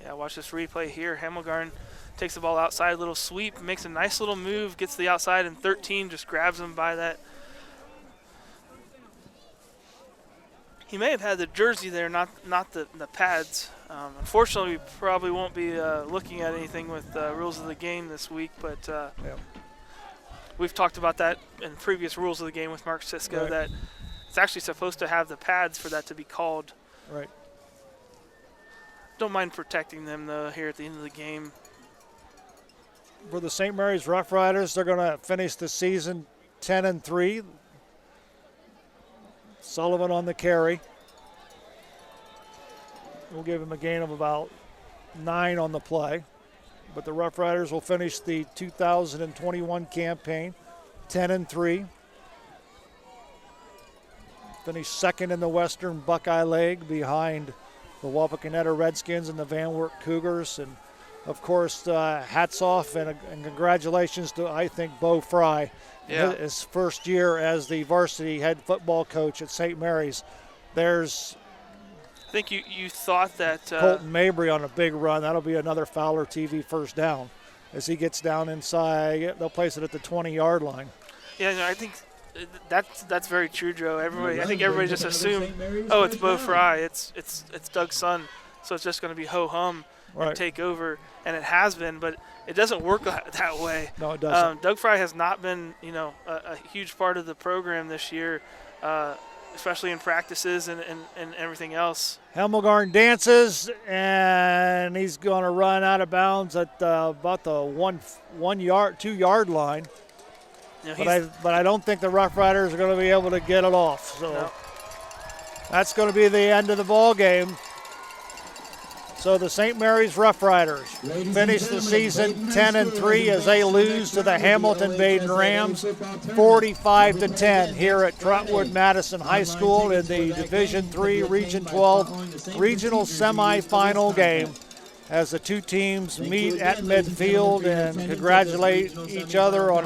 Yeah, watch this replay here. Helmelgarn takes the ball outside, little sweep, makes a nice little move, gets to the outside, and 13 just grabs him by that. He may have had the jersey there, not the pads. Unfortunately, we probably won't be looking at anything with rules of the game this week, but we've talked about that in previous rules of the game with Mark Sisko, that it's actually supposed to have the pads for that to be called. Right. Don't mind protecting them, though, here at the end of the game. For the St. Mary's Rough Riders, they're going to finish the season 10-3. Sullivan on the carry. We'll give him a gain of about 9 on the play. But the Rough Riders will finish the 2021 campaign 10-3. Finish second in the Western Buckeye League behind the Wapakoneta Redskins and the Van Wert Cougars. And, of course, hats off and congratulations to, I think, Bo Fry. Yeah. His first year as the varsity head football coach at St. Mary's. There's I think you thought that Colton Mabry on a big run. That'll be another Fowler TV first down. As he gets down inside, they'll place it at the 20-yard line. Yeah, no, I think that's very true, Joe. I think everybody just assumed, oh, it's Bo Fry, it's Doug's son, so it's just going to be ho-hum and take over, and it has been, but it doesn't work that way. No, it doesn't. Doug Fry has not been, a huge part of the program this year, especially in practices and everything else. Helmelgarn dances, and he's going to run out of bounds at about the 2-yard line. But I don't think the Rough Riders are going to be able to get it off. So that's going to be the end of the ball game. So the St. Mary's Rough Riders finish the season 10-3 as they lose to the Hamilton Badin Rams 45-10 here at Trotwood Madison High School in the Division III Region 12 regional semifinal game as the two teams meet at midfield and congratulate each other on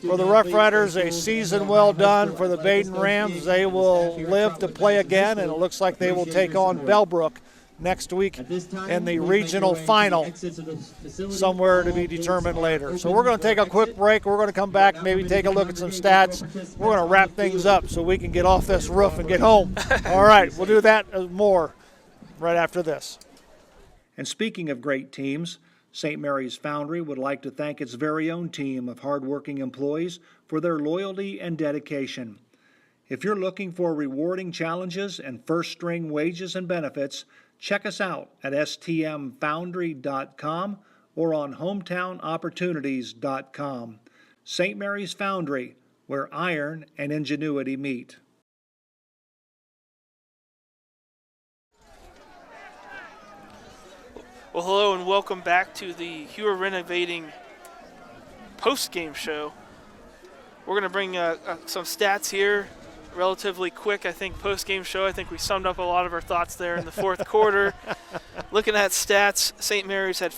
for the Rough Riders, a season well done. For the Badin Rams, they will live to play again, and it looks like they will take on Bellbrook next week in the regional final, somewhere to be determined later. So we're going to take a quick break. We're going to come back, maybe take a look at some stats. We're going to wrap things up so we can get off this roof and get home. All right, we'll do that more right after this. And speaking of great teams, St. Mary's Foundry would like to thank its very own team of hardworking employees for their loyalty and dedication. If you're looking for rewarding challenges and first-string wages and benefits, check us out at stmfoundry.com or on hometownopportunities.com. St. Mary's Foundry, where iron and ingenuity meet. Well, hello and welcome back to the Heuer Renovating post-game show. We're going to bring some stats here relatively quick. I think post-game show, I think we summed up a lot of our thoughts there in the fourth quarter. Looking at stats, St. Mary's had,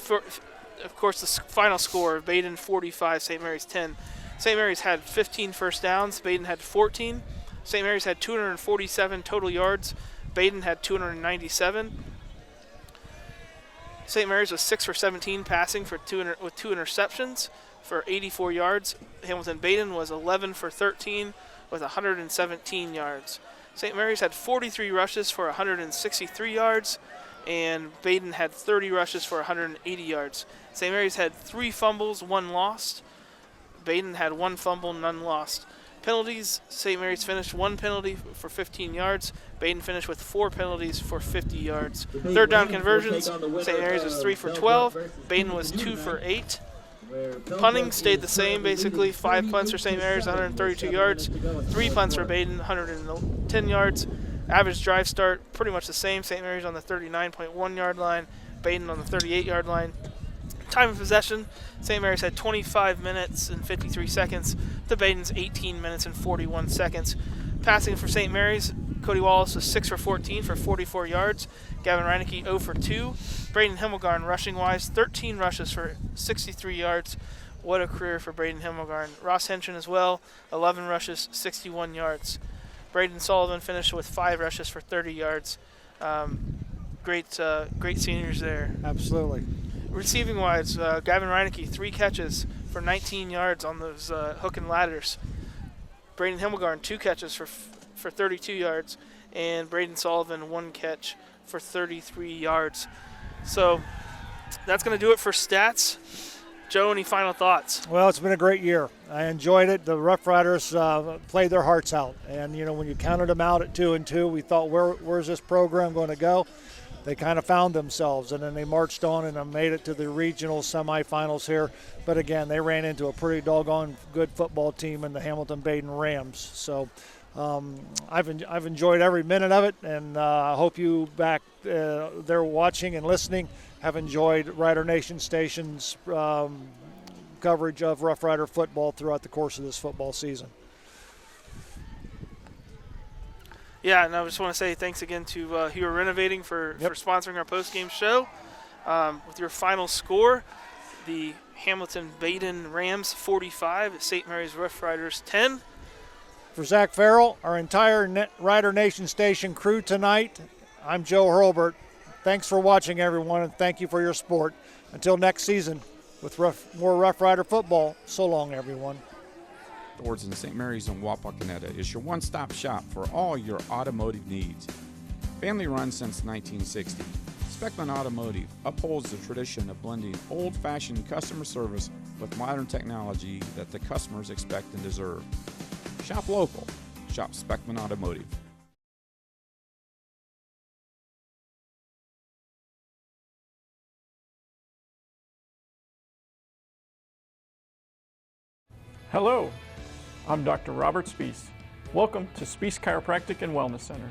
of course, the final score, Badin 45, St. Mary's 10. St. Mary's had 15 first downs, Badin had 14. St. Mary's had 247 total yards, Badin had 297. St. Mary's was 6 for 17 passing with two interceptions for 84 yards. Hamilton Badin was 11 for 13 with 117 yards. St. Mary's had 43 rushes for 163 yards, and Badin had 30 rushes for 180 yards. St. Mary's had 3 fumbles, 1 lost. Badin had 1 fumble, none lost. Penalties, St. Mary's finished 1 penalty for 15 yards. Badin finished with 4 penalties for 50 yards. Third down conversions, St. Mary's was 3 for 12. Badin was 2 for 8. Punting stayed the same, basically. 5 punts for St. Mary's, 132 yards. 3 punts for Badin, 110 yards. Average drive start, pretty much the same. St. Mary's on the 39.1 yard line, Badin on the 38 yard line. Time of possession, St. Mary's had 25 minutes and 53 seconds to Badin's 18 minutes and 41 seconds. Passing for St. Mary's, Cody Wallace was 6 for 14 for 44 yards. Gavin Reinecke 0 for 2. Braden Himmelgarn rushing-wise, 13 rushes for 63 yards. What a career for Braden Himmelgarn. Ross Henson as well, 11 rushes, 61 yards. Braden Sullivan finished with 5 rushes for 30 yards. Great seniors there. Absolutely. Receiving-wise, Gavin Reinecke, 3 catches for 19 yards on those hook and ladders. Braden Himmelgarn, 2 catches for 32 yards, and Braden Sullivan, 1 catch for 33 yards. So that's going to do it for stats. Joe, any final thoughts? Well, it's been a great year. I enjoyed it. The Rough Riders played their hearts out. And, when you counted them out at 2-2, we thought, where's this program going to go? They kind of found themselves, and then they marched on and made it to the regional semifinals here. But, again, they ran into a pretty doggone good football team in the Hamilton-Badin Rams. So I've enjoyed every minute of it, and I hope you back there watching and listening have enjoyed Rider Nation Station's coverage of Rough Rider football throughout the course of this football season. Yeah, and I just want to say thanks again to Hero Renovating for sponsoring our post-game show. With your final score, the Hamilton-Badin Rams 45, St. Mary's Rough Riders 10. For Zach Farrell, our entire Rider Nation Station crew tonight, I'm Joe Hurlbert. Thanks for watching, everyone, and thank you for your support. Until next season, with more Rough Rider football, so long, everyone. Awards in St. Mary's and Wapakoneta is your one-stop shop for all your automotive needs. Family run since 1960, Speckman Automotive upholds the tradition of blending old-fashioned customer service with modern technology that the customers expect and deserve. Shop local. Shop Speckman Automotive. Hello, I'm Dr. Robert Spees. Welcome to Spees Chiropractic and Wellness Center.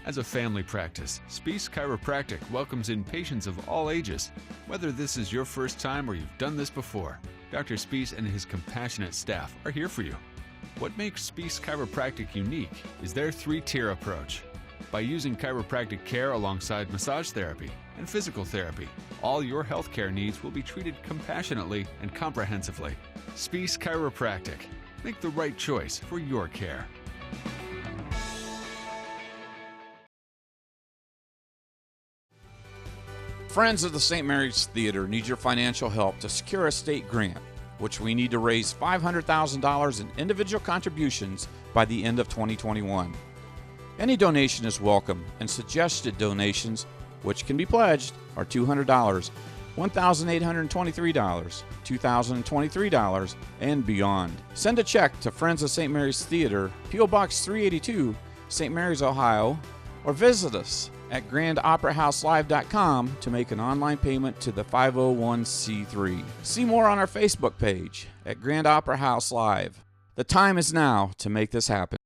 As a family practice, Spees Chiropractic welcomes in patients of all ages. Whether this is your first time or you've done this before, Dr. Spees and his compassionate staff are here for you. What makes Spees Chiropractic unique is their 3-tier approach. By using chiropractic care alongside massage therapy and physical therapy, all your healthcare needs will be treated compassionately and comprehensively. Spees Chiropractic. Make the right choice for your care. Friends of the St. Mary's Theater need your financial help to secure a state grant, which we need to raise $500,000 in individual contributions by the end of 2021. Any donation is welcome, and suggested donations, which can be pledged, are $200, $1,823, $2,023, and beyond. Send a check to Friends of St. Mary's Theater, P.O. Box 382, St. Mary's, Ohio, or visit us at grandoperahouselive.com to make an online payment to the 501c3. See more on our Facebook page at Grand Opera House Live. The time is now to make this happen.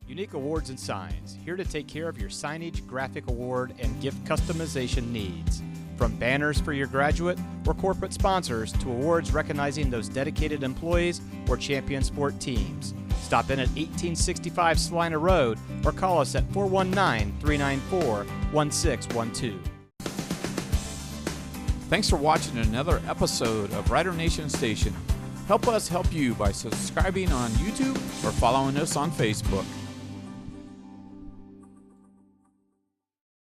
Unique Awards and Signs, here to take care of your signage, graphic award, and gift customization needs. From banners for your graduate or corporate sponsors to awards recognizing those dedicated employees or champion sport teams. Stop in at 1865 Salina Road or call us at 419-394-1612. Thanks for watching another episode of Rider Nation Station. Help us help you by subscribing on YouTube or following us on Facebook.